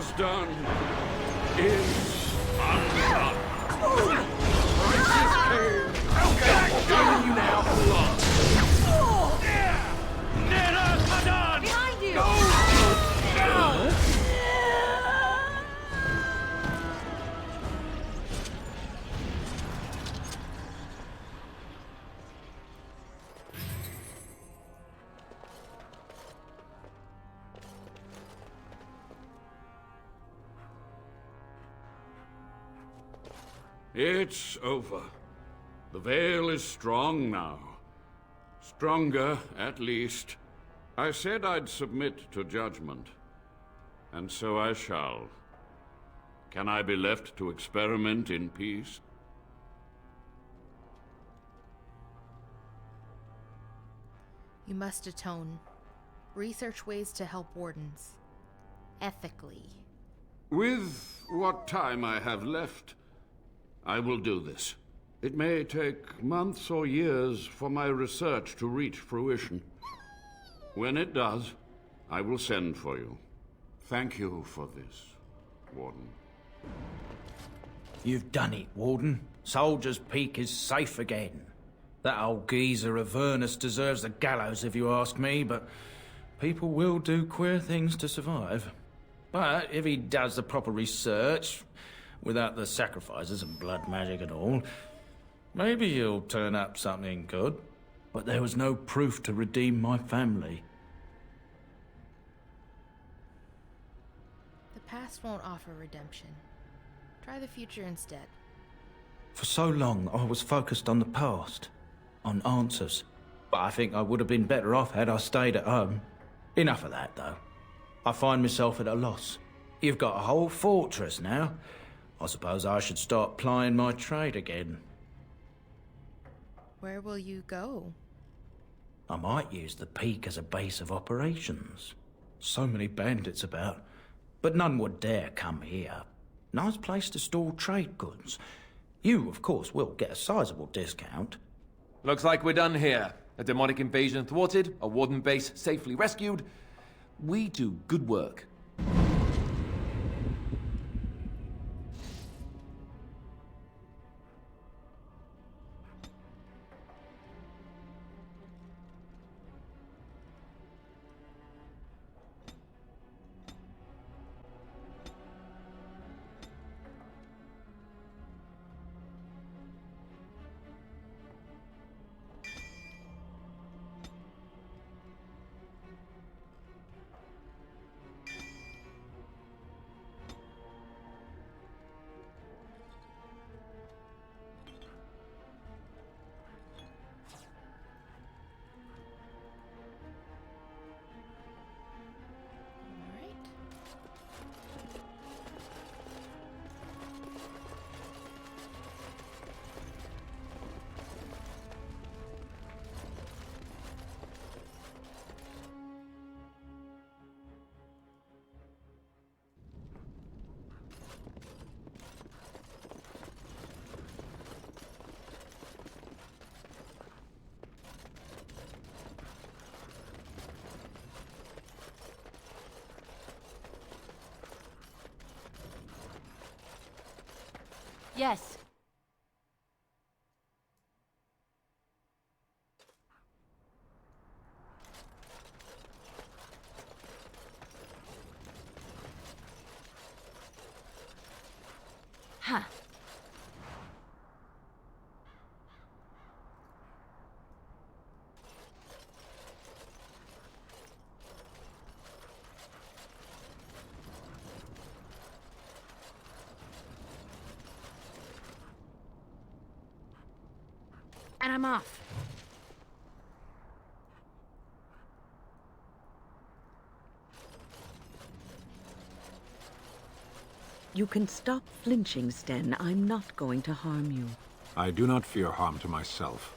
was done is undone. Crisis came. Okay, done you now. Behind you! It's over. The veil is strong now. Stronger, at least. I said I'd submit to judgment, and so I shall. Can I be left to experiment in peace? You must atone. Research ways to help wardens. Ethically. With what time I have left, I will do this. It may take months or years for my research to reach fruition. When it does, I will send for you. Thank you for this, Warden. You've done it, Warden. Soldier's Peak is safe again. That old geezer of Avernus deserves the gallows if you ask me, but people will do queer things to survive. But if he does the proper research, without the sacrifices and blood magic and all, maybe he'll turn up something good. But there was no proof to redeem my family. The past won't offer redemption. Try the future instead. For so long, I was focused on the past, on answers. But I think I would have been better off had I stayed at home. Enough of that, though. I find myself at a loss. You've got a whole fortress now. I suppose I should start plying my trade again. Where will you go? I might use the peak as a base of operations. So many bandits about, but none would dare come here. Nice place to store trade goods. You, of course, will get a sizable discount. Looks like we're done here. A demonic invasion thwarted, a warden base safely rescued. We do good work. Yes. Huh. And I'm off. You can stop flinching, Sten. I'm not going to harm you. I do not fear harm to myself.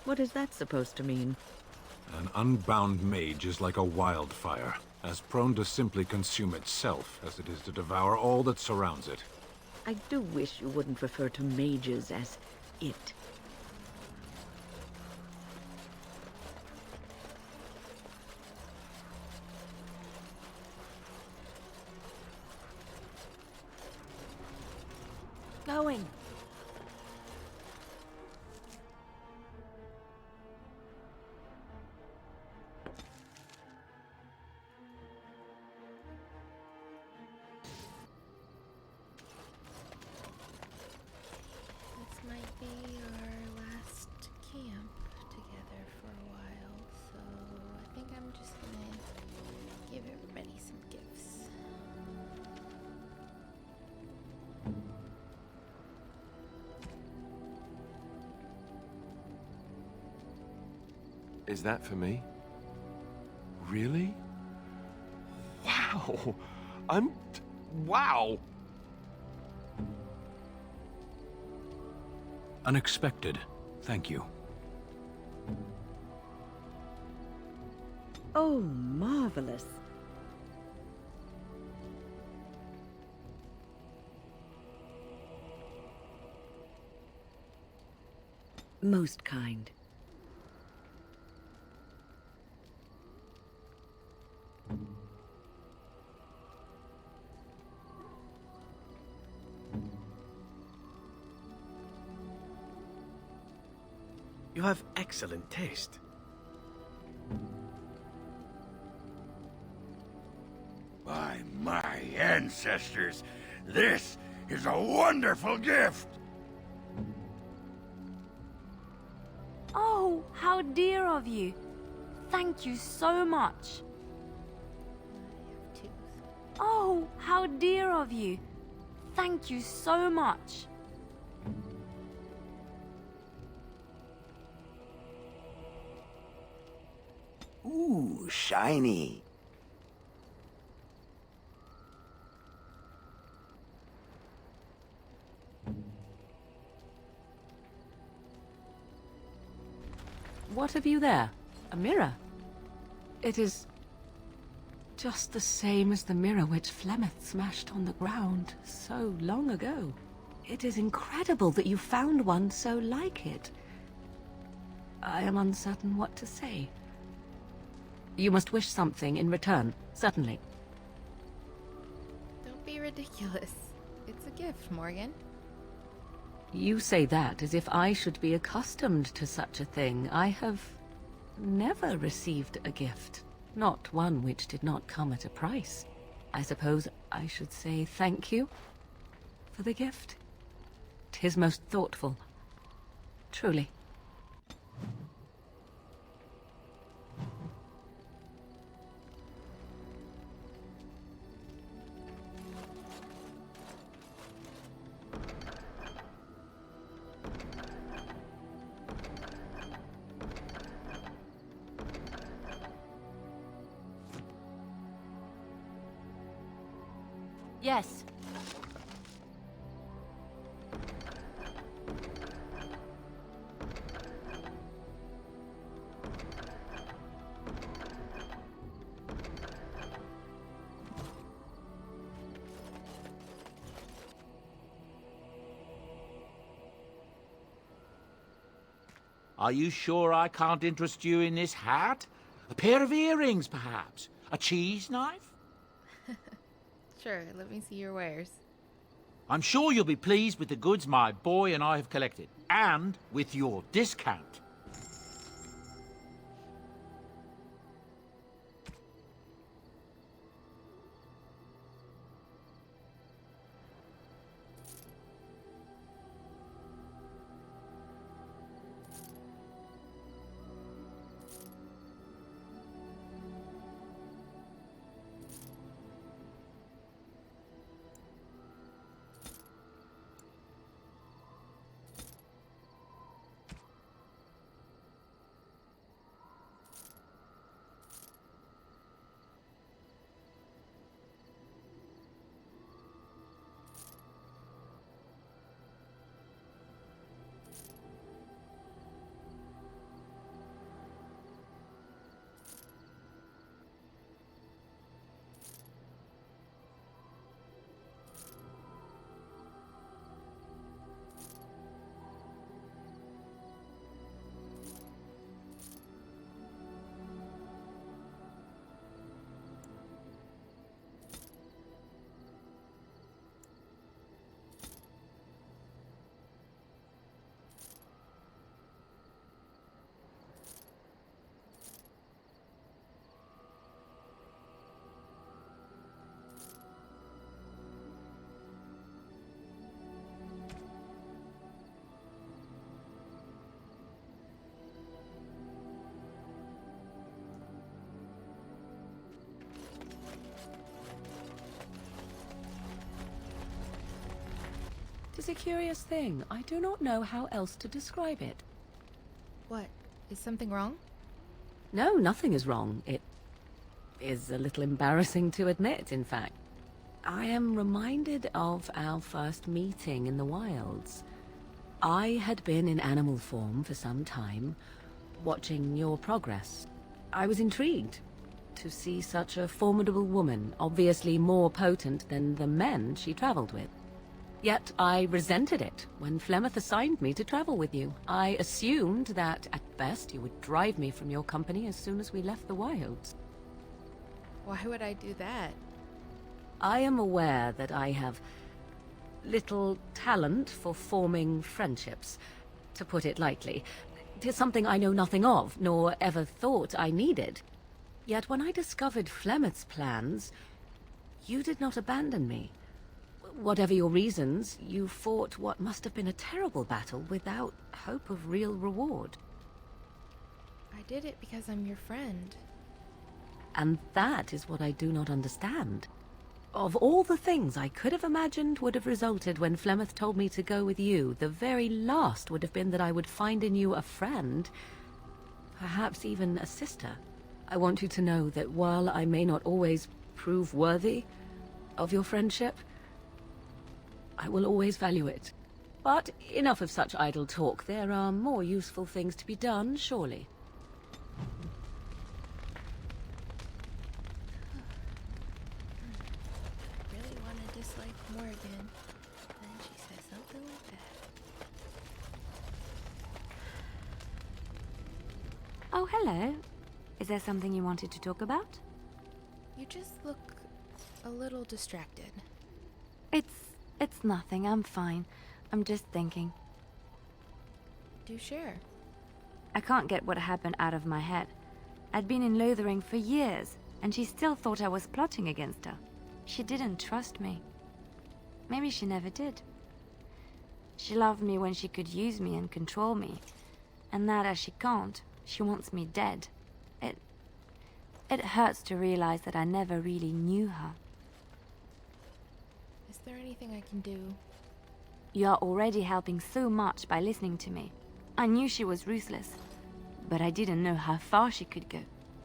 What is that supposed to mean? An unbound mage is like a wildfire, as prone to simply consume itself as it is to devour all that surrounds it. I do wish you wouldn't refer to mages as it. Is that for me? Really? Wow. Wow! Unexpected. Thank you. Oh, marvelous. Most kind. You have excellent taste. By my ancestors, this is a wonderful gift! Oh, how dear of you. Thank you so much. Oh, how dear of you. Thank you so much. Ooh, shiny. What have you there? A mirror? It is just the same as the mirror which Flemeth smashed on the ground so long ago. It is incredible that you found one so like it. I am uncertain what to say. You must wish something in return, certainly. Don't be ridiculous. It's a gift, Morgan. You say that as if I should be accustomed to such a thing. I have never received a gift, not one which did not come at a price. I suppose I should say thank you for the gift. 'Tis most thoughtful, truly. Yes. Are you sure I can't interest you in this hat? A pair of earrings, perhaps? A cheese knife? Sure, let me see your wares. I'm sure you'll be pleased with the goods my boy and I have collected, and with your discount. It is a curious thing. I do not know how else to describe it. What? Is something wrong? No, nothing is wrong. It is a little embarrassing to admit, in fact. I am reminded of our first meeting in the wilds. I had been in animal form for some time, watching your progress. I was intrigued to see such a formidable woman, obviously more potent than the men she traveled with. Yet I resented it when Flemeth assigned me to travel with you. I assumed that, at best, you would drive me from your company as soon as we left the wilds. Why would I do that? I am aware that I have little talent for forming friendships, to put it lightly. 'Tis something I know nothing of, nor ever thought I needed. Yet when I discovered Flemeth's plans, you did not abandon me. Whatever your reasons, you fought what must have been a terrible battle without hope of real reward. I did it because I'm your friend. And that is what I do not understand. Of all the things I could have imagined would have resulted when Flemeth told me to go with you, the very last would have been that I would find in you a friend, perhaps even a sister. I want you to know that while I may not always prove worthy of your friendship, I will always value it. But enough of such idle talk. There are more useful things to be done, surely. Really want to dislike Morgan. Then she says something like that. Oh, hello. Is there something you wanted to talk about? You just look a little distracted. It's nothing. I'm fine. I'm just thinking. Do share. I can't get what happened out of my head. I'd been in Loithering for years, and she still thought I was plotting against her. She didn't trust me. Maybe she never did. She loved me when she could use me and control me. And now that she can't, she wants me dead. It hurts to realize that I never really knew her. Is there anything I can do? You are already helping so much by listening to me. I knew she was ruthless, but I didn't know how far she could go.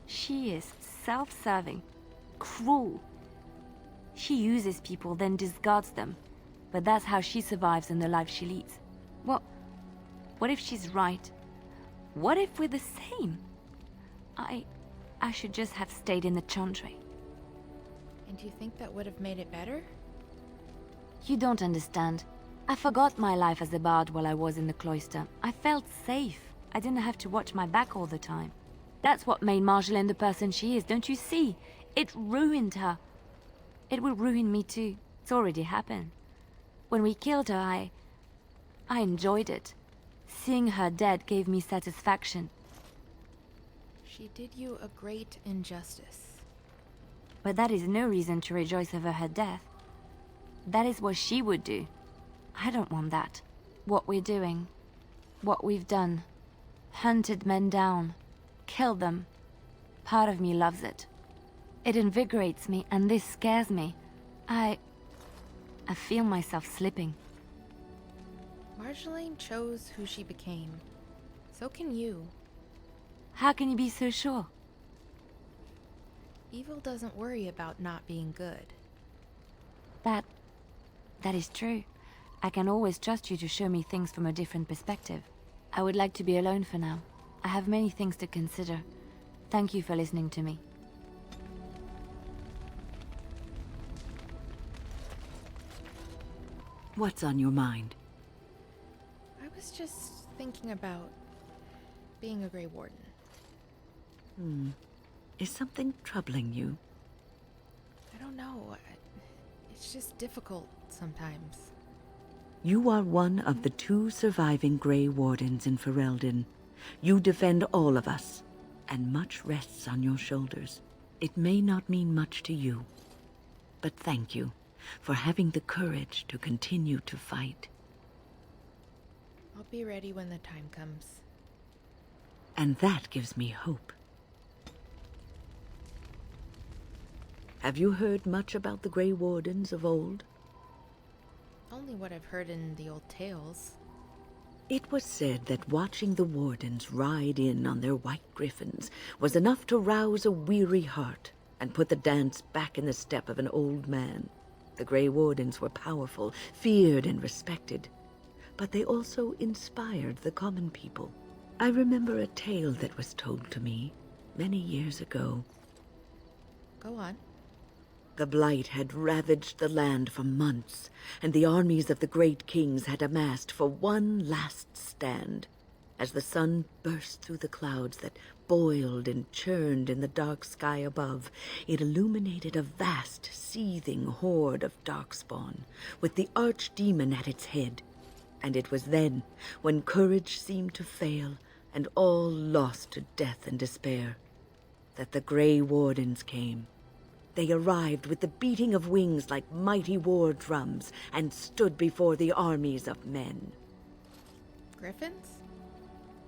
She is self-serving, cruel. She uses people, then discards them. But that's how she survives in the life she leads. What if she's right? What if we're the same? I should just have stayed in the Chantry. And do you think that would have made it better? You don't understand. I forgot my life as a bard while I was in the cloister. I felt safe. I didn't have to watch my back all the time. That's what made Marjolaine the person she is, don't you see? It ruined her. It will ruin me too. It's already happened. When we killed her, I enjoyed it. Seeing her dead gave me satisfaction. She did you a great injustice. But that is no reason to rejoice over her death. That is what she would do. I don't want that. What we're doing, what we've done, hunted men down, killed them. Part of me loves it. It invigorates me, and this scares me. I feel myself slipping. Marjolaine chose who she became. So can you. How can you be so sure? Evil doesn't worry about not being good. That is true. I can always trust you to show me things from a different perspective. I would like to be alone for now. I have many things to consider. Thank you for listening to me. What's on your mind? I was just thinking about being a Grey Warden. Is something troubling you? I don't know. It's just difficult sometimes. You are one of the 2 surviving Grey Wardens in Ferelden. You defend all of us, and much rests on your shoulders. It may not mean much to you, but thank you for having the courage to continue to fight. I'll be ready when the time comes. And that gives me hope. Have you heard much about the Grey Wardens of old? Only what I've heard in the old tales. It was said that watching the wardens ride in on their white griffins was enough to rouse a weary heart and put the dance back in the step of an old man. The Grey Wardens were powerful, feared and respected, but they also inspired the common people. I remember a tale that was told to me many years ago. Go on. The Blight had ravaged the land for months, and the armies of the great kings had amassed for one last stand. As the sun burst through the clouds that boiled and churned in the dark sky above, it illuminated a vast, seething horde of darkspawn, with the archdemon at its head. And it was then, when courage seemed to fail, and all lost to death and despair, that the Grey Wardens came. They arrived with the beating of wings like mighty war drums and stood before the armies of men. Griffins?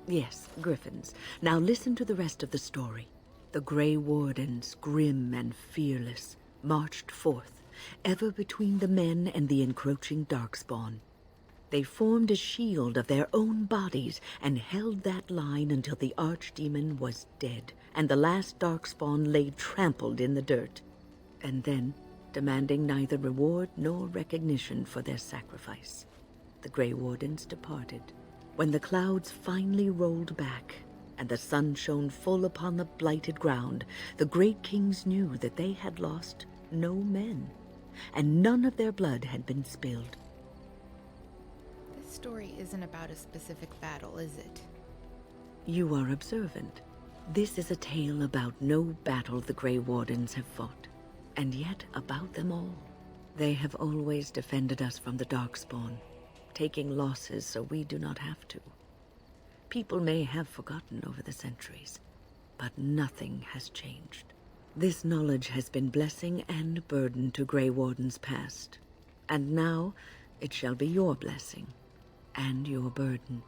Yes, griffins. Now listen to the rest of the story. The Grey Wardens, grim and fearless, marched forth, ever between the men and the encroaching darkspawn. They formed a shield of their own bodies and held that line until the archdemon was dead and the last darkspawn lay trampled in the dirt. And then, demanding neither reward nor recognition for their sacrifice, the Grey Wardens departed. When the clouds finally rolled back and the sun shone full upon the blighted ground, the great kings knew that they had lost no men, and none of their blood had been spilled. This story isn't about a specific battle, is it? You are observant. This is a tale about no battle the Grey Wardens have fought, and yet about them all. They have always defended us from the Darkspawn, taking losses so we do not have to. People may have forgotten over the centuries, but nothing has changed. This knowledge has been blessing and burden to Grey Wardens past, and now it shall be your blessing and your burden.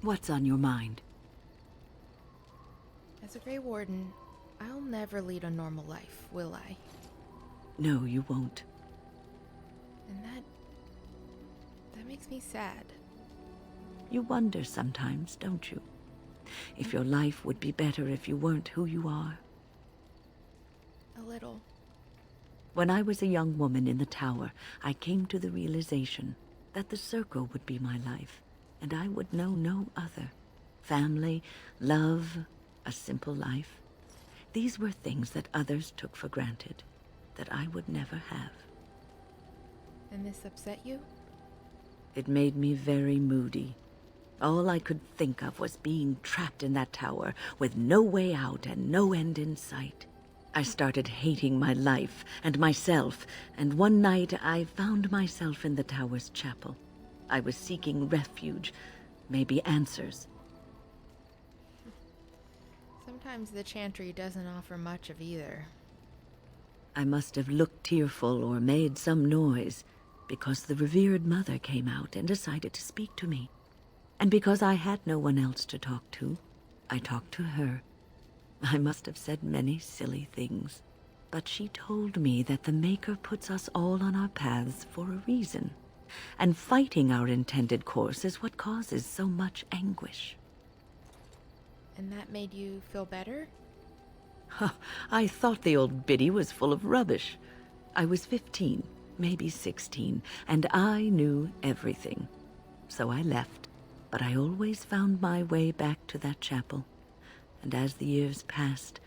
What's on your mind? As a Grey Warden, I'll never lead a normal life, will I? No, you won't. And that makes me sad. You wonder sometimes, don't you? If your life would be better if you weren't who you are. A little. When I was a young woman in the tower, I came to the realization that the circle would be my life, and I would know no other. Family, love, a simple life. These were things that others took for granted, that I would never have. And this upset you? It made me very moody. All I could think of was being trapped in that tower with no way out and no end in sight. I started hating my life and myself, and one night I found myself in the tower's chapel. I was seeking refuge, maybe answers. Sometimes the chantry doesn't offer much of either. I must have looked tearful or made some noise, because the revered mother came out and decided to speak to me. And because I had no one else to talk to, I talked to her. I must have said many silly things, but she told me that the Maker puts us all on our paths for a reason, and fighting our intended course is what causes so much anguish. And that made you feel better? I thought the old biddy was full of rubbish. I was 15, maybe 16, and I knew everything. So I left, but I always found my way back to that chapel. And as the years passed,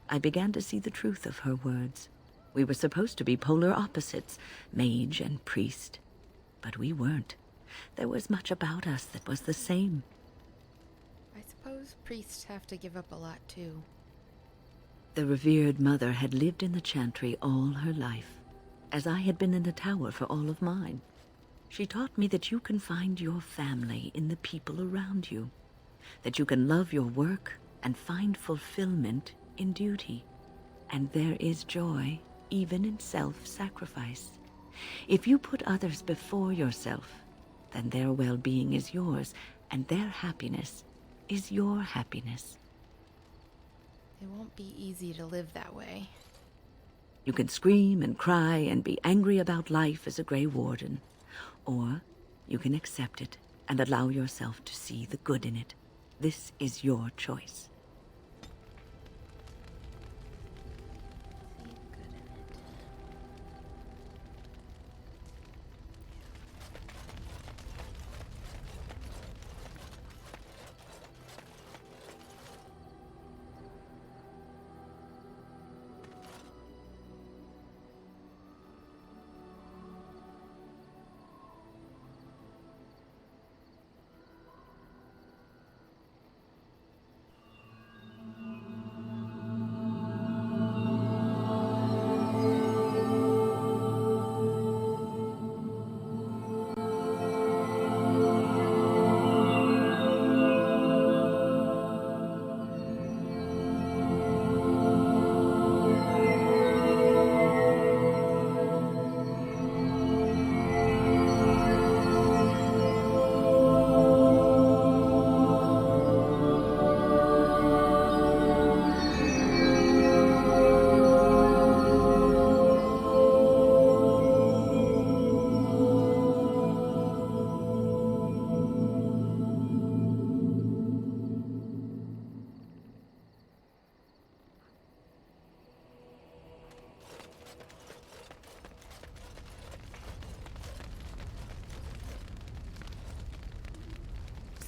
I began to see the truth of her words. We were supposed to be polar opposites, mage and priest. But we weren't. There was much about us that was the same. I suppose priests have to give up a lot, too. The revered mother had lived in the chantry all her life, as I had been in the tower for all of mine. She taught me that you can find your family in the people around you, that you can love your work and find fulfillment in duty, and there is joy even in self-sacrifice. If you put others before yourself, then their well-being is yours, and their happiness is your happiness. It won't be easy to live that way. You can scream and cry and be angry about life as a Grey Warden, or you can accept it and allow yourself to see the good in it. This is your choice.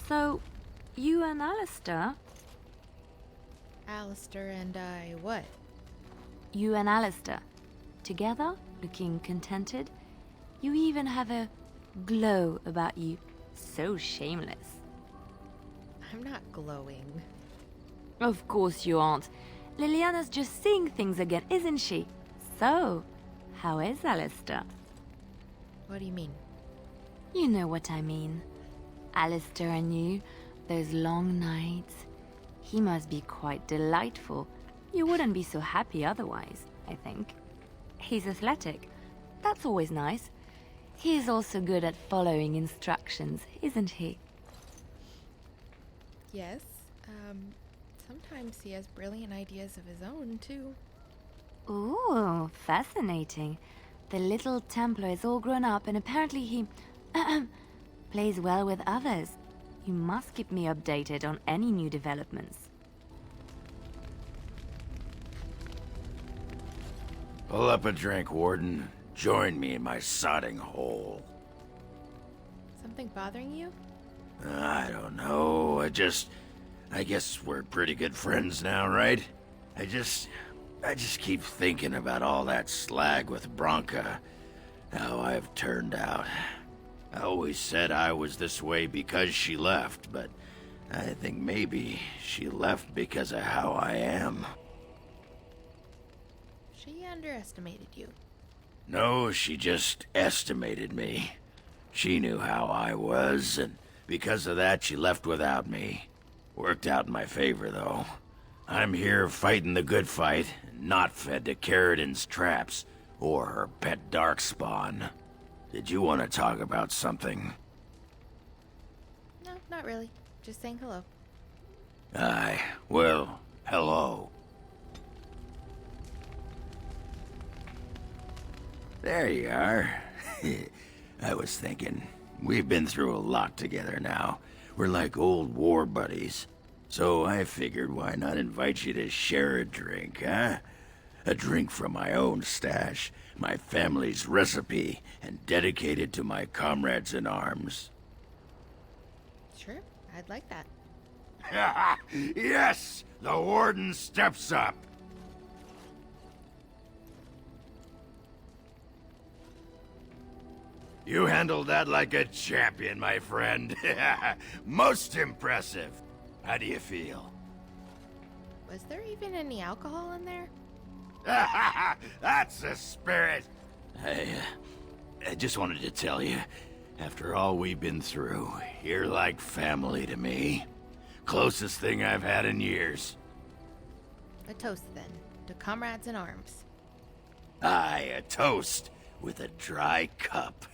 So, you and Alistair? Alistair and I what? You and Alistair. Together, looking contented. You even have a glow about you. So shameless. I'm not glowing. Of course you aren't. Leliana's just seeing things again, isn't she? So, how is Alistair? What do you mean? You know what I mean. Alistair and you, those long nights. He must be quite delightful. You wouldn't be so happy otherwise, I think. He's athletic. That's always nice. He is also good at following instructions, isn't he? Yes. Sometimes he has brilliant ideas of his own, too. Ooh, fascinating. The little Templar is all grown up and apparently he plays well with others. You must keep me updated on any new developments. Pull up a drink, Warden. Join me in my sodding hole. Something bothering you? I don't know. I guess we're pretty good friends now, right? I just keep thinking about all that slag with Bronca. How I've turned out. I always said I was this way because she left, but I think maybe she left because of how I am. She underestimated you. No, she just estimated me. She knew how I was, and because of that, she left without me. Worked out in my favor, though. I'm here fighting the good fight, not fed to Carradin's traps, or her pet darkspawn. Did you want to talk about something? No, not really. Just saying hello. Aye, well, hello. There you are. I was thinking, we've been through a lot together now. We're like old war buddies. So I figured why not invite you to share a drink, huh? A drink from my own stash, my family's recipe, and dedicated to my comrades in arms. Sure, I'd like that. Yes! The Warden steps up! You handled that like a champion, my friend. Most impressive. How do you feel? Was there even any alcohol in there? That's the spirit. I just wanted to tell you, after all we've been through, you're like family to me. Closest thing I've had in years. A toast, then, to comrades in arms. Aye, a toast with a dry cup.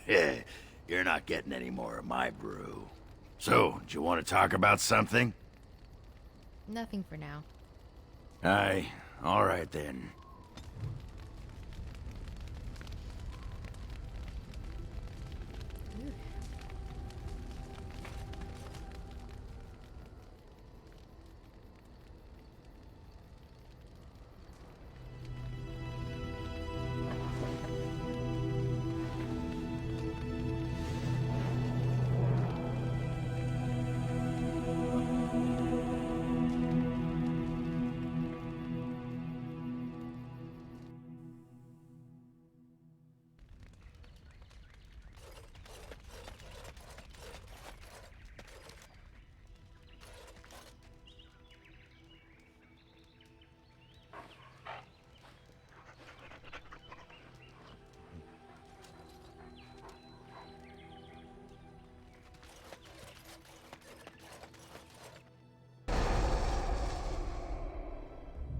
You're not getting any more of my brew. So, do you want to talk about something? Nothing for now. Aye, all right then.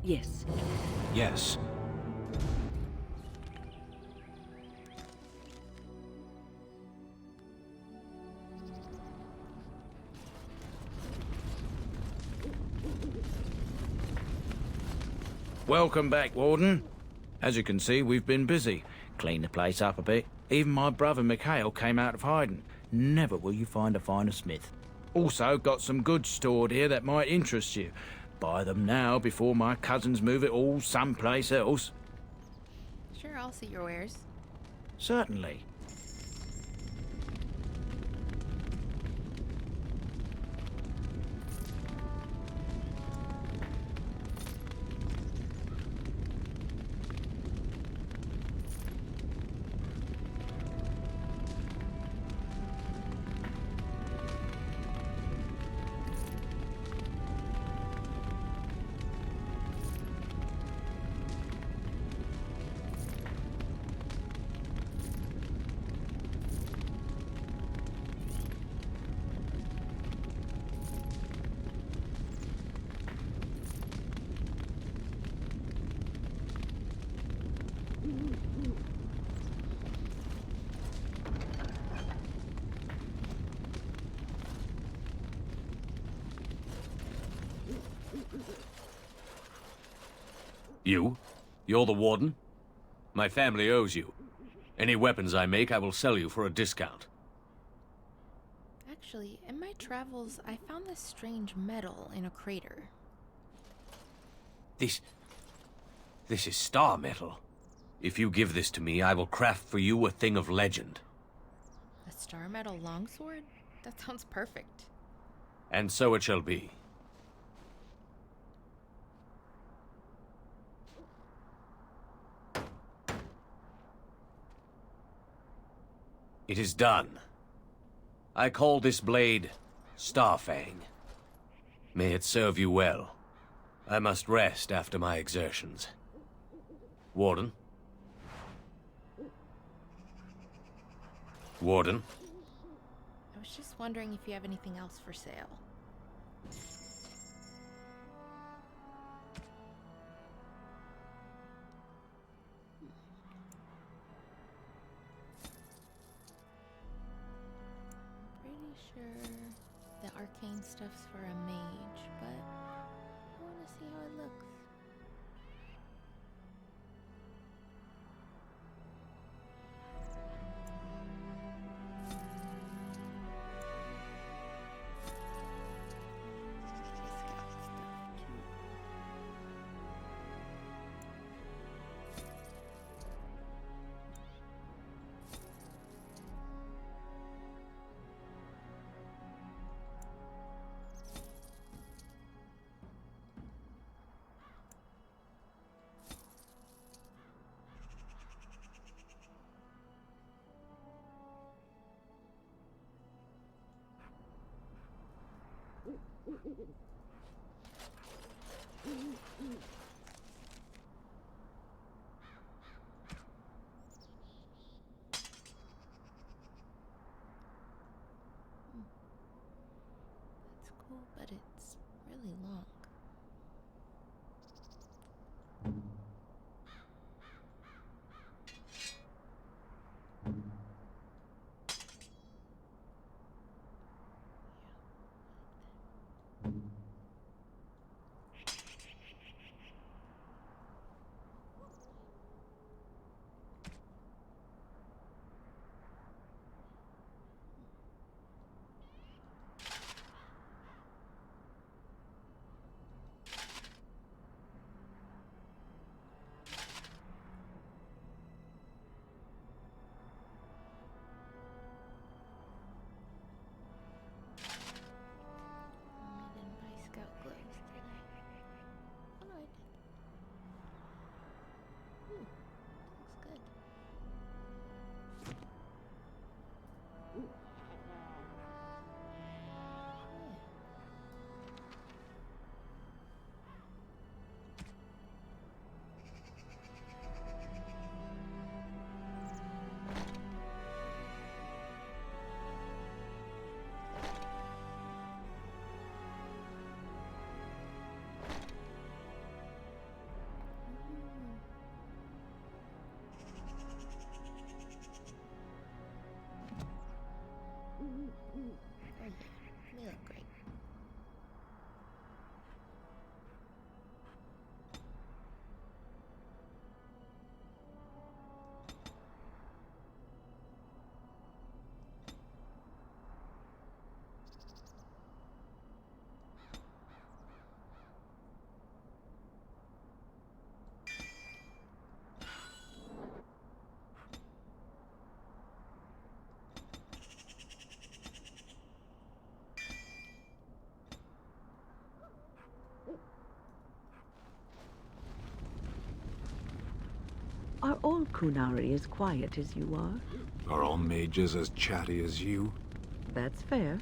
Yes. Yes. Welcome back, Warden. As you can see, we've been busy. Cleaned the place up a bit. Even my brother Mikhail came out of hiding. Never will you find a finer smith. Also, got some goods stored here that might interest you. Buy them now before my cousins move it all someplace else. Sure, I'll see your wares. Certainly. You? You're the Warden? My family owes you. Any weapons I make, I will sell you for a discount. Actually, in my travels, I found this strange metal in a crater. This is star metal. If you give this to me, I will craft for you a thing of legend. A star metal longsword? That sounds perfect. And so it shall be. It is done. I call this blade Starfang. May it serve you well. I must rest after my exertions. Warden? Warden? I was just wondering if you have anything else for sale. Pretty sure the arcane stuff's for a mage, but I want to see how it looks. That's cool, but it's really long. Are all Kunari as quiet as you are? Are all mages as chatty as you? That's fair.